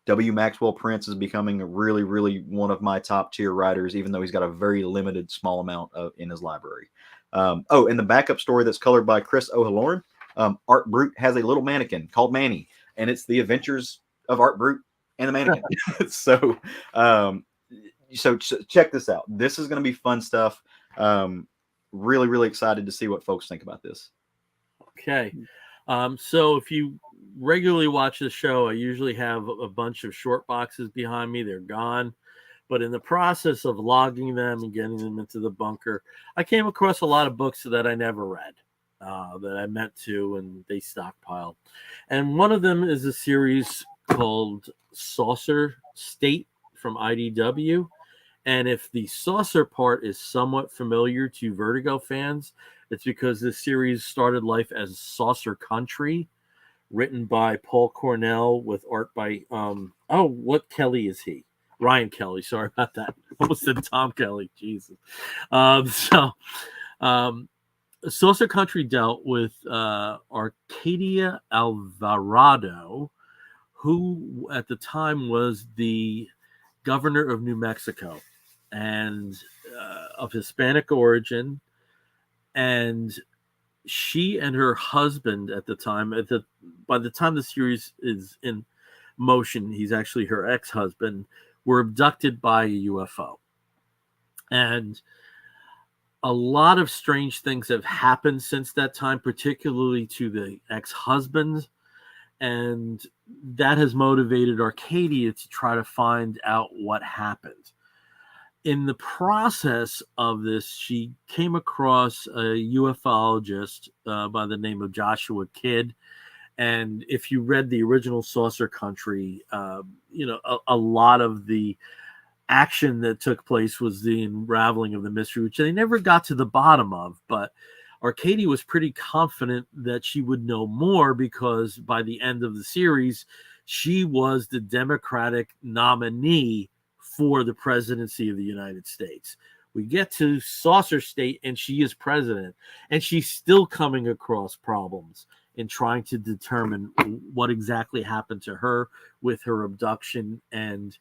Speaker 3: W. Maxwell Prince is becoming really, really one of my top tier writers, even though he's got a very limited, small amount in his library. And the backup story that's colored by Chris O'Halloran, Art Brut has a little mannequin called Manny, and it's the adventures of Art Brut and the mannequin. So check this out. This is going to be fun stuff. Really, really excited to see what folks think about this.
Speaker 1: Okay. So if you regularly watch the show, I usually have a bunch of short boxes behind me. They're gone. But in the process of logging them and getting them into the bunker, I came across a lot of books that I never read, that I meant to, and they stockpiled. And one of them is a series called Saucer State from IDW. And if the saucer part is somewhat familiar to Vertigo fans, it's because this series started life as Saucer Country, written by Paul Cornell with art by, what Kelly is he? Ryan Kelly. Sorry about that. Almost said Tom Kelly. Jesus. Saucer Country dealt with Arcadia Alvarado, who at the time was the governor of New Mexico, and of Hispanic origin. And she and her husband at the time, by the time the series is in motion, he's actually her ex-husband, were abducted by a UFO. And a lot of strange things have happened since that time, particularly to the ex-husband. And that has motivated Arcadia to try to find out what happened. In the process of this, she came across a ufologist by the name of Joshua Kidd. And if you read the original Saucer Country, a lot of the action that took place was the unraveling of the mystery, which they never got to the bottom of. But Arcadia was pretty confident that she would know more, because by the end of the series, she was the Democratic nominee for the presidency of the United States. We get to Saucer State and she is president, and she's still coming across problems in trying to determine what exactly happened to her with her abduction and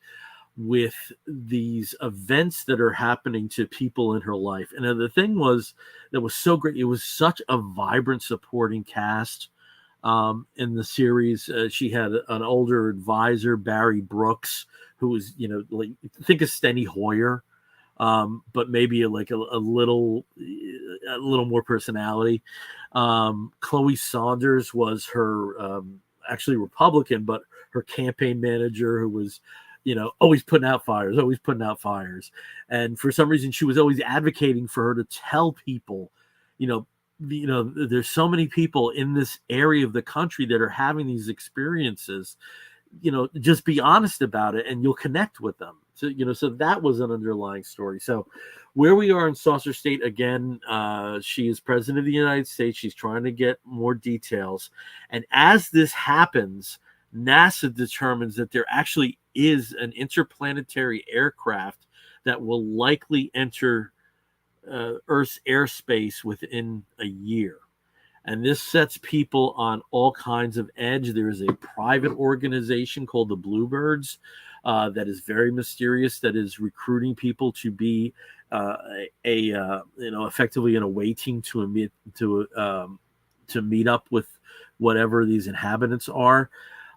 Speaker 1: with these events that are happening to people in her life. And the thing that was so great, it was such a vibrant supporting cast in the series. She had an older advisor, Barry Brooks, who was, like, think of Steny Hoyer, but maybe a little more personality. Chloe Saunders was her actually Republican, but her campaign manager, who was, always putting out fires. And for some reason, she was always advocating for her to tell people, there's so many people in this area of the country that are having these experiences, just be honest about it and you'll connect with them. So, so that was an underlying story. So where we are in Saucer State, again, she is president of the United States. She's trying to get more details. And as this happens, NASA determines that there actually is an interplanetary aircraft that will likely enter Earth's airspace within a year. And this sets people on all kinds of edge. There is a private organization called the Bluebirds that is very mysterious, that is recruiting people to be effectively an away team to meet up with whatever these inhabitants are.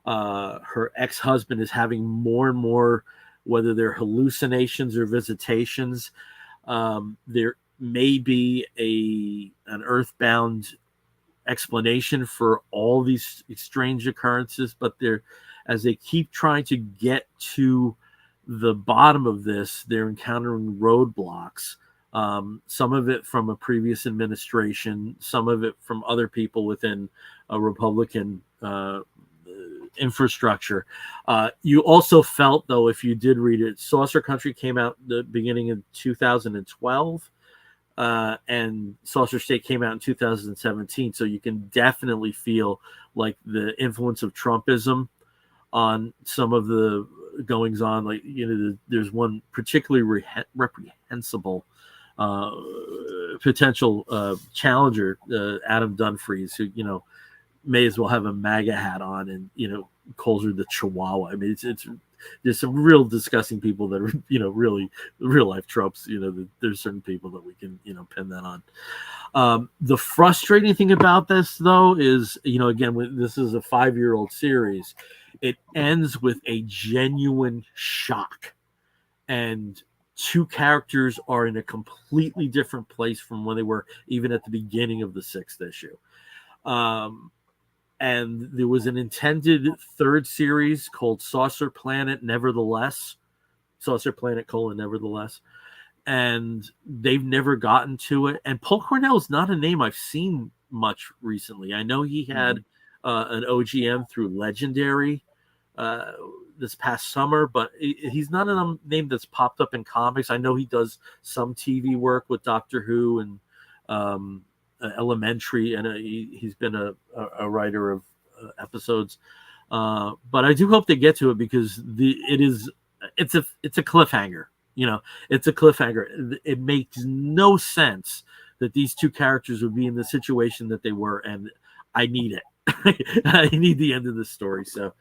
Speaker 1: Her ex-husband is having more and more, whether they're hallucinations or visitations. There may be an earthbound explanation for all these strange occurrences, but as they keep trying to get to the bottom of this, they're encountering roadblocks. Some of it from a previous administration, some of it from other people within a Republican infrastructure. You also felt, though, if you did read it, Saucer Country came out the beginning of 2012. and Saucer State came out in 2017. So you can definitely feel like the influence of Trumpism on some of the goings on. Like, there's one particularly reprehensible potential challenger, Adam Dunfries, who may as well have a MAGA hat on, and calls her the Chihuahua. I mean, it's there's some real disgusting people that are really real life tropes. There's certain people that we can pin that on. The frustrating thing about this, though, is again, this is a 5-year-old series. It ends with a genuine shock, and 2 characters are in a completely different place from when they were even at the beginning of the 6th issue. And there was an intended 3rd series called Saucer Planet Nevertheless. Saucer Planet : Nevertheless. And they've never gotten to it. And Paul Cornell is not a name I've seen much recently. I know he had an OGM through Legendary this past summer, but he's not a name that's popped up in comics. I know he does some TV work with Doctor Who and Elementary, and he's been a writer of episodes. But I do hope they get to it, because it's a cliffhanger. It's a cliffhanger. It makes no sense that these 2 characters would be in the situation that they were, and I need it. I need the end of the story. So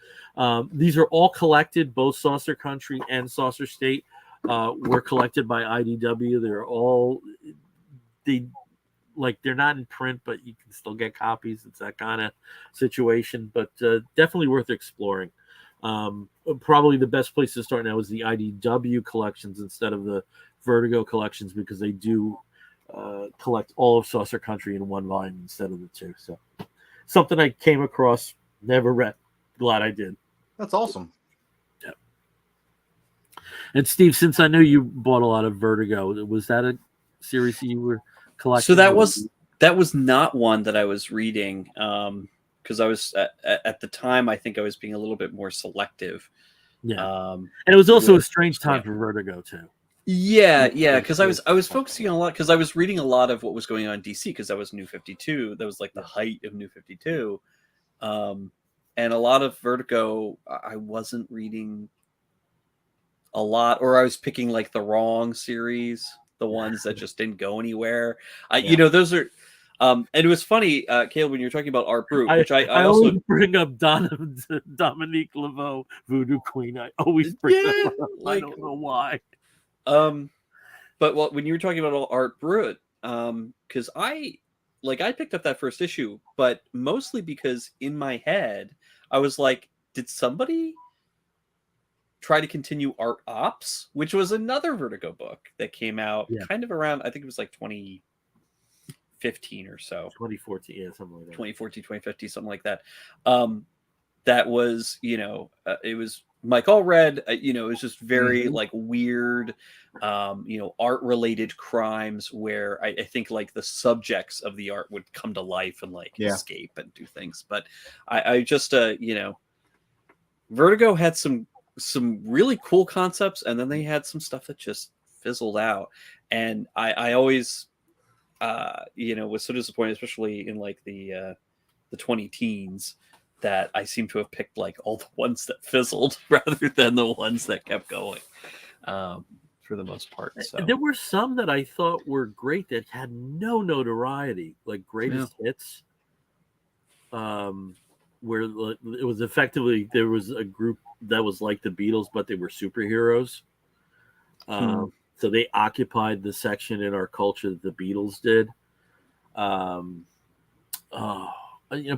Speaker 1: these are all collected. Both Saucer Country and Saucer State were collected by IDW. They're not in print, but you can still get copies. It's that kind of situation, but definitely worth exploring. Probably the best place to start now is the IDW collections instead of the Vertigo collections, because they do collect all of Saucer Country in one volume instead of the 2. So something I came across, never read. Glad I did.
Speaker 3: That's awesome.
Speaker 1: Yeah. And Steve, since I know you bought a lot of Vertigo, was that a series that you were collecting?
Speaker 2: So that was not one that I was reading, because I was at the time, I think I was being a little bit more selective.
Speaker 1: Yeah, and it was also a strange time for Vertigo too.
Speaker 2: Yeah, because I was focusing on a lot, because I was reading a lot of what was going on in DC, because that was New 52. That was like the height of New 52, and a lot of Vertigo I wasn't reading a lot, or I was picking like the wrong series, the ones that just didn't go anywhere. Those are. And it was funny, Caleb, when you were talking about Art Brut, which I also
Speaker 1: always bring up Dominique Laveau, Voodoo Queen. I always bring that up. I don't know why.
Speaker 2: But when you were talking about Art Brut, because I picked up that first issue, but mostly because in my head I was like, did somebody try to continue Art Ops, which was another Vertigo book that came out kind of around, I think it was like 2015 or so.
Speaker 1: 2014, yeah, something like that.
Speaker 2: 2014, 2015, something like that. That was, it was Mike Allred, it was just very like weird, art related crimes where I think like the subjects of the art would come to life and like escape and do things. But I just, Vertigo had some really cool concepts, and then they had some stuff that just fizzled out. And I always, was so disappointed, especially in like the 20 teens, that I seem to have picked like all the ones that fizzled rather than the ones that kept going, for the most part. So
Speaker 1: there were some that I thought were great that had no notoriety, like Greatest Hits, where it was effectively, there was a group that was like the Beatles, but they were superheroes. So they occupied the section in our culture that the Beatles did.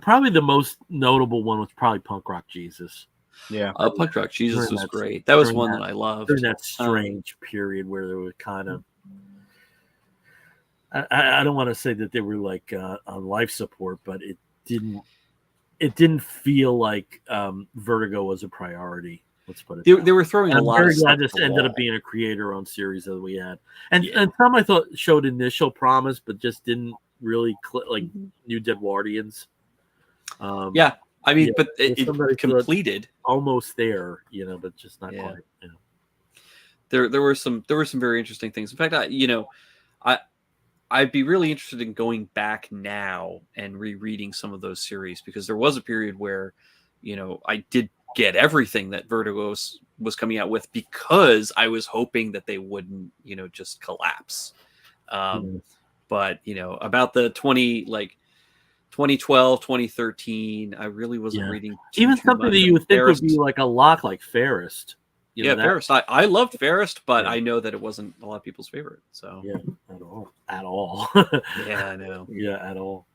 Speaker 1: Probably the most notable one was probably Punk Rock Jesus.
Speaker 3: Yeah,
Speaker 2: Punk Rock Jesus was great. That was one that I loved.
Speaker 1: During that strange period where they were kind of, I don't want to say that they were like on life support, but it didn't feel like Vertigo was a priority. Let's put it.
Speaker 2: They were throwing a lot of stuff.
Speaker 1: I just ended up being a creator-owned series that we had, and some I thought showed initial promise, but just didn't really click, like New Dead Guardians.
Speaker 2: I mean, but it completed
Speaker 1: almost there, but just not quite.
Speaker 2: There were some very interesting things. In fact, I'd be really interested in going back now and rereading some of those series, because there was a period where, I did get everything that Vertigo was coming out with, because I was hoping that they wouldn't, just collapse. But, about the 2012, 2013, I really wasn't reading
Speaker 1: even
Speaker 2: too
Speaker 1: something
Speaker 2: much
Speaker 1: that you would think would
Speaker 2: Fairest.
Speaker 1: be like a lock, like Fairest.
Speaker 2: Fairest. I loved Fairest, but I know that it wasn't a lot of people's favorite. So
Speaker 1: at all.
Speaker 2: Yeah, I know.
Speaker 1: Yeah, at all.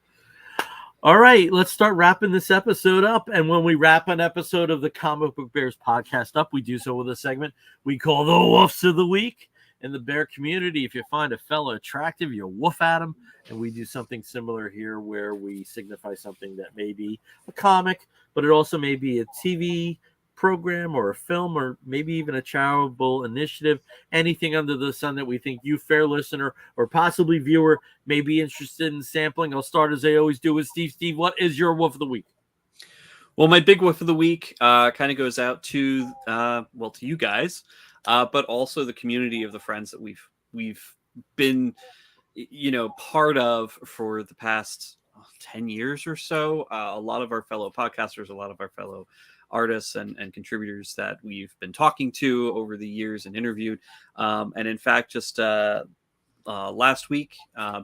Speaker 1: All right, let's start wrapping this episode up. And when we wrap an episode of the Comic Book Bears podcast up, we do so with a segment we call the Woofs of the Week. In the bear community, if you find a fellow attractive, you woof at him. And we do something similar here where we signify something that may be a comic, but it also may be a TV program or a film, or maybe even a charitable initiative, anything under the sun that we think you, fair listener, or possibly viewer, may be interested in sampling. I'll start as I always do with Steve. Steve, what is your woof of the week?
Speaker 2: Well, my big woof of the week kind of goes out to to you guys, but also the community of the friends that we've been part of for the past 10 years or so. A lot of our fellow podcasters, a lot of our fellow artists and contributors that we've been talking to over the years and interviewed. And in fact, just last week,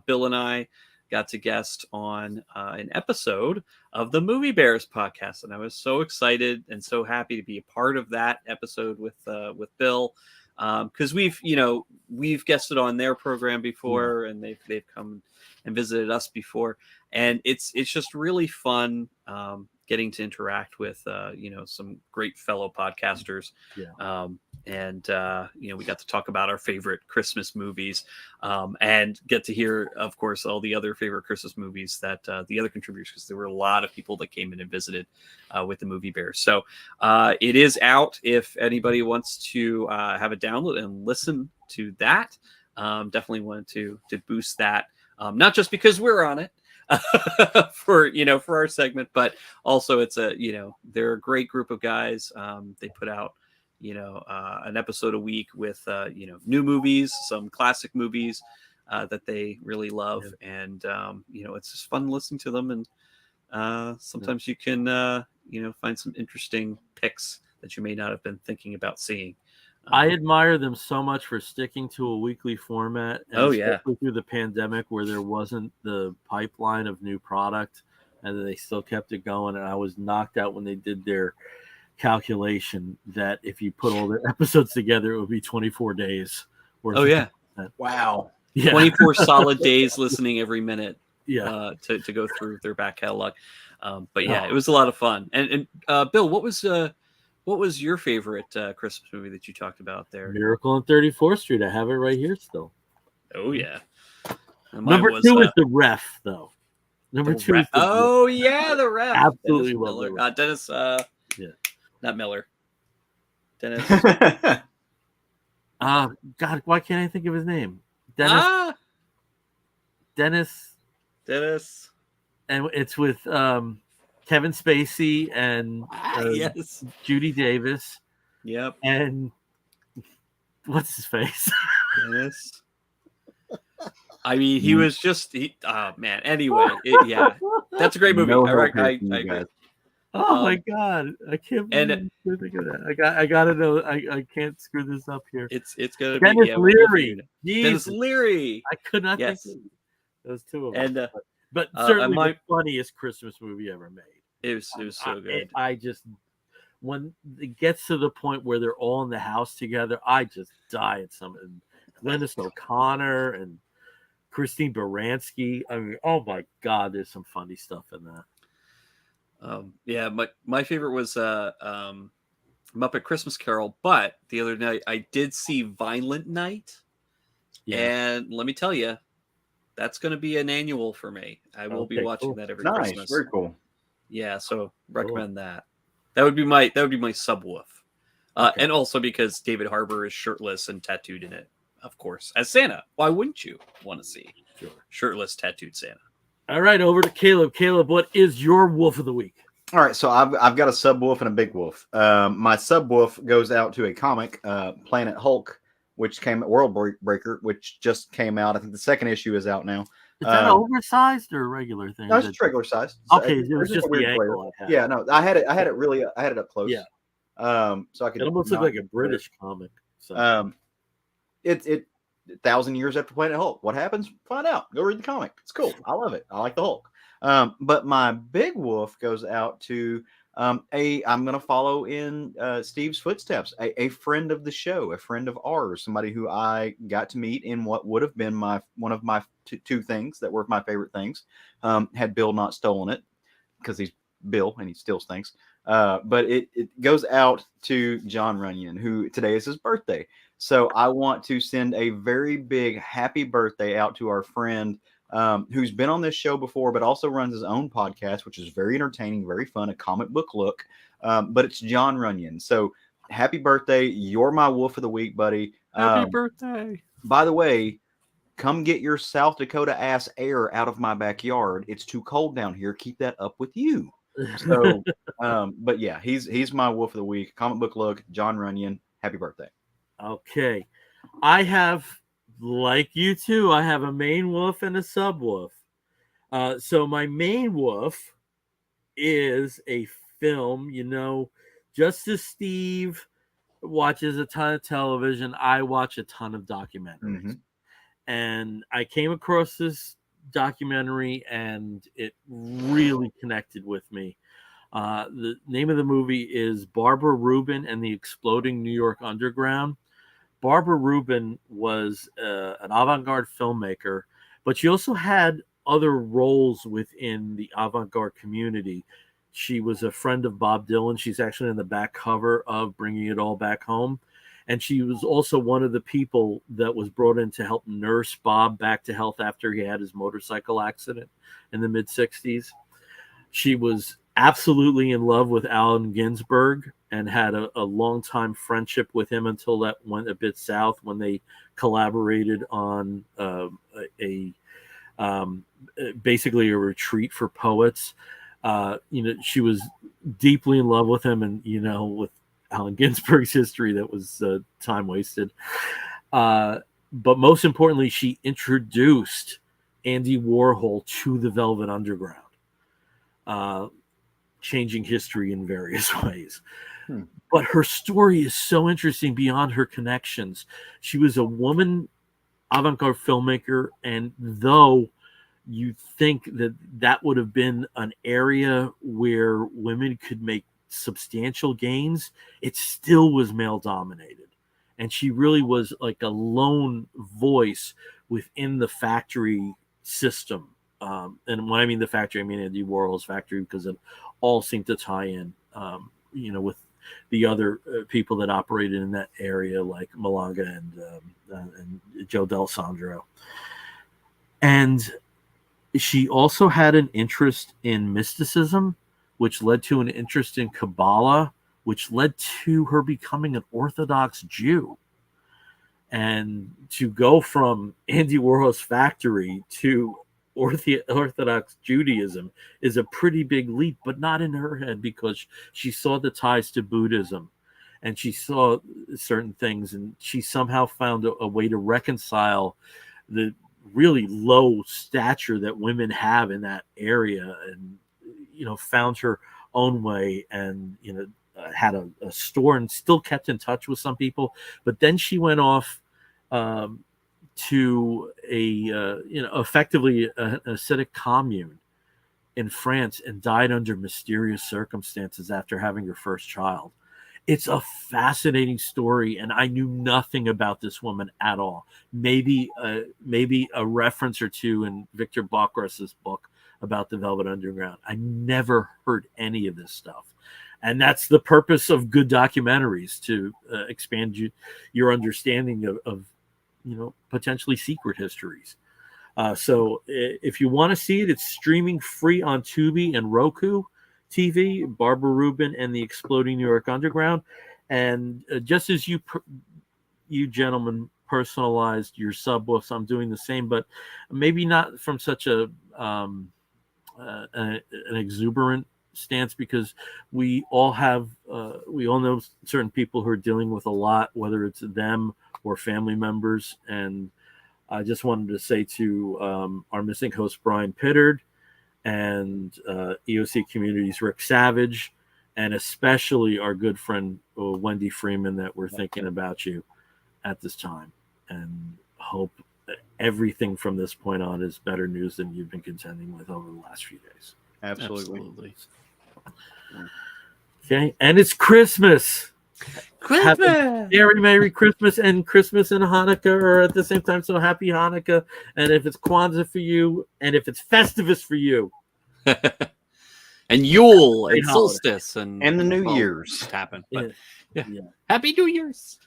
Speaker 2: Bill and I got to guest on an episode of the Movie Bears podcast. And I was so excited and so happy to be a part of that episode with Bill. Because we've guested on their program before, and they've come and visited us before. And it's just really fun getting to interact with some great fellow podcasters. And we got to talk about our favorite Christmas movies, and get to hear, of course, all the other favorite Christmas movies that the other contributors, because there were a lot of people that came in and visited with the Movie Bears. So it is out if anybody wants to have a download and listen to that. Definitely wanted to boost that, not just because we're on it, for our segment, but also it's they're a great group of guys. They put out an episode a week with new movies, some classic movies that they really love, and it's just fun listening to them. And sometimes you can find some interesting picks that you may not have been thinking about seeing.
Speaker 1: I admire them so much for sticking to a weekly format. And especially through the pandemic, where there wasn't the pipeline of new product, and they still kept it going. And I was knocked out when they did their calculation that if you put all the episodes together, it would be 24 days.
Speaker 3: Wow.
Speaker 2: 24 solid days listening every minute.
Speaker 1: To
Speaker 2: go through their back catalog. It was a lot of fun. And Bill, what was your favorite Christmas movie that you talked about there?
Speaker 1: Miracle on 34th Street. I have it right here still.
Speaker 2: Oh, yeah.
Speaker 1: Number two is The Ref, though. Number two is
Speaker 2: The Ref.
Speaker 1: Absolutely
Speaker 2: Dennis Miller. Dennis, not Miller. Dennis.
Speaker 1: God, why can't I think of his name? Dennis. And it's with Kevin Spacey and Judi Davis.
Speaker 2: Yep.
Speaker 1: And what's his face?
Speaker 2: Dennis. I mean, he was just man. Anyway, that's a great movie. I agree.
Speaker 1: Oh my God, I can't think of that. I gotta know. I can't screw this up here.
Speaker 2: It's gonna
Speaker 1: Dennis
Speaker 2: be
Speaker 1: Leary.
Speaker 2: Dennis Leary.
Speaker 1: I could not think of those two of them.
Speaker 2: And
Speaker 1: but certainly the funniest Christmas movie ever made.
Speaker 2: It was so good.
Speaker 1: I just, when it gets to the point where they're all in the house together, I just die at some. And Glennis O'Connor and Christine Baranski. I mean, oh my God, there's some funny stuff in that.
Speaker 2: My favorite was Muppet Christmas Carol, but the other night I did see Violent Night, and let me tell you, that's going to be an annual for me. I will be watching that every Christmas.
Speaker 3: Very cool.
Speaker 2: Yeah, so recommend that. That would be my subwoof, and also because David Harbour is shirtless and tattooed in it, of course, as Santa. Why wouldn't you want to see shirtless tattooed Santa?
Speaker 1: All right, over to Caleb. Caleb, what is your woof of the week?
Speaker 3: All right, so I've got a subwoof and a big wolf. My subwoof goes out to a comic, Planet Hulk, which came World Breaker, which just came out. I think the second issue is out now.
Speaker 1: Is that an oversized or a regular thing?
Speaker 3: No, it's just regular size.
Speaker 1: Okay, it was just the
Speaker 3: flavor.
Speaker 1: angle I had.
Speaker 3: Yeah, no, I had it up close.
Speaker 1: Yeah.
Speaker 3: So I could.
Speaker 1: It almost looked like a British comic. So.
Speaker 3: It 1,000 years after Planet Hulk. What happens? Find out. Go read the comic. It's cool. I love it. I like the Hulk. But my big woof goes out to I'm going to follow in Steve's footsteps. A friend of the show, a friend of ours, somebody who I got to meet in what would have been one of my two things that were my favorite things. Had Bill not stolen it, because he's Bill and he steals things. But it goes out to John Runyon, who today is his birthday. So I want to send a very big happy birthday out to our friend who's been on this show before, but also runs his own podcast, which is very entertaining, very fun, a comic book look. But it's John Runyon. So happy birthday. You're my wolf of the week, buddy.
Speaker 2: Happy birthday.
Speaker 3: By the way, come get your South Dakota ass air out of my backyard. It's too cold down here. Keep that up with you. So, but yeah, he's my wolf of the week. Comic book look, John Runyon. Happy birthday.
Speaker 1: Okay. I have, like you two, I have a main wolf and a sub wolf. So my main wolf is a film. Just as Steve watches a ton of television, I watch a ton of documentaries.
Speaker 3: Mm-hmm.
Speaker 1: And I came across this documentary and it really connected with me. The name of the movie is Barbara Rubin and the Exploding New York Underground. Barbara Rubin was an avant-garde filmmaker, but she also had other roles within the avant-garde community. She was a friend of Bob Dylan. She's actually in the back cover of Bringing It All Back Home. And she was also one of the people that was brought in to help nurse Bob back to health after he had his motorcycle accident in the mid-'60s. She was absolutely in love with Allen Ginsberg and had a long-time friendship with him until that went a bit south when they collaborated on basically a retreat for poets. She was deeply in love with him, and with Allen Ginsberg's history, that was time wasted. But most importantly, she introduced Andy Warhol to the Velvet Underground, changing history in various ways. But her story is so interesting beyond her connections. She was a woman avant-garde filmmaker, and though you think that would have been an area where women could make substantial gains, it still was male dominated. And she really was like a lone voice within the factory system. And when I mean the factory, I mean Andy Warhol's factory, because it all seemed to tie in, with the other people that operated in that area, like Malanga and Joe D'Alessandro. And she also had an interest in mysticism, which led to an interest in Kabbalah, which led to her becoming an Orthodox Jew. And to go from Andy Warhol's factory to Orthodox Judaism is a pretty big leap, but not in her head, because she saw the ties to Buddhism and she saw certain things, and she somehow found a way to reconcile the really low stature that women have in that area, and found her own way, and had a store and still kept in touch with some people. But then she went off to effectively an ascetic commune in France and died under mysterious circumstances after having her first child. It's a fascinating story, and I knew nothing about this woman at all. Maybe a reference or two in Victor Bockress's book about the Velvet Underground. I never heard any of this stuff. And that's the purpose of good documentaries, to expand your understanding of potentially secret histories. So if you want to see it, it's streaming free on Tubi and Roku TV, Barbara Rubin and the Exploding New York Underground. And just as you gentlemen personalized your sub-woofs, I'm doing the same, but maybe not from such an exuberant stance because we all know certain people who are dealing with a lot, whether it's them or family members. And I just wanted to say to our missing host, Brian Pittard, and EOC Communities, Rick Savage, and especially our good friend Wendy Freeman, that we're thinking about you at this time, and hope that everything from this point on is better news than you've been contending with over the last few days.
Speaker 3: Absolutely.
Speaker 1: Okay, and it's Christmas.
Speaker 2: Christmas.
Speaker 1: Very Merry Christmas, and Christmas and Hanukkah are at the same time. So happy Hanukkah, and if it's Kwanzaa for you, and if it's Festivus for you,
Speaker 2: and Yule and
Speaker 1: Great holiday.
Speaker 2: Solstice and
Speaker 3: the New Year's
Speaker 2: happen. But
Speaker 1: yeah.
Speaker 2: Happy New Year's.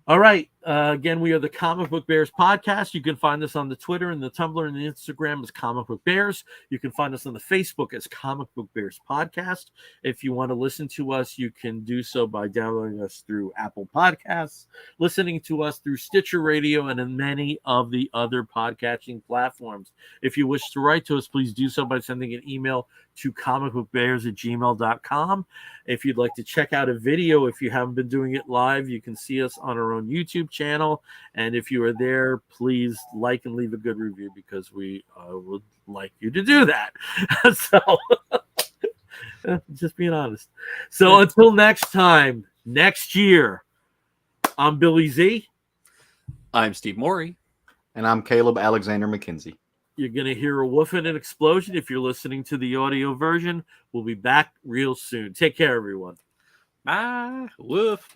Speaker 1: All right. Again, we are the Comic Book Bears podcast. You can find us on the Twitter and the Tumblr and the Instagram as Comic Book Bears. You can find us on the Facebook as Comic Book Bears podcast. If you want to listen to us, you can do so by downloading us through Apple Podcasts, listening to us through Stitcher Radio, and in many of the other podcasting platforms. If you wish to write to us, please do so by sending an email to comicbookbears@gmail.com. If you'd like to check out a video, if you haven't been doing it live, you can see us on our own YouTube channel. And if you are there, please like and leave a good review, because we would like you to do that. So, just being honest. So until next time, next year, I'm Billy Z.
Speaker 2: I'm Steve Morey.
Speaker 3: And I'm Caleb Alexander McKenzie.
Speaker 1: You're going to hear a woof and an explosion if you're listening to the audio version. We'll be back real soon. Take care, everyone.
Speaker 2: Bye. Woof.